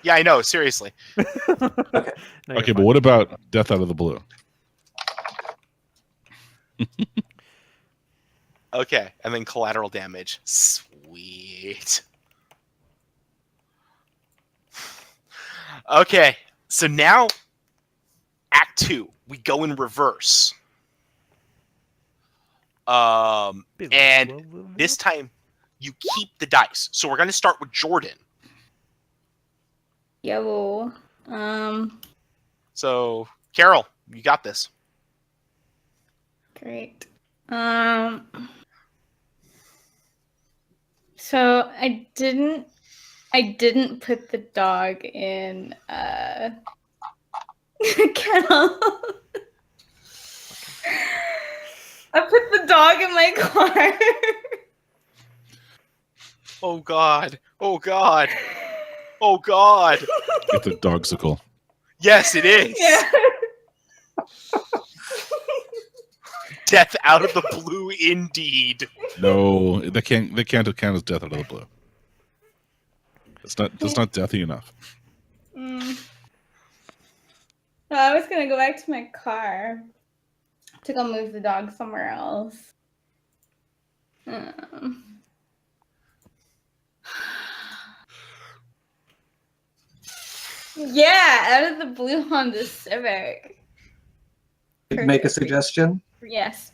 yeah, I know. Seriously. No, you're Okay, but fine. what about death out of the blue? Okay, and then collateral damage. Sweet. Okay, so now Act 2, we go in reverse. And this time you keep the dice. So we're going to start with Jordan. Yo. So, Carol, you got this. Great. So I didn't put the dog in kennel. I put the dog in my car. Oh god. Oh god. Oh god. It's a dogsicle. Yes, it is. Yeah. Death out of the blue indeed. No, that can't count as death out of the blue. That's not deathy enough. Well, I was gonna go back to my car to go move the dog somewhere else. Yeah, out of the blue Honda Civic. Make a suggestion. Yes.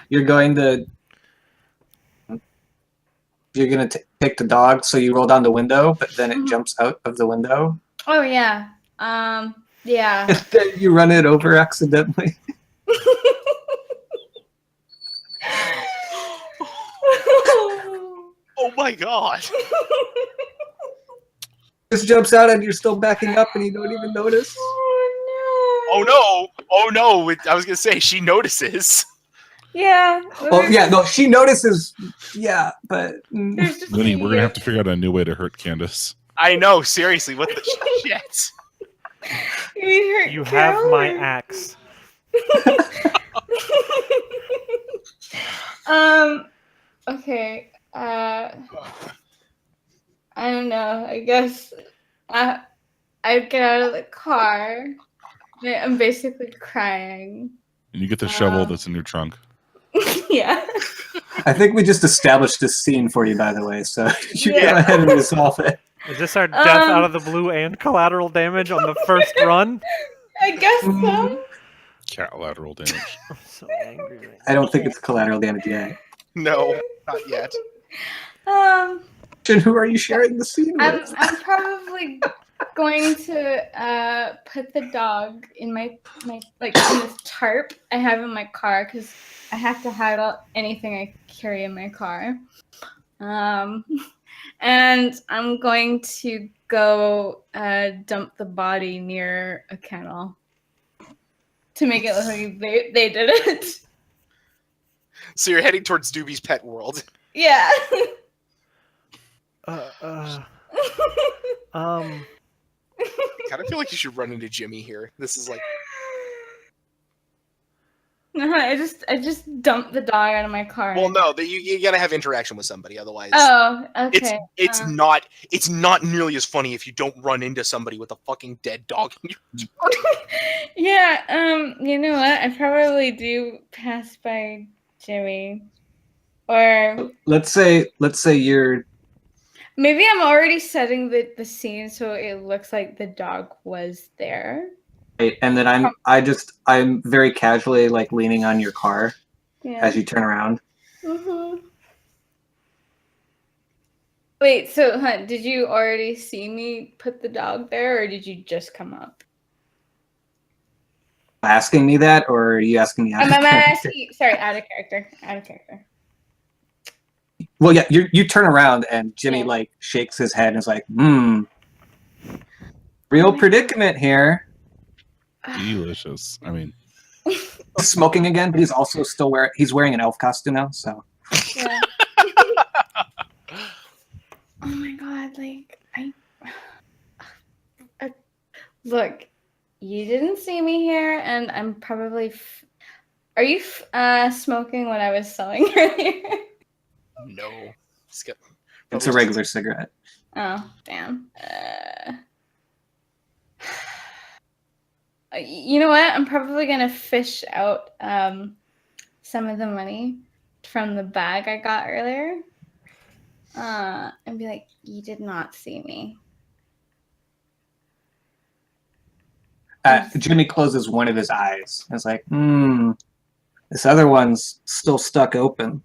You're going to take the dog, so you roll down the window, but then it jumps out of the window. Oh yeah. Yeah. And then you run it over accidentally. Oh my god. Just jumps out and you're still backing up and you don't even notice. Oh no. Oh no. I was going to say, she notices. Yeah. Oh yeah, no, she notices. Yeah, but Winnie, we're gonna have to figure out a new way to hurt Candace. I know, seriously. What the shit? You have my axe. Okay. I don't know. I guess I get out of the car. I'm basically crying. And you get the shovel that's in your trunk. Yeah. I think we just established this scene for you, by the way, so you Yeah. go ahead and resolve it. Is this our death out of the blue and collateral damage on the first run? I guess so. Collateral damage. I'm so angry right I don't think it's collateral damage yet. No, not yet. Jen, who are you sharing the scene with? I'm probably going to put the dog in my like in this tarp I have in my car because I have to hide anything I carry in my car. And I'm going to go dump the body near a kennel to make it look like they did it. So you're heading towards Doobie's Pet World. Yeah. I kind of feel like you should run into Jimmy here. This is like... I just dumped the dog out of my car. Well, no, you gotta have interaction with somebody, otherwise. Oh, okay. It's not nearly as funny if you don't run into somebody with a fucking dead dog. Yeah. You know what? I probably do pass by Jimmy, or Let's say you're maybe I'm already setting the scene so it looks like the dog was there. right, and then I'm very casually like leaning on your car Yeah. as you turn around. Mm-hmm. Wait, so did you already see me put the dog there, or did you just come up? Asking me that, or are you asking me out of I'm character? asking. Sorry, out of character. Out of character. Well, yeah, you turn around and Jimmy Yeah. like shakes his head and is like, real Oh my predicament here. Delicious. I mean, He's smoking again, but he's also still wearing an elf costume now, so. Yeah. Oh my god! Like look, you didn't see me here, and I'm probably. Are you smoking what I was selling earlier? No. It's a regular cigarette. Oh damn. You know what? I'm probably gonna fish out some of the money from the bag I got earlier, and be like, "You did not see me." Jimmy closes one of his eyes. And it's like, this other one's still stuck open.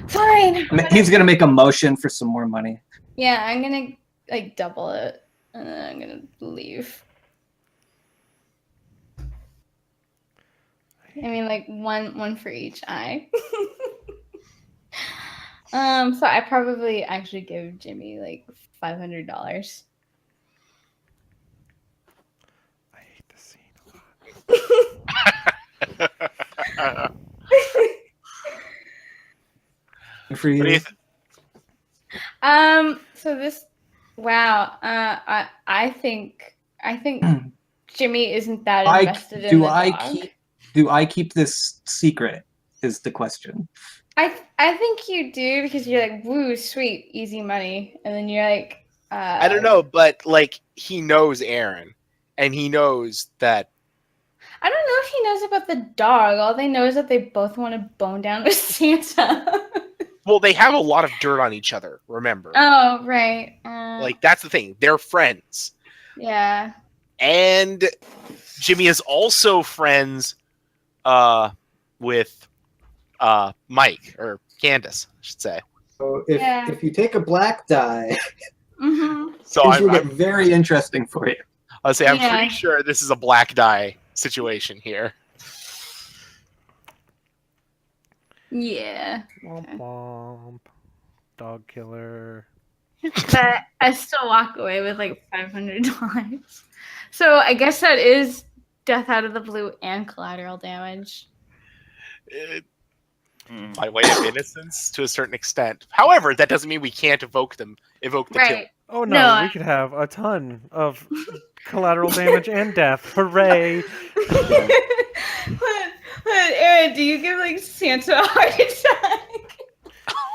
Fine. He's gonna make a motion for some more money. Yeah, I'm gonna like double it, and then I'm gonna leave. I mean, like one for each eye. So I probably actually give Jimmy like $500. I hate this scene a lot. Good for you. So this, wow. I think Jimmy isn't that invested in the dog. Do I keep this secret? Is the question. I think you do, because you're like, woo, sweet, easy money, and then you're like, I don't know, but like he knows Aaron, and he knows that. I don't know if he knows about the dog. All they know is that they both want to bone down with Santa. Well, they have a lot of dirt on each other. Remember? Oh, right. Like that's the thing. They're friends. Yeah. And Jimmy is also friends with Mike, or Candace, I should say. So Yeah. if you take a black die, Mm-hmm. So Things will I'm get very interesting for you. I'll say I'm Yeah. pretty sure this is a black die situation here. Yeah. Womp womp. Dog killer. But I still walk away with like $500. So I guess that is death out of the blue and collateral damage. By way of innocence, to a certain extent. However, that doesn't mean we can't evoke the kill. Right. Oh no, No, we could have a ton of collateral damage and death. Hooray! but Aaron, do you give like Santa a heart attack?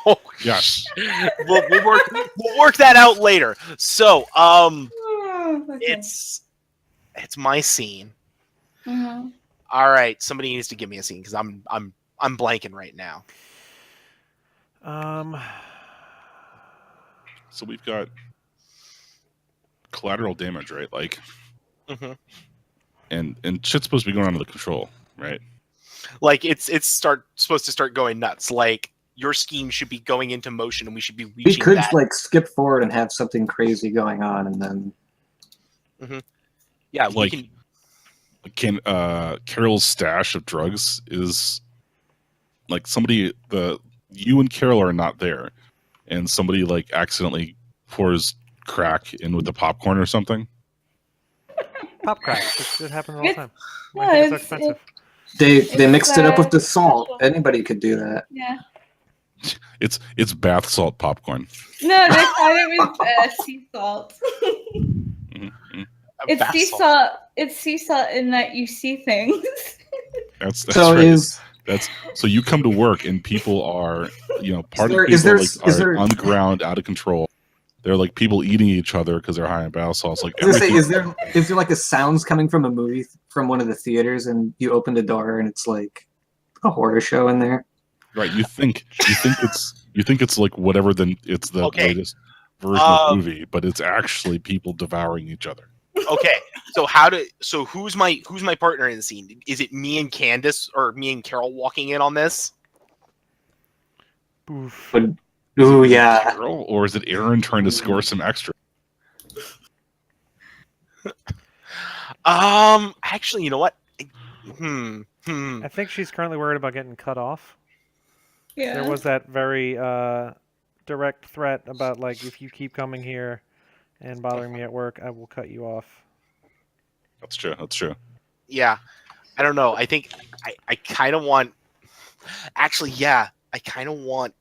Oh, yes. we'll work that out later. So, Oh, okay. it's my scene. Mhm. All right, somebody needs to give me a scene because I'm blanking right now. So we've got collateral damage, right? Like, Mhm. and shit's supposed to be going under the control, right? Like it's supposed to start going nuts. Like your scheme should be going into motion, and we should be reaching We could that. like skip forward and have something crazy going on, and then Yeah, we Like- can. Carol's stash of drugs is like you and Carol are not there, and somebody like accidentally pours crack in with the popcorn or something. Pop crack. It happens all the time. No, Why think it's so it's- expensive? they It's, mixed it up with the uh, salt. special. Anybody could do that. Yeah. It's bath salt popcorn. No, they thought it was sea salt. Mhm. It's sea salt. It's sea salt in that you see things. That's So right. is So you come to work and people are, part there- of is people there- are is there- on the ground, out of control. They're like people eating each other because they're high in bile salts. Like I was gonna say, everything. is there like a sounds coming from a movie from one of the theaters, and you open the door and it's like a horror show in there? Right. You think it's like whatever. Then it's the Okay. latest version of the Um, movie, but it's actually people devouring each other. Okay, so who's my partner in the scene? Is it me and Candace or me and Carol walking in on this? Oof. But Is ooh, it yeah. Carol, or is it Aaron trying to score some extra? Actually, you know what? I think she's currently worried about getting cut off. Yeah. There was that very direct threat about, like, if you keep coming here and bothering me at work, I will cut you off. That's true. That's true. Yeah, I don't know. I think I kind of want. Actually, yeah, I kind of want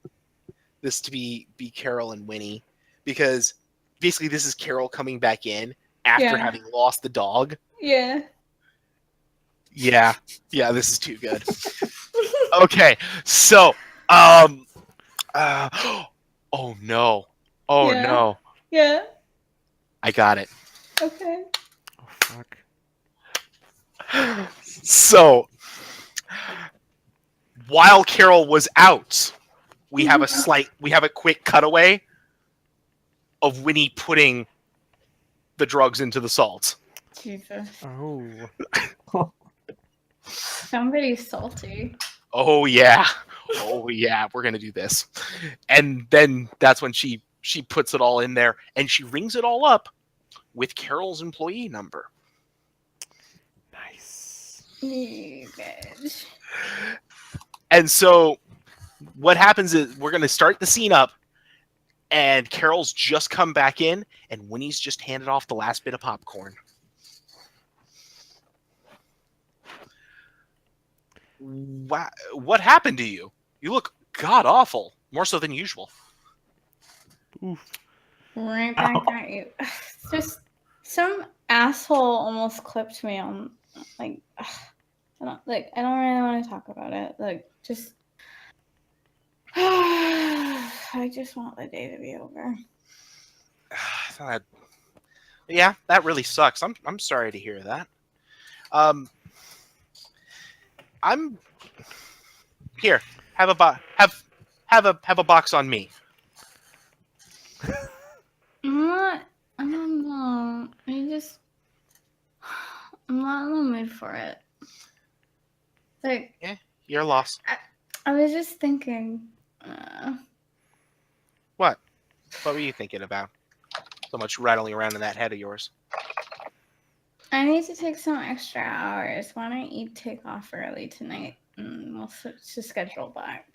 this to be Carol and Winnie, because basically this is Carol coming back in after Yeah. having lost the dog. Yeah. Yeah, this is too good. Okay, so oh no, Yeah. no, Yeah. I got it. Okay. Oh, fuck. So while Carol was out, we have a quick cutaway of Winnie putting the drugs into the salt. Jesus. Oh. Somebody's salty. Oh yeah, we're gonna do this. And then that's when she puts it all in there and she rings it all up with Carol's employee number. Nice. Bitch. And so what happens is we're gonna start the scene up, and Carol's just come back in, and Winnie's just handed off the last bit of popcorn. What happened to you? You look god awful, more so than usual. Oof. Right back at you. Just some asshole almost clipped me on, like, I don't really want to talk about it. Like, just I just want the day to be over. Yeah, that really sucks. I'm sorry to hear that. I'm here. Have a box on me. I don't know. I'm not in the mood for it. Like, Your loss. I was just thinking, What? What were you thinking about? So much rattling around in that head of yours. I need to take some extra hours. Why don't you take off early tonight and we'll switch the schedule back?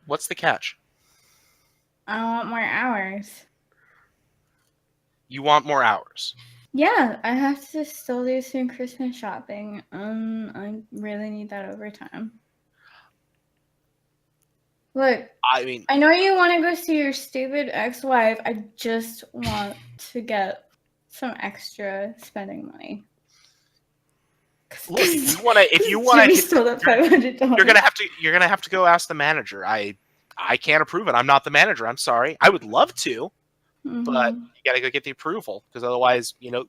What's the catch? I want more hours. You want more hours. Yeah, I have to still do some Christmas shopping. I really need that overtime. Look, I mean, I know you want to go see your stupid ex-wife. I just want to get some extra spending money. look, if you want Jimmy to, stole that $500. you're gonna have to go ask the manager. I can't approve it. I'm not the manager. I'm sorry. I would love to, but you gotta go get the approval, because otherwise, you know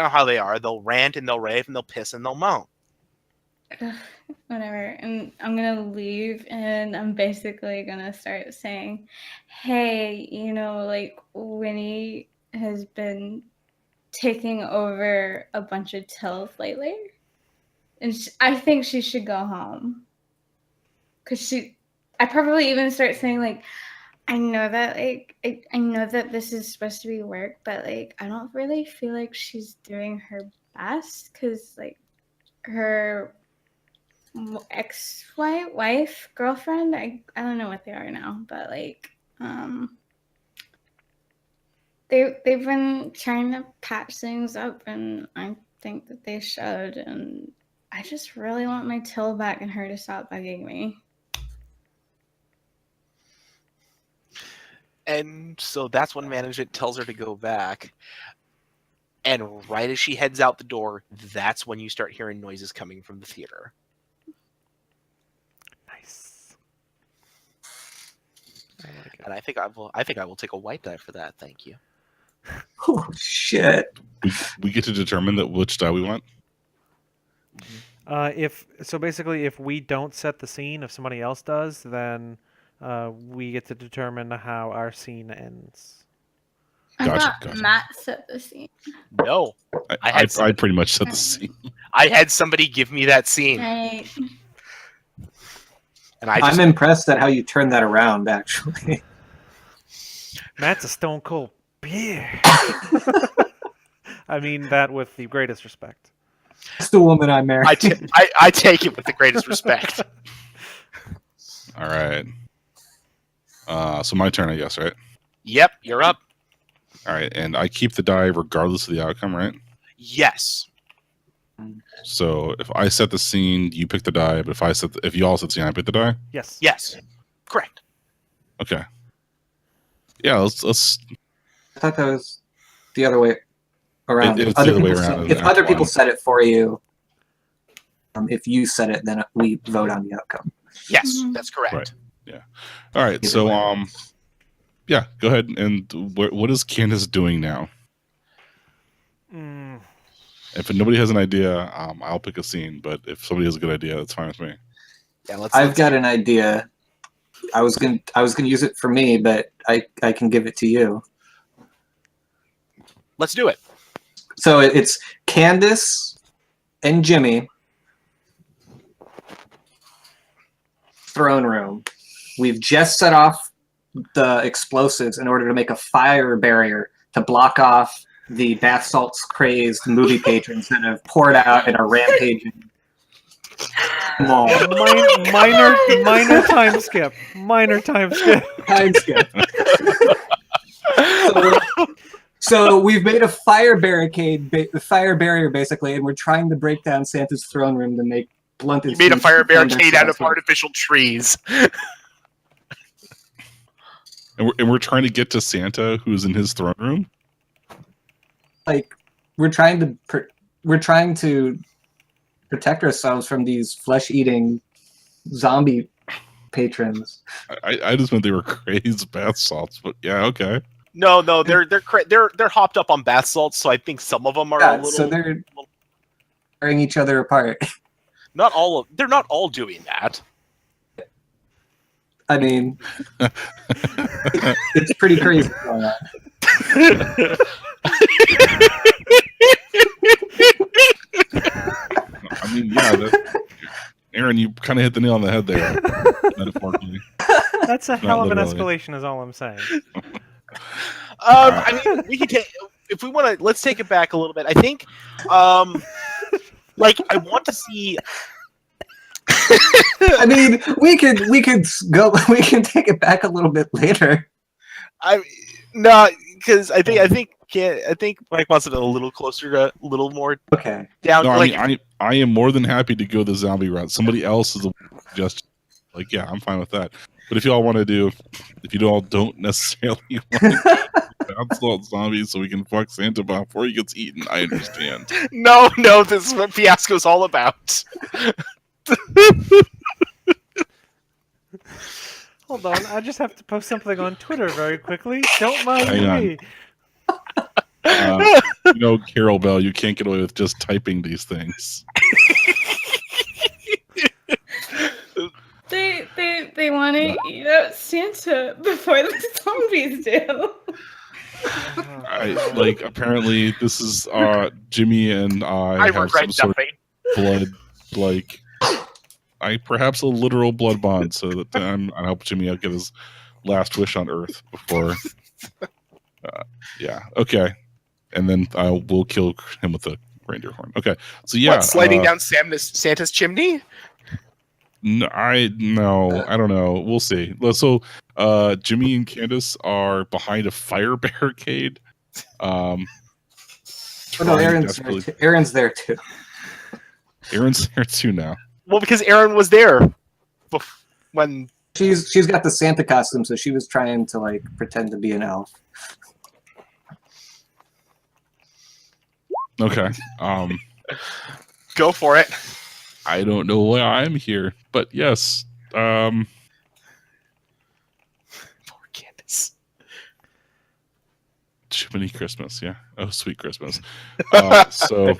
how they are. They'll rant and they'll rave and they'll piss and they'll moan. Whatever. And I'm gonna leave, and I'm basically gonna start saying, hey, like, Winnie has been taking over a bunch of tills lately, and I think she should go home. Because I probably even start saying, like, I know that, like, I know that this is supposed to be work, but, like, I don't really feel like she's doing her best, because, like, her ex-wife, girlfriend, I don't know what they are now, but, like, they've been trying to patch things up, and I think that they should, and I just really want my till back and her to stop bugging me. And so that's when management tells her to go back. And right as she heads out the door, that's when you start hearing noises coming from the theater. Nice. I like it. And I think I will take a white die for that. Thank you. Oh shit! We get to determine that which die we want. If we don't set the scene, if somebody else does, then we get to determine how our scene ends. I Gotcha, thought gotcha. Matt set the scene. No, I pretty much set the scene. I had somebody give me that scene, Right. and I just I'm impressed at how you turned that around. Actually, Matt's a stone cold beer. I mean that with the greatest respect. that's the woman I married. I take it with the greatest respect. All right. So my turn, I guess, right? Yep, you're up. All right, and I keep the die regardless of the outcome, right? Yes. So if I set the scene, you pick the die. But if you all set the scene, I pick the die. Yes. Yes. Correct. Okay. Yeah, let's. I thought that was the other way around. It's If the other other way people around. If other people set it for you, if you set it, then we vote on the outcome. Yes, Mhm. that's correct. Right. All right. Either So way. yeah, go ahead. And what is Candace doing now? Mm, If nobody has an idea, I'll pick a scene. But if somebody has a good idea, that's fine with me. Yeah, I've got an idea. I was gonna use it for me, but I can give it to you. let's do it. So it's Candace and Jimmy. Throne room. We've just set off the explosives in order to make a fire barrier to block off the bath salts crazed movie patrons that have poured out and are rampaging. Mall. minor time skip. Minor time skip. Time skip. So we've made a fire barrier basically, and we're trying to break down Santa's throne room to make blunted. You made a speech fire defend barricade out of ourselves. artificial trees. And we're trying to get to Santa, who's in his throne room. Like we're trying to protect ourselves from these flesh-eating zombie patrons. I just meant they were crazed bath salts, but yeah, okay. No, they're hopped up on bath salts, so I think some of them are a Yeah, little. so they're tearing each other apart. Not all of. They're not all doing that. I mean, it's pretty crazy going on. I mean, yeah, Aaron, you kind of hit the nail on the head there, metaphorically. That's a hell of an literally. escalation, is all I'm saying. I mean, we could take if we want to. Let's take it back a little bit. I think, like I want to see. I mean, we could go. We can take it back a little bit later. Because I think Mike wants it a little closer, a little more Okay. down. No, like, I mean, I am more than happy to go the zombie route. Somebody else is just like, yeah, I'm fine with that. But if you all want to do, if you all don't necessarily want to outsalt zombies so we can fuck Santa before he gets eaten, I understand. no, this is what Fiasco's all about. Hold on, I just have to post something on Twitter very quickly. Don't mind Hang me. Carol Bell, you can't get away with just typing these things. They want to eat out Santa before the zombies do. Apparently this is Jimmy and I have regret some sort nothing. of blood, perhaps a literal blood bond, so that I help Jimmy out get his last wish on Earth before. Yeah. Okay. And then we'll kill him with the reindeer horn. Okay. So yeah. What, sliding down Santa's chimney? No, I don't know. We'll see. So, Jimmy and Candace are behind a fire barricade. Oh no, Aaron's there too. Aaron's there too now. Well, because Aaron was there when She's got the Santa costume, so she was trying to pretend to be an elf. Okay. Go for it. I don't know why I'm here, but yes. Poor Candace. Jiminy Christmas, yeah. Oh, sweet Christmas. So,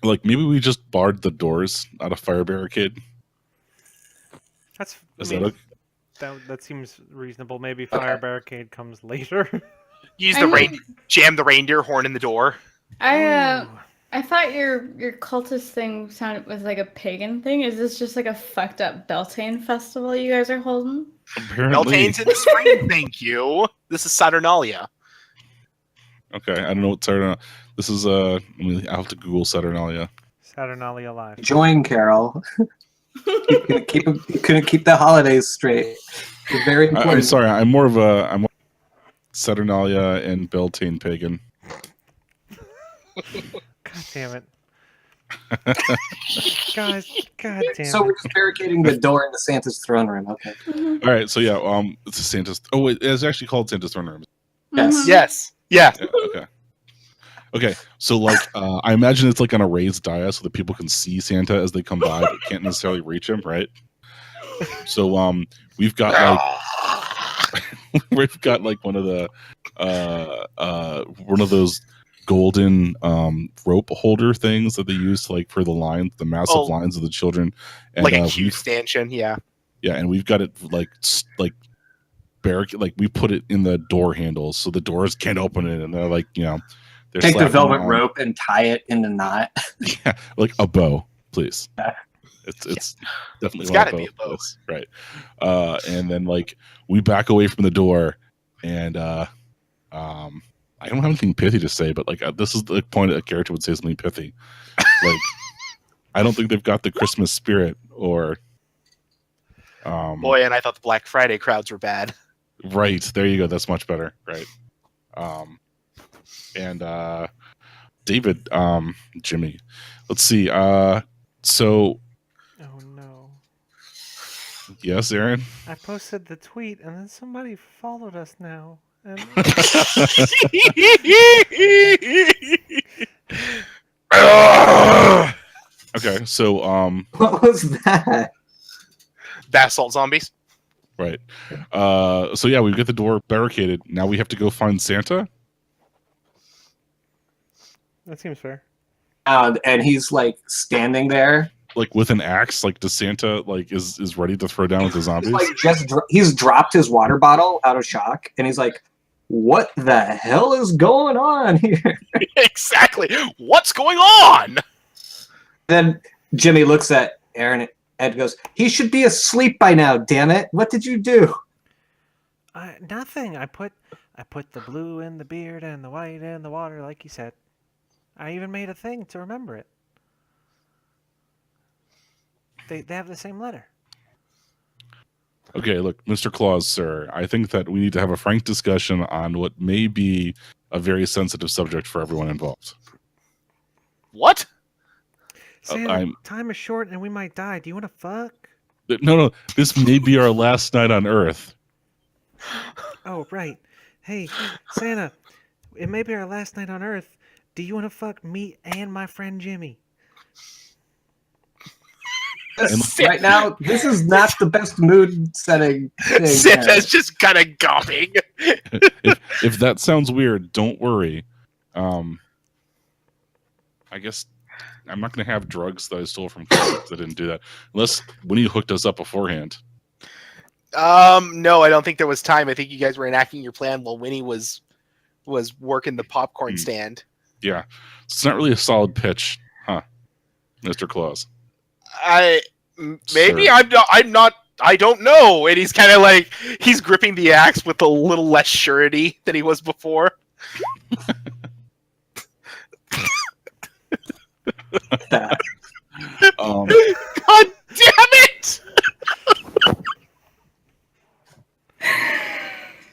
like, maybe we just barred the doors, not a fire barricade. That's. Is I that mean, okay? that seems reasonable. Maybe fire barricade comes later. Use I the mean- jam the reindeer horn in the door. I thought your cultist thing was like a pagan thing. Is this just like a fucked up Beltane festival you guys are holding? Apparently. Beltane's in the spring, thank you. This is Saturnalia. Okay, I don't know what Saturnalia. This is I'll have to Google Saturnalia. Saturnalia Live. Join, Carol. You couldn't keep the holidays straight. They're very important. I'm sorry. I'm more of a Saturnalia and Beltane pagan. God damn it. Guys, god damn So we're it. just barricading the door into Santa's throne room. Okay. All right, so yeah, it's a Santa's. Oh wait, it's actually called Santa's throne room. Yes. Mhm. Yes. Yeah. Yeah, okay. So like, I imagine it's like on a raised dais so that people can see Santa as they come by, but can't necessarily reach him, right? So we've got like one of those golden rope holder things that they use like for the lines, the massive lines of the children, and Like a huge stanchion, yeah. Yeah, and we've got it like barricade, like we put it in the door handles so the doors can't open it, and they're like, they're Take the slapping velvet on- rope and tie it in a knot. Yeah, like a bow, please. Yeah. It's definitely It's want gotta be a bow. this, right? And then like we back away from the door, and I don't have anything pithy to say, but like this is the point a character would say something pithy. Like I don't think they've got the Christmas spirit, or Boy, and I thought the Black Friday crowds were bad. right there you go. That's much better, right? And David, Jimmy, let's see. So Oh no. yes, Aaron. I posted the tweet and then somebody followed us now. And Okay, so What was that? Basalt zombies. right. So yeah, we've got the door barricaded. Now we have to go find Santa. that seems fair. And he's like standing there. Like with an axe, like does Santa like is ready to throw down with the zombies? He's like he's dropped his water bottle out of shock, and he's like, "What the hell is going on here?" Exactly. What's going on? Then Jimmy looks at Aaron. Ed goes, "He should be asleep by now. Damn it! What did you do?" Nothing. I put the blue in the beard and the white in the water, like you said. I even made a thing to remember it. They have the same letter. Okay, look, Mr. Claus, sir, I think that we need to have a frank discussion on what may be a very sensitive subject for everyone involved. What? Santa, time is short and we might die. Do you want to fuck? No, this may be our last night on Earth. Oh, right. Hey, Santa, it may be our last night on Earth. Do you want to fuck me and my friend Jimmy? Right now, this is not the best mood setting thing. Santa's just kind of gawping. If that sounds weird, don't worry. I guess I'm not going to have drugs that I stole from kids. I didn't do that. Unless Winnie hooked us up beforehand. No, I don't think there was time. I think you guys were enacting your plan while Winnie was working the popcorn stand. Yeah. It's not really a solid pitch, huh, Mr. Claus? Maybe Sir. I'm not. I don't know. And he's kind of like he's gripping the axe with a little less surety than he was before. God damn it!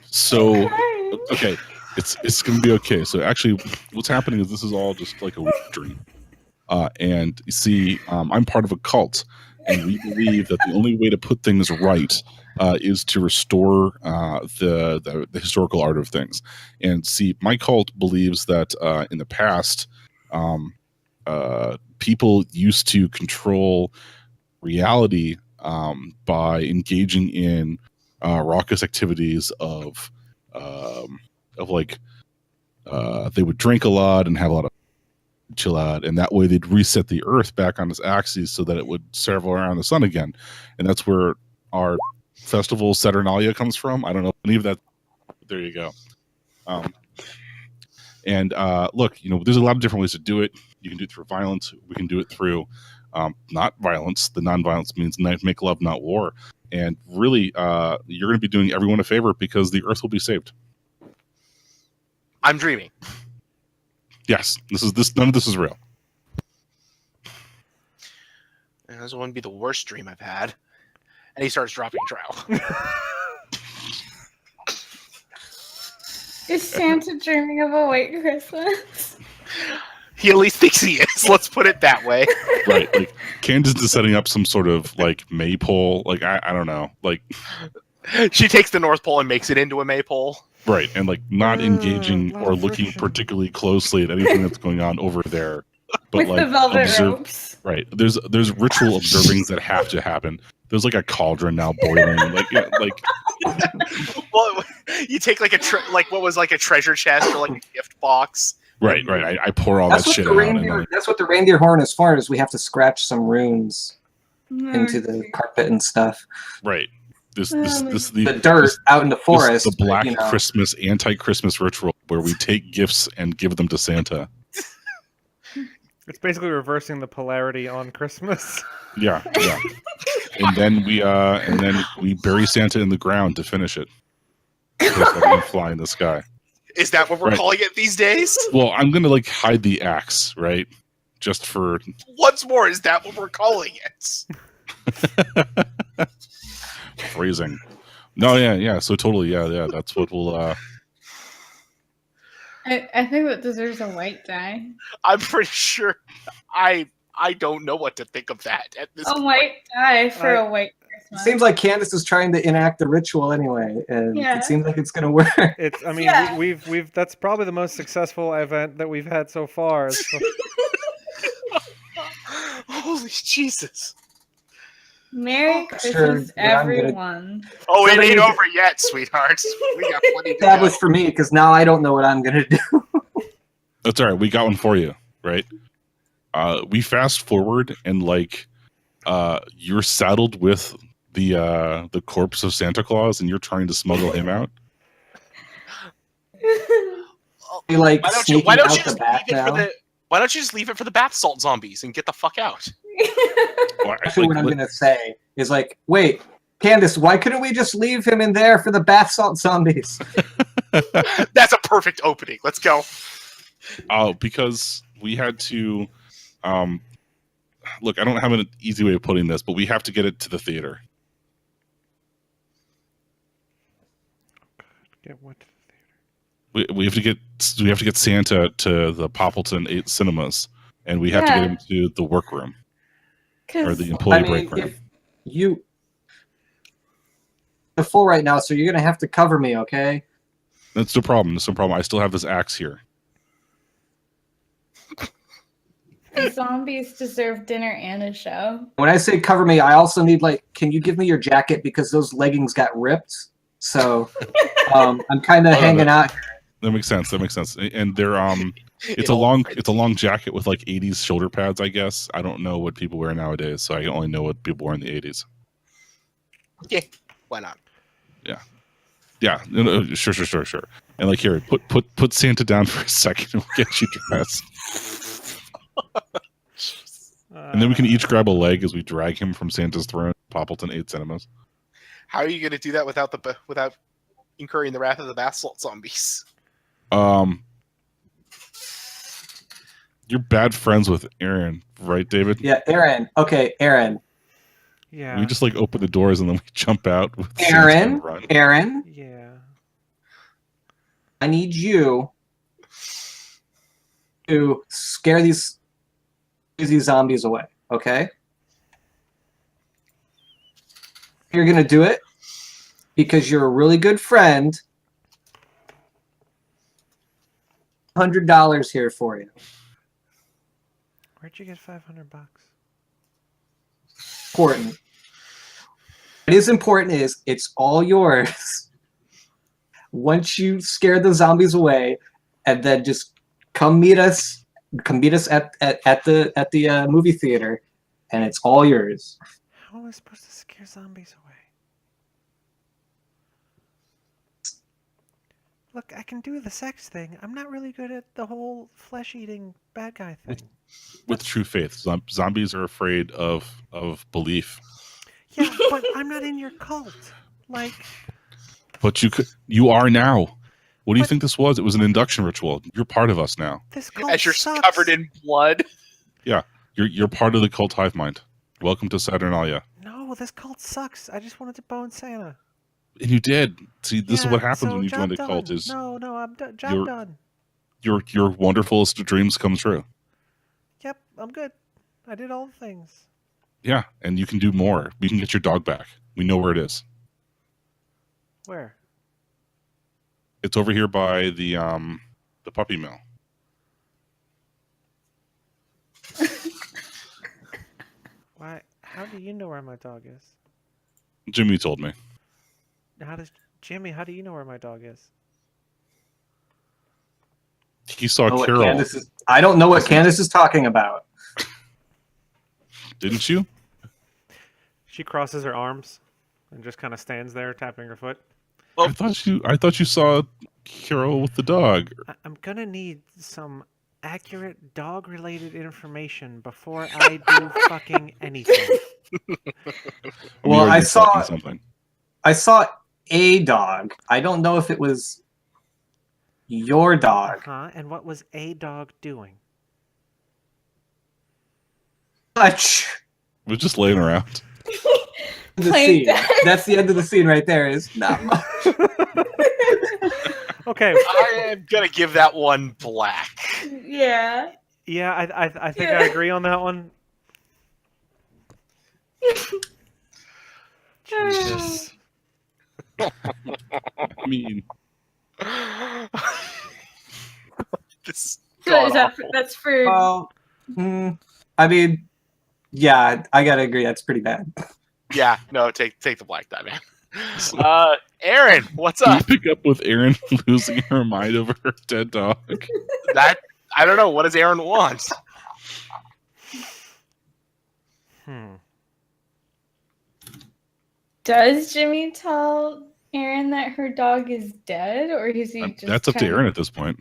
So, okay, it's gonna be okay. So actually, what's happening is this is all just like a weird dream. And you see, I'm part of a cult, and we believe that the only way to put things right is to restore the historical art of things. And see, my cult believes that in the past, people used to control reality by engaging in raucous activities of like they would drink a lot and have a lot of chill out, and that way they'd reset the earth back on its axis so that it would circle around the sun again. And that's where our festival Saturnalia comes from. I don't know any of that. There you go. And look, there's a lot of different ways to do it. You can do it through violence. We can do it through not violence. The non-violence means make love, not war. And really, you're going to be doing everyone a favor because the earth will be saved. I'm dreaming. Yes, none of this is real. And this wouldn't be the worst dream I've had. And he starts dropping trowel. Is Santa dreaming of a white Christmas? He at least thinks he is. Let's put it that way. Right, like Candace is setting up some sort of like maypole. Like I don't know, like She takes the North Pole and makes it into a maypole. right, and like not engaging or looking particularly closely at anything that's going on over there. But With like the velvet ropes. Right, there's ritual observings that have to happen. There's like a cauldron now boiling. Well, you take like what was like a treasure chest or like a gift box. Right. I pour all that shit out. That's what the reindeer horn is for. Is we have to scratch some runes into the carpet and stuff. Right. The dirt out in the forest. The Black Christmas, anti-Christmas ritual where we take gifts and give them to Santa. It's basically reversing the polarity on Christmas. Yeah. And then we bury Santa in the ground to finish it. Fly in the sky. Is that what we're calling it these days? Well, I'm gonna like hide the axe, right? Just for once more, is that what we're calling it? Phrasing. No, yeah. So totally, yeah. That's what we'll. I think that deserves a white die. I'm pretty sure. I don't know what to think of that at this point. White die for a white Christmas. It seems like Candace is trying to enact the ritual anyway, and it seems like it's going to work. We've that's probably the most successful event that we've had so far. So. Holy Jesus! Merry Christmas, everyone. Oh, it ain't over yet, sweethearts. We got plenty to That go. was for me because now I don't know what I'm going to do. That's all right. We got one for you, right? We fast forward and like you're saddled with the corpse of Santa Claus and you're trying to smuggle him out. Like why don't you just leave it for the bath salt zombies and get the fuck out? Actually, what I'm going to say is like, wait, Candace, why couldn't we just leave him in there for the bath salt zombies? That's a perfect opening. Let's go. Oh, because we had to. Look, I don't have an easy way of putting this, but we have to get it to the theater. Get what to the theater? We have to get Santa to the Poppleton 8 cinemas, and we have to get him to the workroom or the employee break room. If you're full right now, so you're going to have to cover me, okay? That's no problem. I still have this axe here. The zombies deserve dinner and a show. When I say cover me, I also need can you give me your jacket because those leggings got ripped? So I'm kind of hanging out here. That makes sense. And they're it's a long jacket with like 80s shoulder pads, I guess. I don't know what people wear nowadays, so I only know what people wear in the 80s. Yeah, why not? Yeah. No, sure. And like here, put Santa down for a second and we'll get you dressed. And then we can each grab a leg as we drag him from Santa's throne, Poppleton 8 cinemas. How are you going to do that without incurring the wrath of the bath salt zombies? You're bad friends with Aaron, right, David? Yeah, Aaron. Okay, Aaron. Yeah. We just like open the doors and then we jump out with Aaron. Run. Aaron. Yeah. I need you to scare these crazy zombies away, okay? You're gonna do it. because you're a really good friend, $100 here for you. Where'd you get $500? Important. What is important is it's all yours. Once you scare the zombies away, and then just come meet us at the movie theater, and it's all yours. How am I supposed to scare zombies away? Look, I can do the sex thing. I'm not really good at the whole flesh-eating bad guy thing. With true faith, zombies are afraid of belief. Yeah, but I'm not in your cult. Like, But you are now. What do you But- think this was? It was an induction ritual. You're part of us now. this cult As you're sucks. covered in blood. You're part of the cult hive mind. Welcome to Saturnalia. No, this cult sucks. I just wanted to bone Santa. And you did. See, this is Yeah, what happens so when you join job a cult. done. Is No, I'm done. Job you're- done. your wonderfulest of dreams come true. Yep, I'm good. I did all the things. Yeah, and you can do more. We can get your dog back. We know where it is. Where? It's over here by the puppy mill. Why? How do you know where my dog is? Jimmy told me. Jimmy? How do you know where my dog is? He saw Oh, what Carol, I don't know what Candace is talking about. didn't you? She crosses her arms and just kind of stands there, tapping her foot. I thought you saw Carol with the dog. I'm gonna need some accurate dog-related information before I do fucking anything. Well, We are I just saw- talking something. I saw a dog. I don't know if it was your dog. And what was a dog doing? Much. We're just laying around. The Playing scene. dead. That's the end of the scene right there. Is not much. Okay. I am gonna give that one black. Yeah. Yeah, I think Yeah. I agree on that one. Jesus. I mean, This is So is that god-awful. that's for Well, I mean, yeah, I gotta agree. That's pretty bad. Yeah, no, take the black die, man. Aaron, what's can we up? pick up with Erin losing her mind over her dead dog? That I don't know. What does Aaron want? Does Jimmy tell Erin that her dog is dead, or is he just That's up to trying- Erin at this point.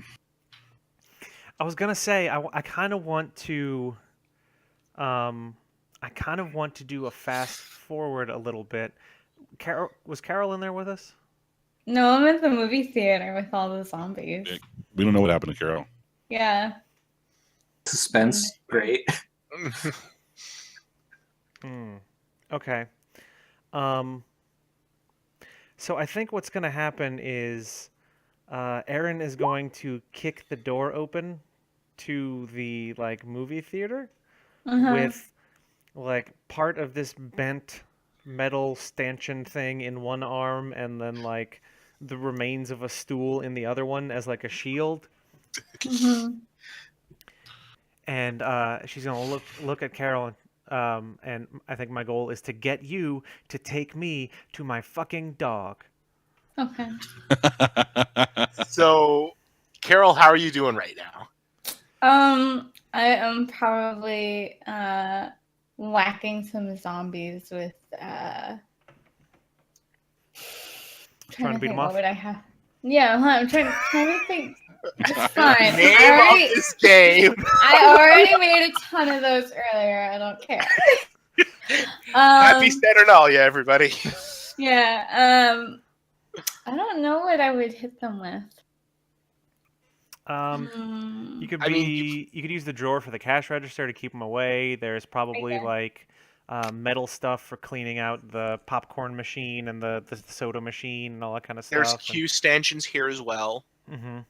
I was gonna say I kind of want to, do a fast forward a little bit. Was Carol in there with us? No, I'm at the movie theater with all the zombies. Yeah. We don't know what happened to Carol. Yeah. Suspense, great. Okay. So I think what's gonna happen is, Erin is going to kick the door open to the movie theater with part of this bent metal stanchion thing in one arm and then the remains of a stool in the other one as a shield. Mhm. And she's gonna look at Carol, and I think my goal is to get you to take me to my fucking dog. Okay. So, Carol, how are you doing right now? I am probably whacking some zombies with Trying to beat think, them what off? would I have? Yeah, hold on, I'm trying to think. It's fine. Name I of already, this game. I already made a ton of those earlier. I don't care. Happy Saturnalia, everybody. Yeah. I don't know what I would hit them with. You could I mean, you could use the drawer for the cash register to keep them away. There's probably metal stuff for cleaning out the popcorn machine and the soda machine and all that kind of There's stuff. Q stanchions here as well. I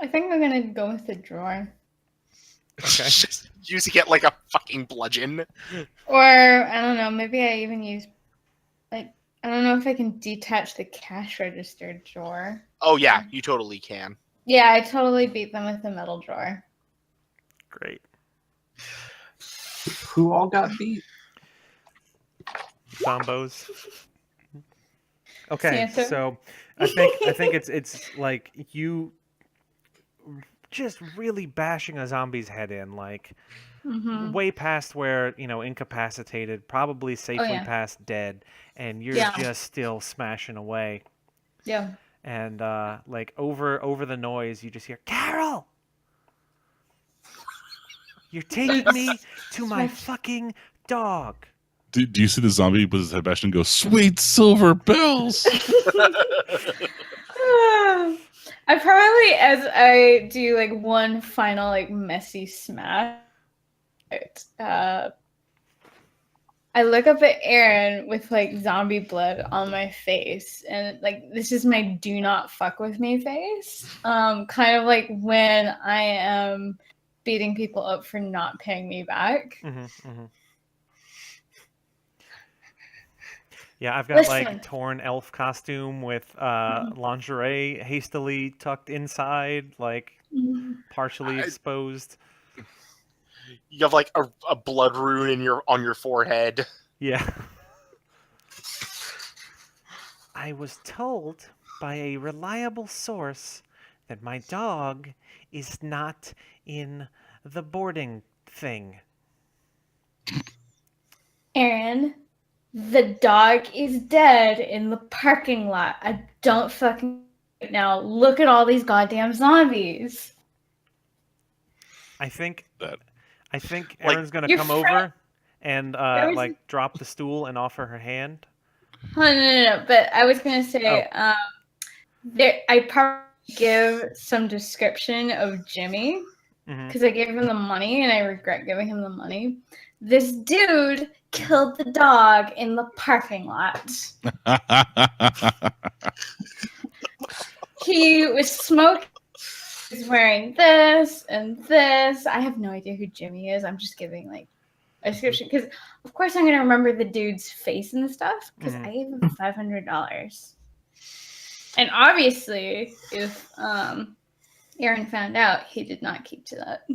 think I'm gonna go with the drawer. Okay. Just using it like a fucking bludgeon. Or I don't know, maybe I even use I don't know if I can detach the cash register drawer. Oh yeah, you totally can. Yeah, I totally beat them with the metal drawer. Great. Who all got beat? Zombos. Okay, Santa. so I think it's like you just really bashing a zombie's head in, like Mm-hmm. way past where, incapacitated, probably safely yeah. past dead, and you're Yeah. just still smashing away. Yeah. And like over the noise, you just hear, Carol! You're taking me to my fucking dog. Do you see the zombie with his head bashed and go, "Sweet silver bells"? I probably, as I do like one final like messy smash, I look up at Aaron with like zombie blood on my face, and like this is my "do not fuck with me" face. Kind of like when I am beating people up for not paying me back. Yeah, I've got Listen. like torn elf costume with lingerie hastily tucked inside, like partially exposed. You have like a blood rune on your forehead. Yeah. I was told by a reliable source that my dog is not in the boarding thing. Aaron, the dog is dead in the parking lot. I don't fucking now. Look at all these goddamn zombies. I think That Erin's gonna your come friend- over and There was- like drop the stool and offer her hand. Oh, no. But I was gonna say, I probably give some description of Jimmy because I gave him the money and I regret giving him the money. This dude killed the dog in the parking lot. He was smoking. He's wearing this and this. I have no idea who Jimmy is. I'm just giving like a description because, of course, I'm gonna remember the dude's face and stuff because I gave him $500. And obviously, if Aaron found out, he did not keep to that.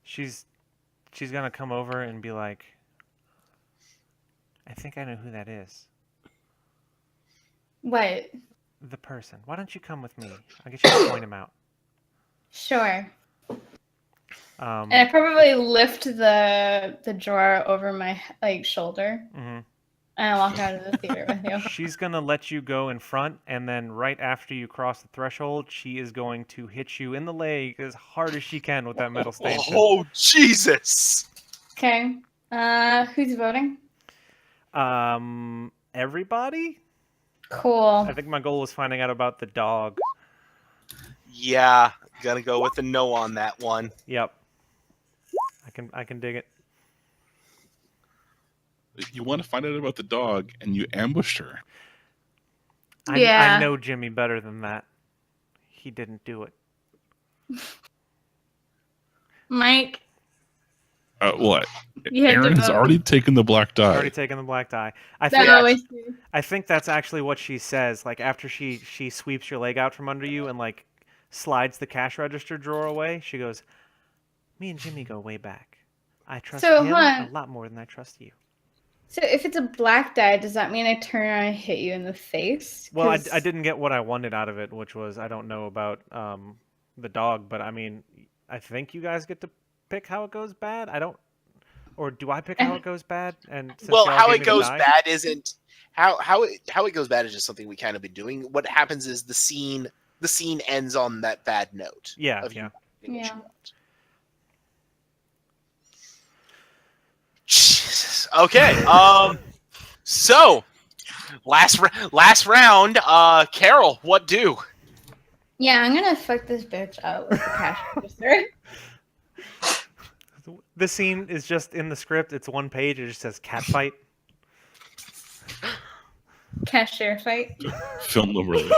She's gonna come over and be like, I think I know who that is. What? The person. Why don't you come with me? I'll get you to point him out. Sure. And I probably lift the drawer over my like shoulder, and I walk out of the theater with you. She's gonna let you go in front, and then right after you cross the threshold, she is going to hit you in the leg as hard as she can with that metal stanchion. Oh Jesus! Okay. Who's voting? Everybody? Cool. I think my goal was finding out about the dog. Yeah, gonna go with the no on that one. Yep. I can dig it. You want to find out about the dog, and you ambushed her. Yeah. I know Jimmy better than that. He didn't do it. Mike. What? You had to Aaron has vote. already taken the black die. Already taken the black die. I think that's actually what she says. Like after she sweeps your leg out from under you and like slides the cash register drawer away, she goes, "Me and Jimmy go way back. I trust him a lot more than I trust you." So if it's a black die, does that mean I turn around and hit you in the face? Well, I didn't get what I wanted out of it, which was I don't know about the dog, but I mean, I think you guys get to pick how it goes bad. I don't, or do I pick how it goes bad? And since Well, y'all how gave it me the goes die- bad isn't how it goes bad is just something we kind of been doing. What happens is the scene ends on that bad note. Yeah, of you yeah. doing what you Yeah. want. Jesus. Okay. So last round. Carol, what do? Yeah, I'm gonna fuck this bitch up with the cash register. This scene is just in the script. It's one page. It just says cat fight. Cashier fight. Film them really.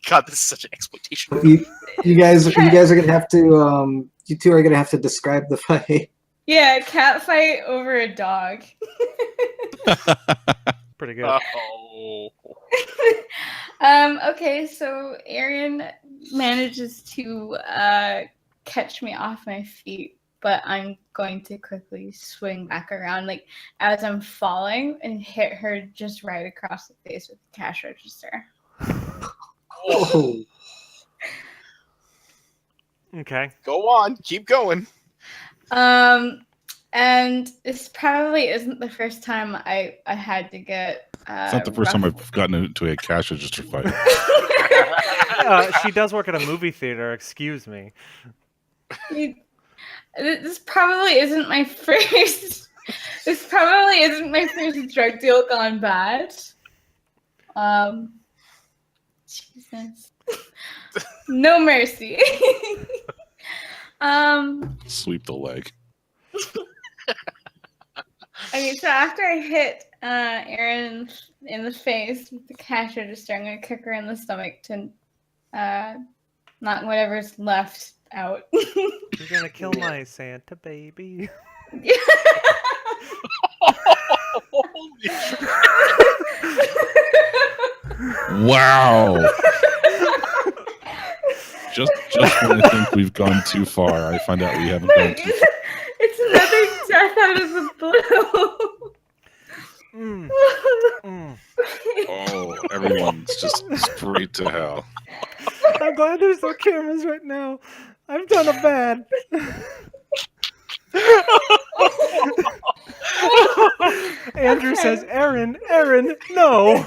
God, this is such an exploitation. You guys are gonna have to. You two are gonna have to describe the fight. Yeah, cat fight over a dog. Pretty good. Oh. Okay, so Aaron manages to catch me off my feet, but I'm going to quickly swing back around, like as I'm falling, and hit her just right across the face with the cash register. Oh, Okay. Go on, keep going. And this probably isn't the first time I had to get. It's not the first time I've gotten into a cash register fight. She does work at a movie theater. Excuse me. This probably isn't my first. This probably isn't my first drug deal gone bad. Jesus. No mercy. Sweep the leg. Okay, so after I hit Erin in the face with the cash register, I'm gonna kick her in the stomach to knock whatever's left out. You're gonna kill my Santa baby. Wow. Just when I think we've gone too far, I find out we haven't gone too far. It's another death out of the blue. Oh, everyone's just straight to hell. I'm glad there's no cameras right now. I've done a bad. Andrew says, Aaron, no.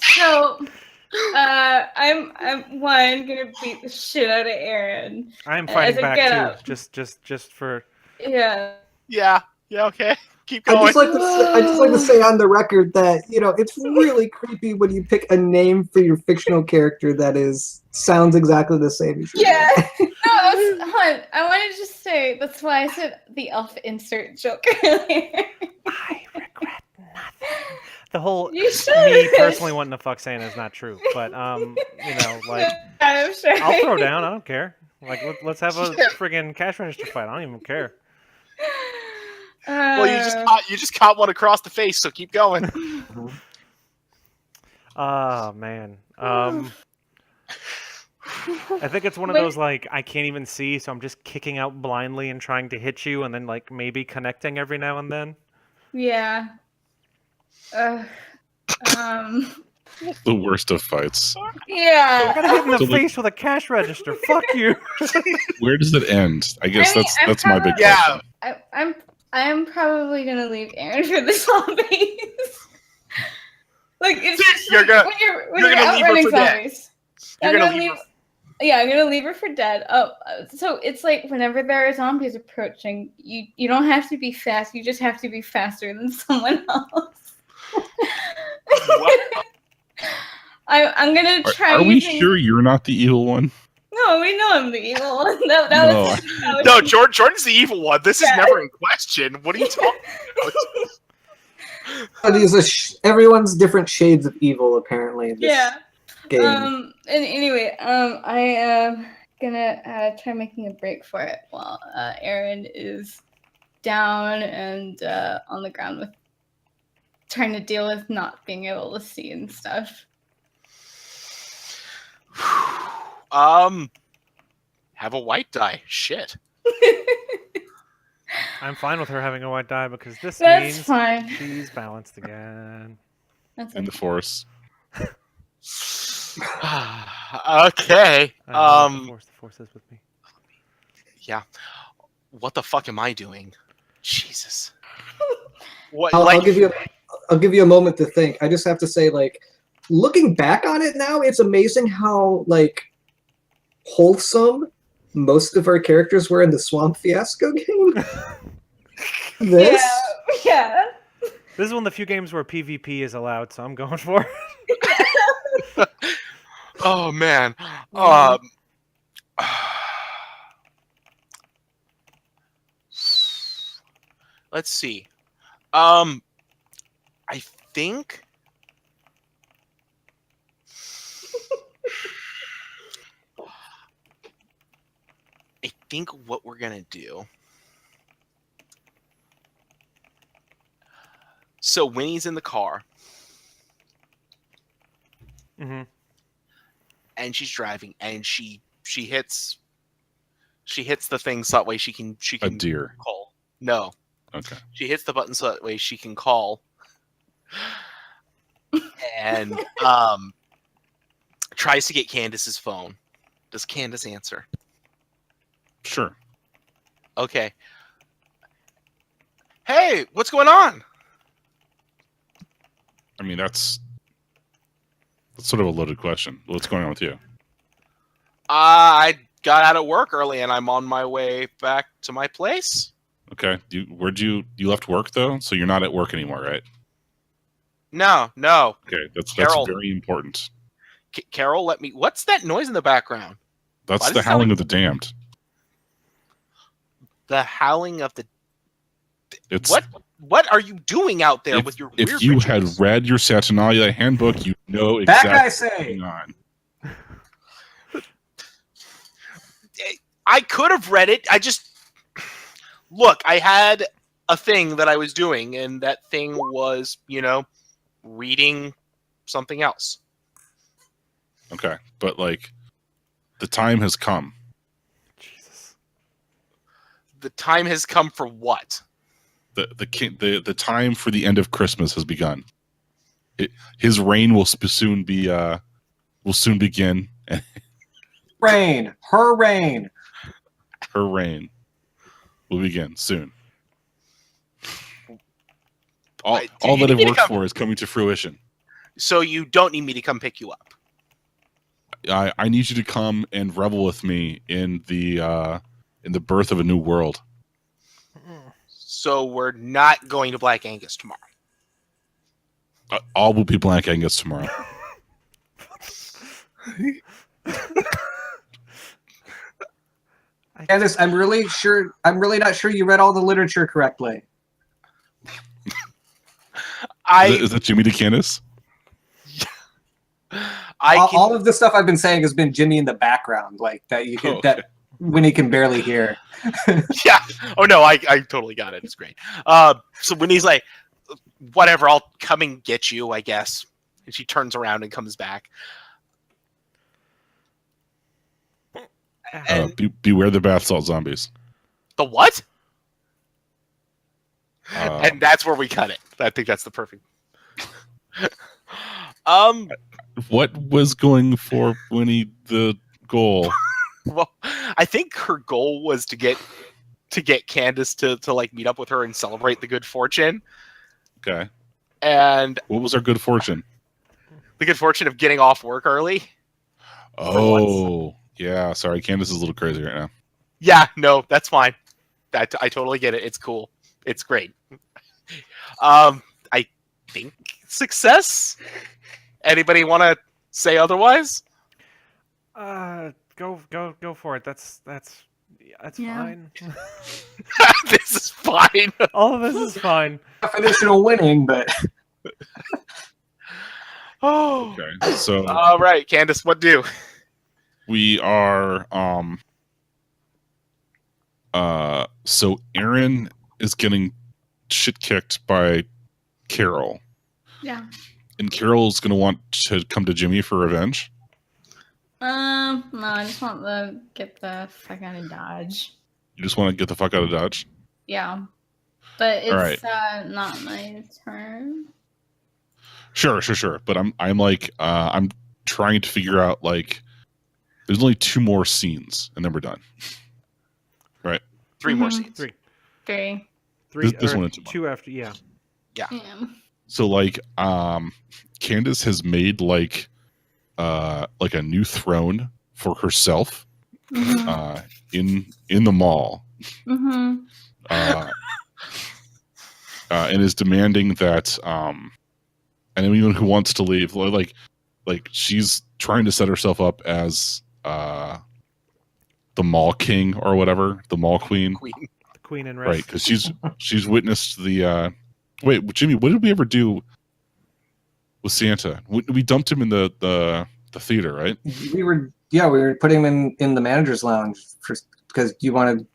So, I'm gonna beat the shit out of Aaron. I'm fighting As I back get too. up. Just for. Yeah. Yeah, okay. Keep I going. just like to say on the record that it's really creepy when you pick a name for your fictional character that sounds exactly the same as you. Yeah. No, Hunt. I wanted to just say that's why I said the elf insert joke earlier. I regret nothing. The whole You should. me personally wanting to fuck Santa is not true, but like I'm sure. I'll throw down. I don't care. Like let's have a friggin' cash register fight. I don't even care. Well, you just caught one across the face, so keep going. Oh man. I think it's one of those like I can't even see, so I'm just kicking out blindly and trying to hit you, and then like maybe connecting every now and then. Yeah. The worst of fights. I Yeah. got hit in the So, like- face with a cash register. Fuck you. Where does it end? I guess I mean, that's my big Yeah. question. I'm probably gonna leave Aaron for the zombies. Like it's just You're gonna- when you're you're gonna leave her outrunning for dead. zombies. You're I'm gonna gonna leave leave. Yeah, I'm gonna leave her for dead. Oh, so it's like whenever there are zombies approaching, you don't have to be fast. You just have to be faster than someone else. I'm gonna try. Are we using... sure you're not the evil one? No, we know I'm the evil one. That No. was No, Jordan's the evil one. This is Yeah. never in question. What are you talking about? But everyone's different shades of evil apparently in this yeah. game. And anyway, I am gonna try making a break for it while Aaron is down and on the ground with trying to deal with not being able to see and stuff. Have a white die. Shit. I'm fine with her having a white die because this That's means fine. she's balanced again. That's In the okay. force. Okay. I know what the force is with me. Yeah. What the fuck am I doing? Jesus. What? I'll give you a moment to think. I just have to say, like, looking back on it now, it's amazing how like wholesome most of our characters were in the Swamp Fiasco game. This. Yeah. This is one of the few games where PvP is allowed, so I'm going for it. Oh man. Let's see. I think. think what we're gonna do. So Winnie's in the car Mm-hmm. and she's driving, and she hits the thing so that way she can A deer. call. No, Okay. she hits the button so that way she can call, and tries to get Candace's phone. Does Candace answer? Sure. Okay. Hey, what's going on? I mean, that's sort of a loaded question. What's going on with you? I got out of work early and I'm on my way back to my place. Okay. You left work though, so you're not at work anymore, right? No. Okay, that's Carol. very important. Carol, let me. What's that noise in the background? Why That's does the it sound howling like- of the damned. The howling of the. It's What are you doing out there with your weird if you rituals? had read your Saturnalia handbook, you know That exactly guy what's say. going on. I could have read it. I just look. I had a thing that I was doing, and that thing was, reading something else. Okay, but like, the time has come. Jesus. The time has come for what? The time for the end of Christmas has begun. His reign will soon begin, and Rain, her rain. her reign will begin soon. All Do all you that need I've me to worked come- for is coming to fruition. So you don't need me to come pick you up. I need you to come and revel with me in the birth of a new world. So we're not going to Black Angus tomorrow. All will be Black Angus tomorrow. Candace, I'm really not sure you read all the literature correctly. Is that Jimmy DeCandis? All of the stuff I've been saying has been Jimmy in the background, like that you can okay. that Winnie can barely hear. Yeah. Oh no, I totally got it. It's great. So when he's like, whatever, I'll come and get you, I guess. And she turns around and comes back. And Beware the bath salt zombies. the what? Uh, And that's where we cut it. I think that's the perfect. What was going for Winnie the goal? Well, I think her goal was to get Candace to like meet up with her and celebrate the good fortune. Okay. And What was our good fortune? the good fortune of getting off work early. Oh, yeah. Sorry, Candace is a little crazy right now. Yeah, no, that's fine. I totally get it. It's cool. It's great. I think success. Anybody want to say otherwise? Go for it. That's Yeah. fine. This is fine. All of this is fine. Definition of winning, but Oh. Okay. So All right, Candace, what do? we are so Aaron is getting shit kicked by Carol. Yeah. And Carol's gonna want to come to Jimmy for revenge. No, I just want to get the fuck out of Dodge. You just want to get the fuck out of Dodge. Yeah. But All it's not my turn. Sure. But I'm like I'm trying to figure out like there's only 2 more scenes and then we're done. Right? 3 more Mhm. scenes. Three. This Or one and 2 more. 2 after. Yeah. Yeah. So like Candace has made like a new throne for herself Mhm. in the mall. Mhm. And is demanding that anyone who wants to leave, like she's trying to set herself up as the mall king or whatever, the mall queen, The Queen and right? Because she's witnessed the. Wait, Jimmy, what did we ever do with Santa? We dumped him in the theater, right? we were putting him in the manager's lounge for because you wanted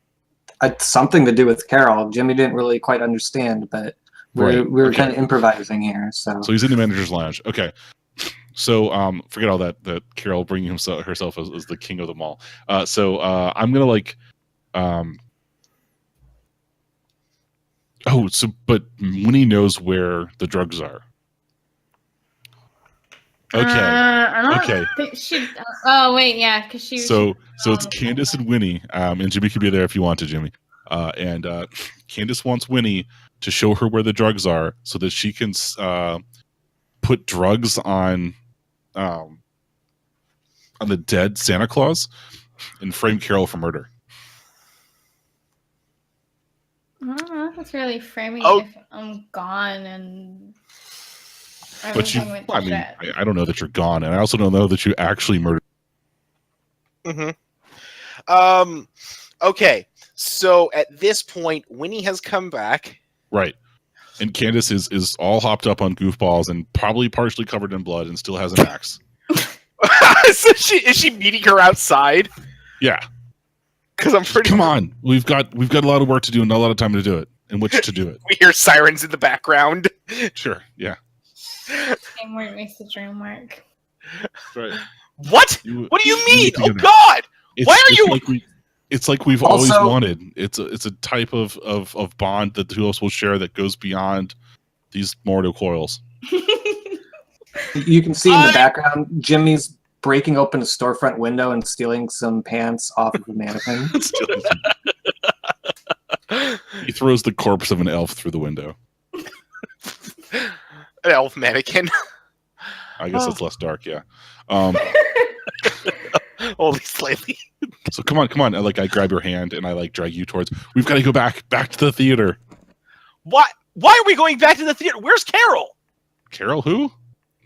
something to do with Carol. Jimmy didn't really quite understand, but we were kind of improvising here. So he's in the manager's lounge. Okay. So forget all that Carol bringing herself as the king of the mall. So I'm gonna like but Winnie knows where the drugs are. Okay. I don't Okay. think she. Oh wait, yeah, because she. So it's Candace and Winnie, and Jimmy could be there if you want to, Jimmy. And Candace wants Winnie to show her where the drugs are so that she can put drugs on the dead Santa Claus and frame Carol for murder. I don't know if it's really framing if I'm gone and. But I don't know that you're gone, and I also don't know that you actually murdered. Mm-hmm. Okay, so at this point, Winnie has come back. Right. And Candace is all hopped up on goofballs and probably partially covered in blood and still has an axe. So is she meeting her outside? Yeah. Because I'm pretty. Come on, we've got a lot of work to do and not a lot of time to do it. In which to do it. We hear sirens in the background. Sure. Yeah. Teamwork makes the dream work. Right. What? What do you mean? Oh God! Why are you? It's like we've always wanted. It's a type of bond that the two of us will share that goes beyond these mortal coils. You can see in the background, Jimmy's breaking open a storefront window and stealing some pants off of the mannequin. He throws the corpse of an elf through the window. An elf mannequin. I guess it's less dark, yeah. Only slightly. So come on. I grab your hand and I drag you towards. We've got to go back to the theater. What? Why are we going back to the theater? Where's Carol? Carol who?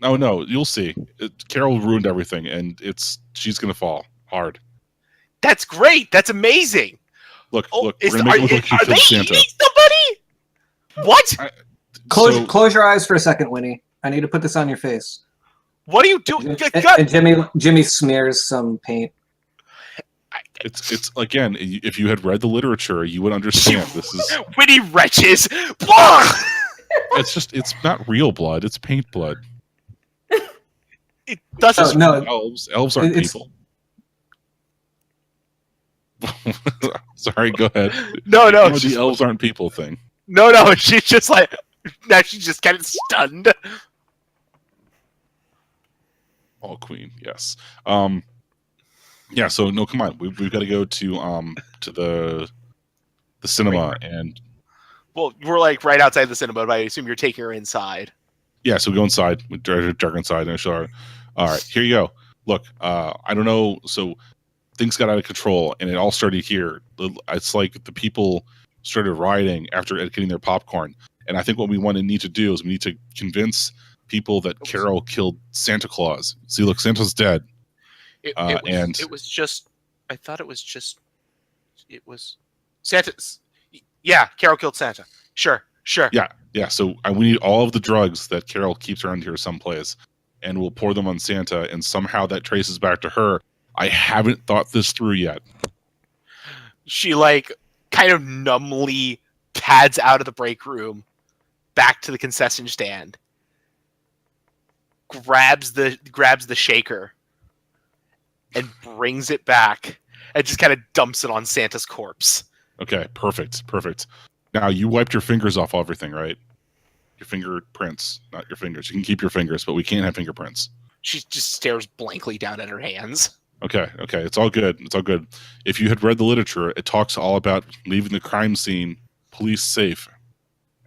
No, you'll see. Carol ruined everything, and she's gonna fall hard. That's great. That's amazing. Look. We're gonna make it look like she killed Santa. Somebody? What? Close your eyes for a second, Winnie. I need to put this on your face. What are you doing? And Jimmy smears some paint. It's again. If you had read the literature, you would understand. This is Winnie wretches. It's not real blood. It's paint blood. It doesn't. No, elves aren't people. Sorry, go ahead. No. The elves aren't people thing. No. She's just like. Now she's just kind of stunned. Oh, queen, yes. Yeah. So no, come on. We've got to go to the cinema and. Well, we're right outside the cinema, but I assume you're taking her inside. Yeah. So we go inside. We drag her inside and show her. All right, here you go. Look, I don't know. So things got out of control, and it all started here. It's like the people started rioting after getting their popcorn. And I think what we need to do is we need to convince people that Carol killed Santa Claus. See, look, Santa's dead. It was just. I thought it was just. It was Santa's. Yeah, Carol killed Santa. Sure. Yeah. So we need all of the drugs that Carol keeps around here someplace, and we'll pour them on Santa, and somehow that traces back to her. I haven't thought this through yet. She kind of numbly pads out of the break room, back to the concession stand, grabs the shaker, and brings it back, and just kind of dumps it on Santa's corpse. Okay, perfect. Now you wiped your fingers off everything, right? Your fingerprints, not your fingers. You can keep your fingers, but we can't have fingerprints. She just stares blankly down at her hands. Okay. It's all good. If you had read the literature, it talks all about leaving the crime scene police safe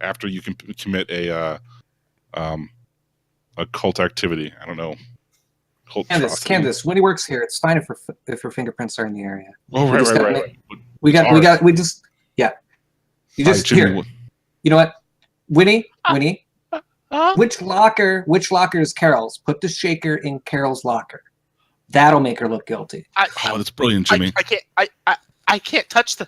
after you can commit a cult activity. I don't know. Candace, Winnie works here. It's fine if her fingerprints are in the area. Oh, right. You just here. You know what? Winnie, which locker is Carol's? Put the shaker in Carol's locker. That'll make her look guilty. That's brilliant, Jimmy. I can't touch the.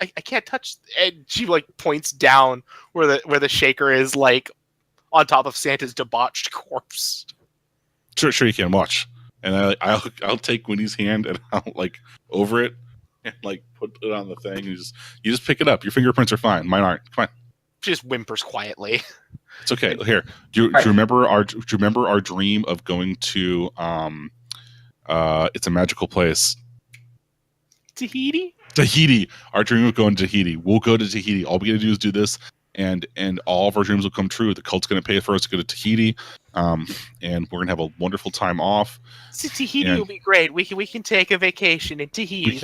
I can't touch. And she points down where the shaker is, on top of Santa's debauched corpse. Sure you can watch. And I'll take Winnie's hand and I'll over it, and like put it on the thing. And you just pick it up. Your fingerprints are fine. Mine aren't. Come on. She just whimpers quietly. It's okay. Here. Do you remember our dream of going to it's a magical place. Tahiti? Tahiti. Our dream of going to Tahiti. We'll go to Tahiti. All we gotta do is do this, and all of our dreams will come true. The cult's gonna pay for us to go to Tahiti, and we're gonna have a wonderful time off. Tahiti will be great. We can take a vacation in Tahiti.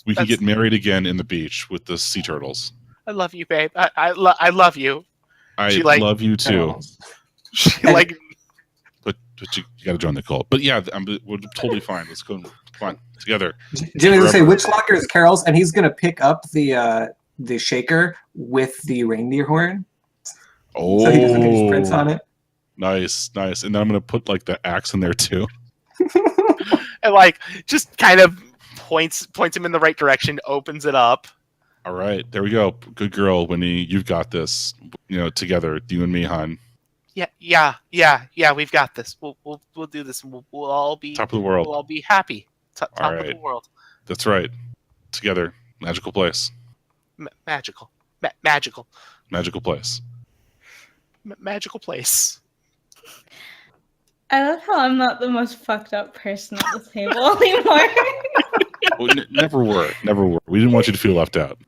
We can get married again in the beach with the sea turtles. I love you, babe. I love you. I love you too. Like, but you got to join the cult. But yeah, we're totally fine. Let's go. Come on, together. Jimmy's gonna say which locker is Carol's, and he's gonna pick up the shaker with the reindeer horn. Oh, so he doesn't get his prints on it. Nice. And then I'm gonna put like the axe in there too. and like just kind of points him in the right direction, opens it up. All right, there we go. Good girl, Winnie. You've got this. Together, you and me, hon. Yeah. We've got this. We'll do this. And we'll all be top of the world. We'll all be happy. Top right. of the world. That's right. Together, magical place. Magical. Magical place. Magical place. I love how I'm not the most fucked up person at the table anymore. Well, never were. We didn't want you to feel left out.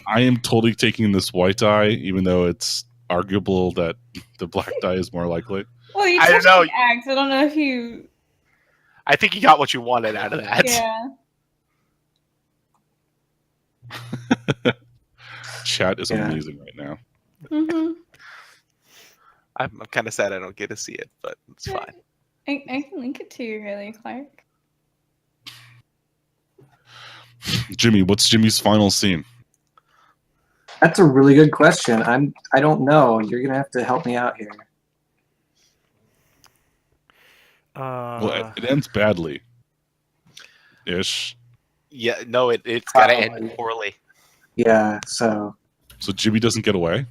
I am totally taking this white die, even though it's arguable that the black die is more likely. Well, you I don't know. Axe. I don't know if you. I think you got what you wanted out of that. Yeah. Chat is amazing right now. Mm-hmm. I'm kind of sad I don't get to see it, but it's fine. I can link it to you, really, Clark. Jimmy, what's Jimmy's final scene? That's a really good question. I don't know. You're gonna have to help me out here. Well, it ends badly. Ish. Yeah, no, it's gotta end poorly. Yeah, so Jimmy doesn't get away?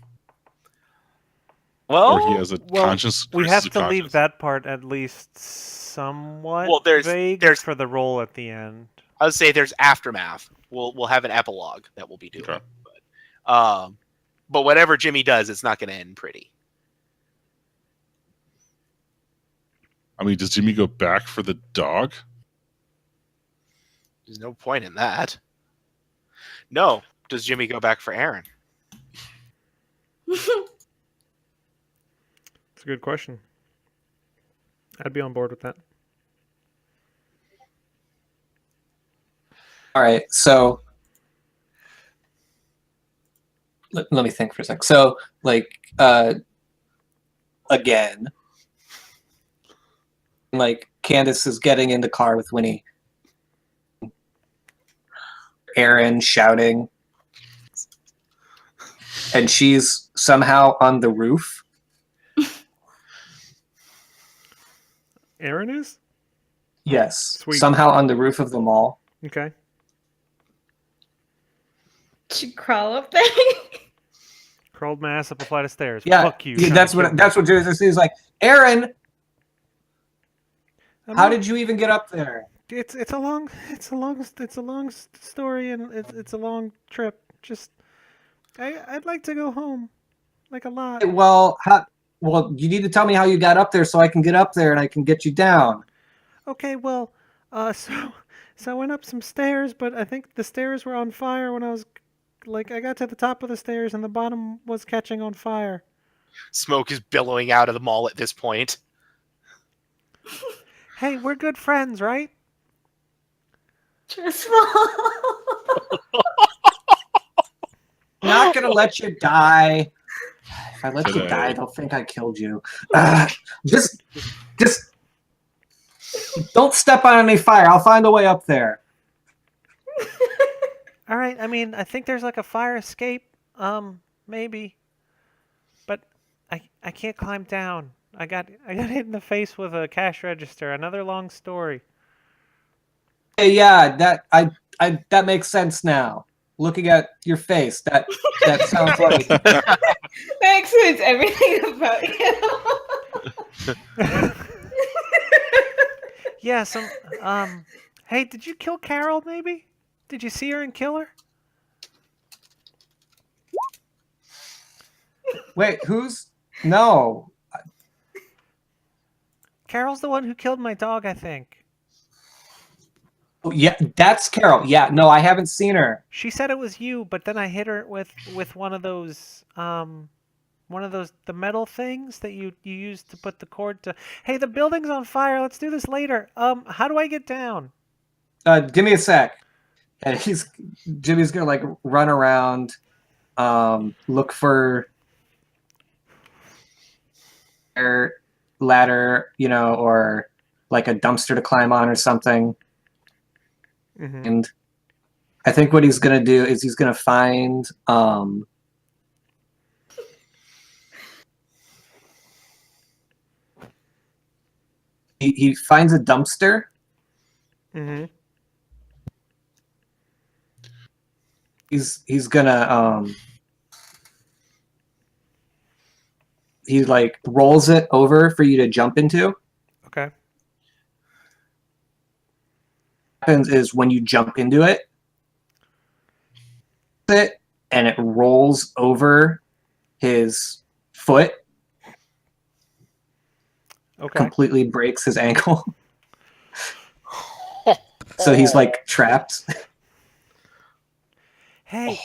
Well, or he has a conscience. We have to leave that part at least somewhat vague for the role at the end. I would say there's aftermath. We'll have an epilogue that we'll be doing. Okay. But whatever Jimmy does, it's not going to end pretty. I mean, does Jimmy go back for the dog? There's no point in that. No. Does Jimmy go back for Aaron? It's a good question. I'd be on board with that. all right, so let me think for a sec. So again, like Candace is getting in the car with Winnie. Aaron shouting. And she's somehow on the roof. Aaron is? Yes. Sweet. Somehow on the roof of the mall. Okay. Should crawl up there. Crawled my ass up a flight of stairs. Yeah, Fuck you. that's what Jesus is like. Aaron, how did you even get up there? It's a long story and it's a long trip. Just I'd like to go home, like a lot. Well, you need to tell me how you got up there so I can get up there and I can get you down. Okay, well, so I went up some stairs, but I think the stairs were on fire when I got to the top of the stairs and the bottom was catching on fire. Smoke is billowing out of the mall at this point. Hey, we're good friends, right? Just I'm not gonna let you die. If I let you die, they'll think I killed you. Just don't step on any fire. I'll find a way up there. All right. I mean, I think there's like a fire escape, maybe, but I can't climb down. I got hit in the face with a cash register. Another long story. Hey, yeah, that makes sense now. Looking at your face, that sounds like that explains everything about you. Yeah, Hey, did you kill Carol, maybe? Did you see her and kill her? Wait, who's? No. Carol's the one who killed my dog, I think. Oh, yeah, that's Carol. Yeah, no, I haven't seen her. She said it was you, but then I hit her with one of those the metal things that you use to put the cord to. Hey, the building's on fire. Let's do this later. How do I get down? Give me a sec. And Jimmy's gonna like run around, look for a ladder, or like a dumpster to climb on or something. Mm-hmm. And I think what he's gonna do is he's gonna find he finds a dumpster. Mm-hmm. He's gonna he like rolls it over for you to jump into. Okay. What happens is when you jump into it and it rolls over his foot, Okay. completely breaks his ankle. So he's like trapped. Hey.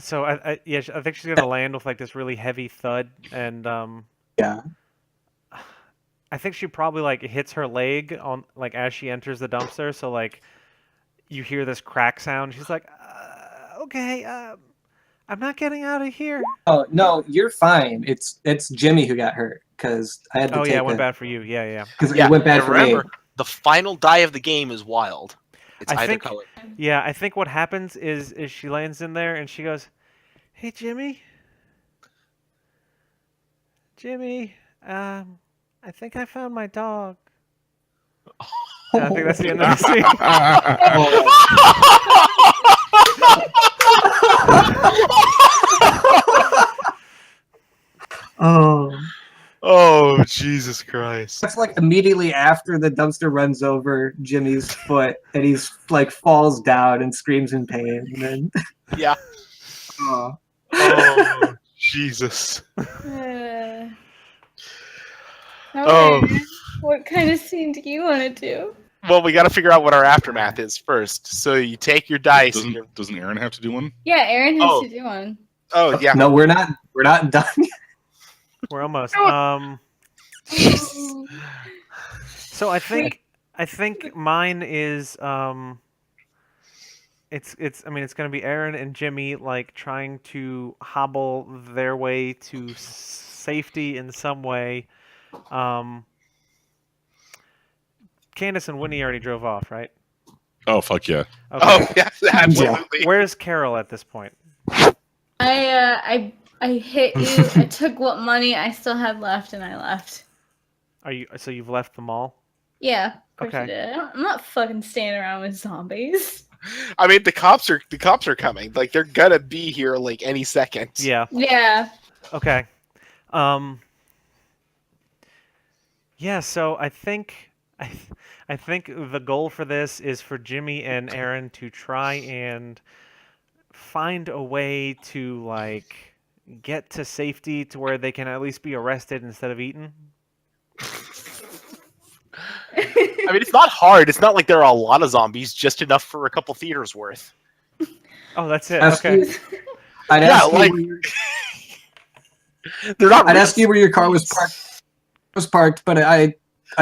So I think she's gonna land with like this really heavy thud, and Yeah. I think she probably like hits her leg on like as she enters the dumpster. So like you hear this crack sound. She's like, okay, I'm not getting out of here. Oh no, you're fine. It's Jimmy who got hurt because I had to Oh take yeah, it went it bad for you. Yeah. because Yeah, it went bad and for me. remember, the final die of the game is wild. It's I either think- color. Yeah, I think what happens is she lands in there and she goes, "Hey Jimmy, I think I found my dog." And I think that's the end of the scene. Oh, Oh, Jesus Christ. that's like immediately after the dumpster runs over Jimmy's foot and he's like falls down and screams in pain. And then, Yeah. oh. Oh, Jesus. Okay. What kind of scene do you want to do? Well, we got to figure out what our aftermath is first. So you take your dice. And Doesn't Aaron have to do one? Yeah, Aaron has Oh. to do one. oh, yeah. No, we're not done. We're almost. So I think mine is it's I mean it's gonna be Aaron and Jimmy like trying to hobble their way to safety in some way. Candace and Winnie already drove off, right? Oh fuck yeah! Okay. Oh, yeah, absolutely. Where's Carol at this point? I hit you. I took what money I still had left, and I left. So you've left the mall? Yeah, of course Okay. I did. I'm not fucking standing around with zombies. I mean, the cops are coming. Like they're gonna be here like any second. Yeah. Yeah. Okay. Yeah, so I think the goal for this is for Jimmy and Aaron to try and find a way to like get to safety to where they can at least be arrested instead of eaten. I mean, it's not hard. It's not like there are a lot of zombies, just enough for a couple theaters worth. Oh, that's it. Ask Okay. you- I'd Yeah, ask you like- where your- They're not. I'd ask you where your car was parked, but I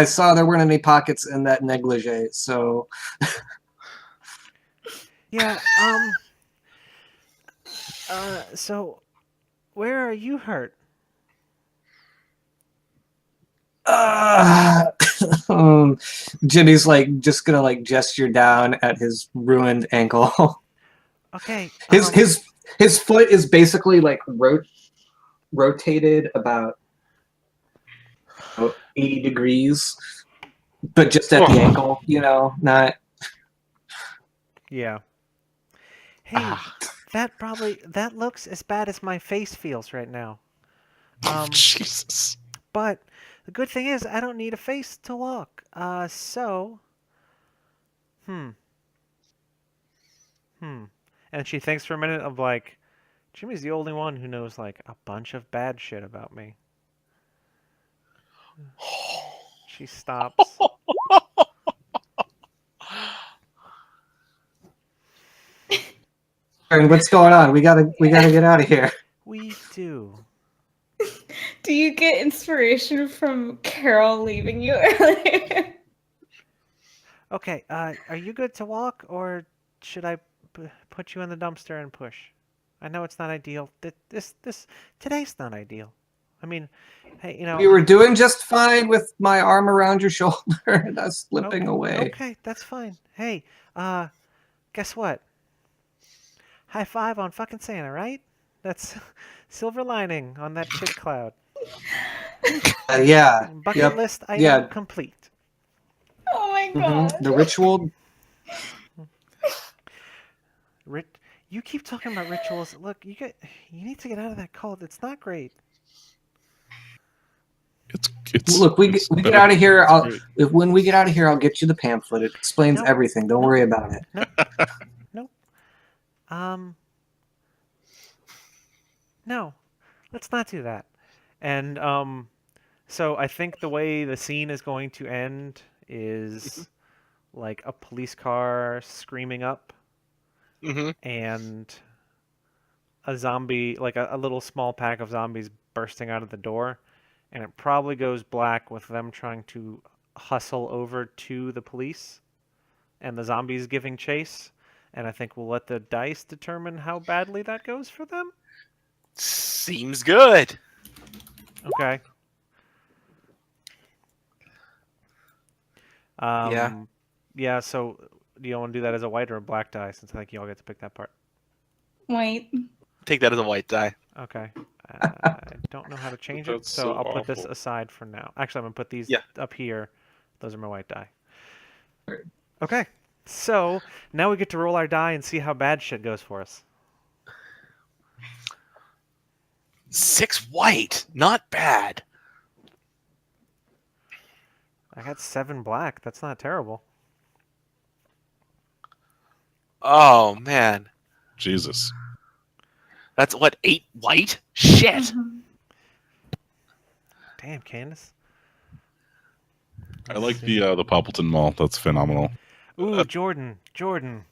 saw there weren't any pockets in that negligee, so Yeah, so where are you hurt? Jimmy's like just gonna like gesture down at his ruined ankle. Okay. His foot is basically like rotated about 80 degrees, but just at the ankle, not. Yeah. Hey, that looks as bad as my face feels right now. Jesus. But the good thing is I don't need a face to look. So Hmm. And she thinks for a minute of like, Jimmy's the only one who knows like a bunch of bad shit about me. She stops. Aaron, what's going on? We gotta get out of here. We do. Do you get inspiration from Carol leaving you earlier? Okay, are you good to walk, or should I put you in the dumpster and push? I know it's not ideal. Today's not ideal. I mean, hey, you know. We were doing just fine with my arm around your shoulder and us slipping away. Okay, that's fine. Hey, guess what? High five on fucking Santa, right? That's silver lining on that shit cloud. Yeah. Bucket list item complete. Oh my god. The ritual. You keep talking about rituals. Look, you need to get out of that cult. It's not great. Look, we get out of here. When we get out of here, I'll get you the pamphlet. It explains everything. Don't worry about it. Nope. No, let's not do that. And so I think the way the scene is going to end is like a police car screaming up, and a zombie, like a little small pack of zombies bursting out of the door. And it probably goes black with them trying to hustle over to the police and the zombies giving chase. And I think we'll let the dice determine how badly that goes for them. Seems good. Okay. Yeah, so do you want to do that as a white or a black die, since I think you all get to pick that part? Wait. Take that as a white die. Okay. I don't know how to change it, so I'll put this aside for now. Actually, I'm going to put these up here. Those are my white die. Okay. So now we get to roll our die and see how bad shit goes for us. 6 white. Not bad. I got 7 black. That's not terrible. Oh, man. Jesus. That's what, 8 white? Shit. Damn, Candace. I like the Poppleton Mall. That's phenomenal. Ooh, Jordan. Hey,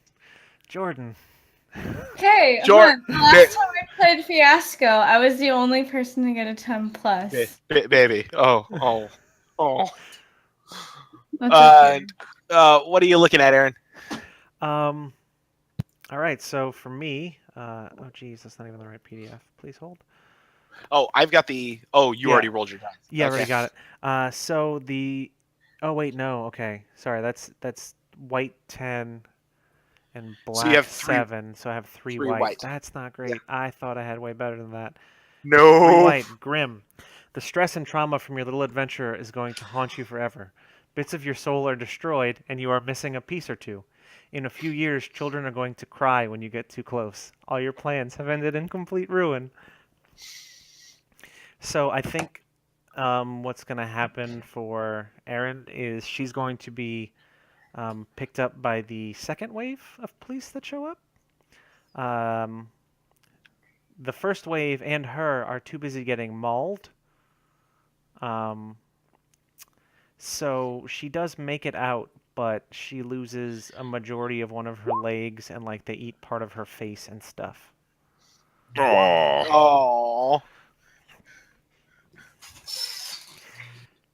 Jordan. the last time I played Fiasco, I was the only person to get a 10 plus. Baby. Oh. That's okay. What are you looking at, Aaron? All right, so for me, oh geez, that's not even the right PDF. Please hold. Oh, I've got the. Oh, you already rolled your dice. Yeah, I okay. already got it. So the. Oh wait, no. Okay, sorry. That's white 10 and black So you have 7. So I have 3 white. white. That's not great. Yeah. I thought I had way better than that. No. 3 white, grim. The stress and trauma from your little adventure is going to haunt you forever. Bits of your soul are destroyed, and you are missing a piece or two. In a few years, children are going to cry when you get too close. All your plans have ended in complete ruin. So I think what's going to happen for Erin is she's going to be picked up by the second wave of police that show up. The first wave and her are too busy getting mauled. So she does make it out, but she loses a majority of one of her legs, and like they eat part of her face and stuff. Oh.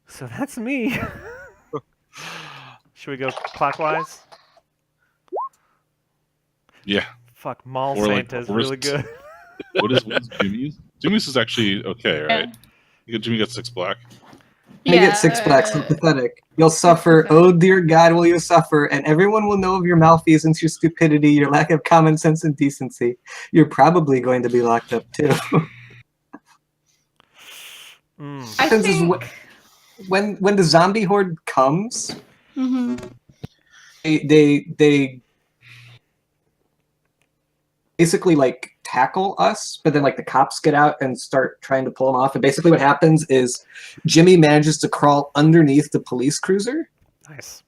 So that's me. Should we go clockwise? Yeah. Fuck, Mall Or like Santa is reverse. really good. What is Jimmy's? Jimmy's is actually okay, right? Jimmy got 6 black. I get 6 black. So pathetic. You'll suffer. Oh dear God, will you suffer? And everyone will know of your malfeasance, your stupidity, your lack of common sense and decency. You're probably going to be locked up too. I think when the zombie horde comes, they basically like tackle us, but then like the cops get out and start trying to pull them off. And basically what happens is Jimmy manages to crawl underneath the police cruiser. Nice.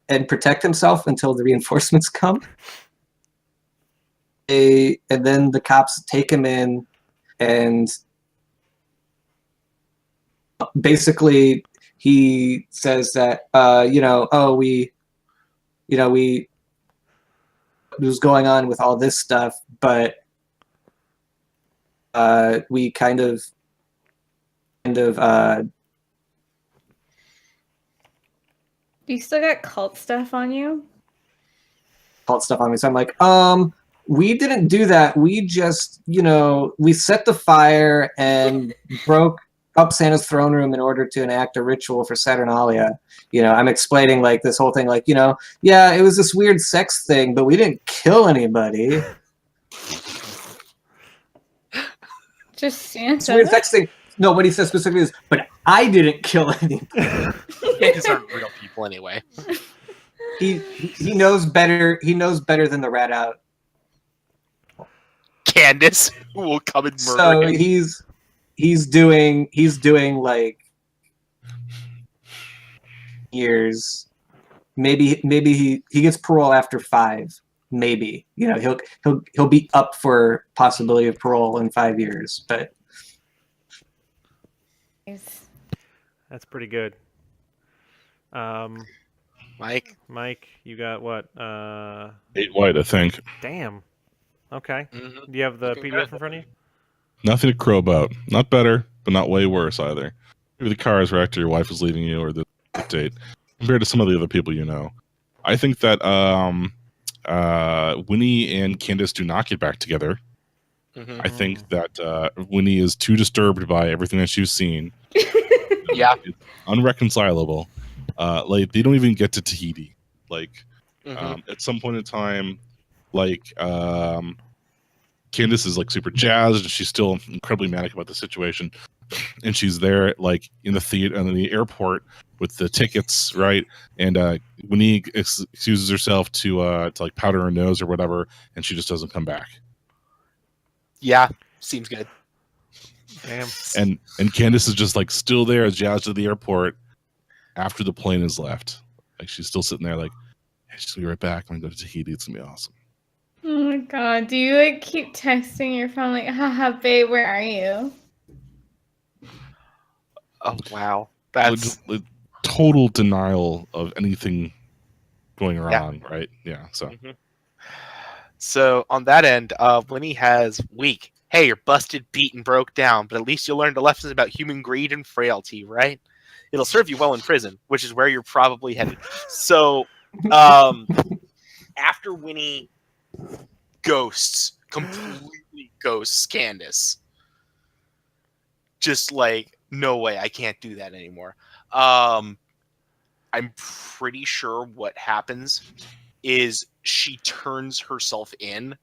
and protect himself until the reinforcements come. And then the cops take him in, and basically he says that we was going on with all this stuff, but we kind of You still got cult stuff on you? called stuff on me. So I'm like, we didn't do that. We just, we set the fire and broke up Santa's throne room in order to enact a ritual for Saturnalia. I'm explaining like this whole thing, like, yeah, it was this weird sex thing, but we didn't kill anybody. Just Santa. This weird sex thing. No, what he says specifically is, but I didn't kill anybody. These aren't real people anyway. He knows better. He knows better than the rat out. Candace will come and murder So him. he's doing like years. Maybe he gets parole after 5. Maybe he'll be up for possibility of parole in 5 years. But That's pretty good. Mike, you got what? 8 white, I think. Damn. Okay. Mhm. Do you have the Looking PDF good. in front of you? Nothing to crow about. Not better, but not way worse either. Maybe the car is wrecked or your wife is leaving you or the date. Compared to some of the other people you know. I think that Winnie and Candace do not get back together. Mhm. I think that Winnie is too disturbed by everything that she's seen. Yeah. It's unreconcilable. Like, they don't even get to Tahiti. Like, Mhm. at some point in time, like, Candace is like super jazzed and she's still incredibly manic about the situation. And she's there, like, in the theater and in the airport with the tickets, right? And Winnie excuses herself to like powder her nose or whatever, and she just doesn't come back. Yeah, seems good. Damn. And Candace is just like still there, jazzed at the airport after the plane has left. Like, she's still sitting there, like, hey, she's gonna be right back. I'm gonna go to Tahiti. It's gonna be awesome. Oh my god. Do you like keep texting your phone like, haha, babe, where are you? Oh wow, Like, that's just, like, total denial of anything going wrong, right? Yeah. So so. On that end, Winnie has weak. Hey, you're busted, beaten, broke down, but at least you learned a lesson about human greed and frailty, right? It'll serve you well in prison, which is where you're probably headed. So, after Winnie completely ghosts Candace, just like, no way, I can't do that anymore. I'm pretty sure what happens is she turns herself in,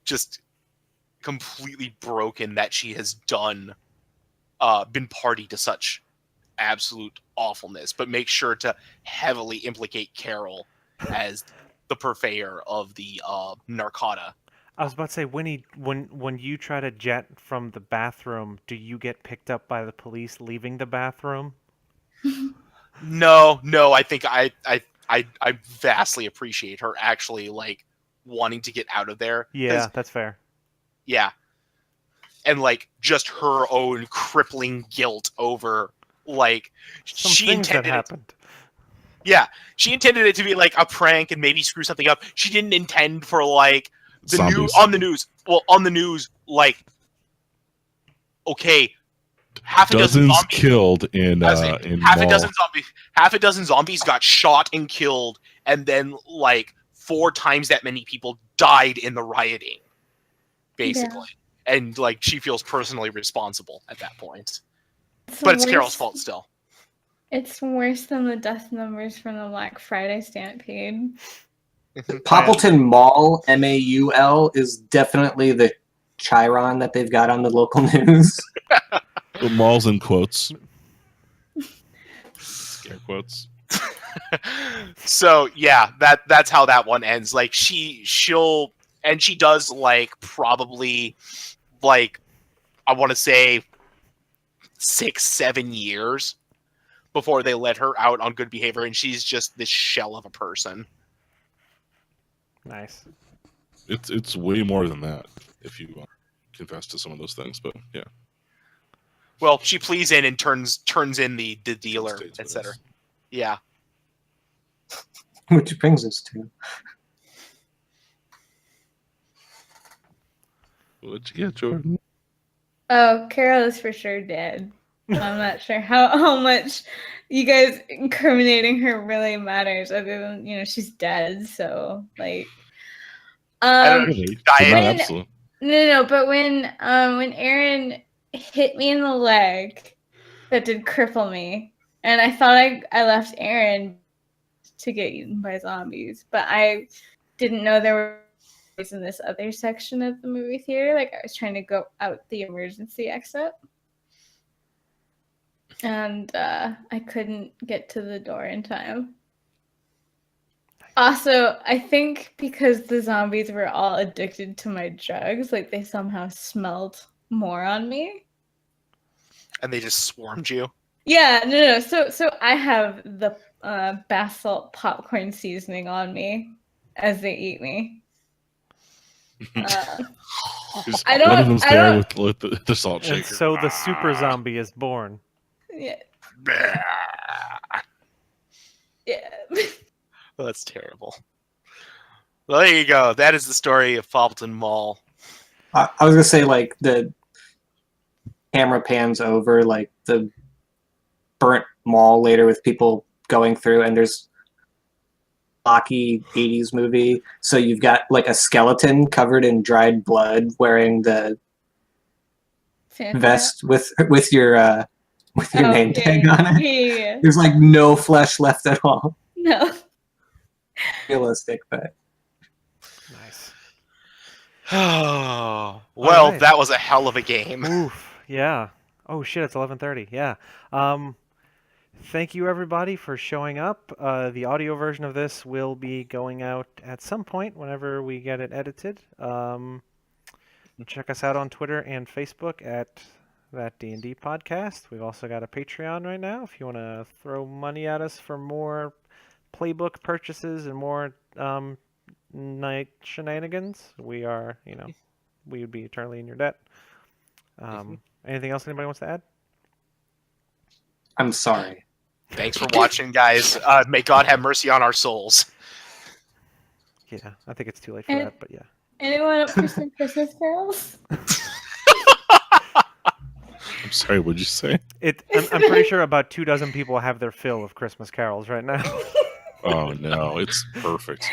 just completely broken that she has been party to such absolute awfulness, but make sure to heavily implicate Carol as the purveyor of the narcotica. I was about to say, Winnie, when you try to jet from the bathroom, do you get picked up by the police leaving the bathroom? No, I think I vastly appreciate her actually like wanting to get out of there. Yeah, that's fair. Yeah. And like just her own crippling guilt over like Some she things that intended it. happened. Yeah, she intended it to be like a prank and maybe screw something up. She didn't intend for like the Zombies. on the news, like, okay, half a dozen Dozens zombies killed in half a mall. dozen zombies got shot and killed, and then like 4 times that many people died in the rioting, basically. And like she feels personally responsible at that point. But it's Carol's fault still. It's worse than the death numbers from the Black Friday stampede. Poppleton Mall, MAUL, is definitely the Chiron that they've got on the local news. The malls in quotes. Scare quotes. So yeah, that's how that one ends. Like she does like probably like I want to say 6-7 years before they let her out on good behavior, and she's just this shell of a person. Nice. It's way more than that if you confess to some of those things. But yeah, Well, she pleads in and turns in the dealer, States etc. witness. Yeah. Which brings us to What'd you get, Jordan? Oh, Carol is for sure dead. I'm not sure how much you guys incriminating her really matters, other than she's dead. So like, don't know. Really? Diet. But not When- absolute. no. But when Aaron hit me in the leg, that did cripple me, and I thought I left Aaron to get eaten by zombies, but I didn't know there were in this other section of the movie theater. Like I was trying to go out the emergency exit, and I couldn't get to the door in time. Also, I think because the zombies were all addicted to my drugs, like they somehow smelled more on me. And they just swarmed you. Yeah, no. So I have the bath salt popcorn seasoning on me as they eat me. Just I one of don't- them's I there don't- with the salt shaker. And so the super zombie is born. Yeah, Bah. yeah. Oh, that's terrible. Well, there you go. That is the story of Poppleton Mall. I was gonna say like the camera pans over like the burnt mall later with people going through, and there's blocky 80s movie. So you've got like a skeleton covered in dried blood wearing the Santa? vest with your name yeah, tag on it. Yeah. There's like no flesh left at all. No. Realistic, but Nice. Well, right. that was a hell of a game. Oof. Yeah. Oh shit! It's 11:30. Yeah. Thank you everybody for showing up. The audio version of this will be going out at some point whenever we get it edited. Check us out on Twitter and Facebook at that D&D podcast. We've also got a Patreon right now if you want to throw money at us for more playbook purchases and more night shenanigans. We are, we would be eternally in your debt. Anything else anybody wants to add? I'm sorry. Thanks for watching, guys. May God have mercy on our souls. Yeah, I think it's too late for And- that, but yeah. Anyone up for some Christmas carols? I'm sorry, what'd you say? I'm pretty sure about 24 people have their fill of Christmas carols right now. Oh no, it's perfect.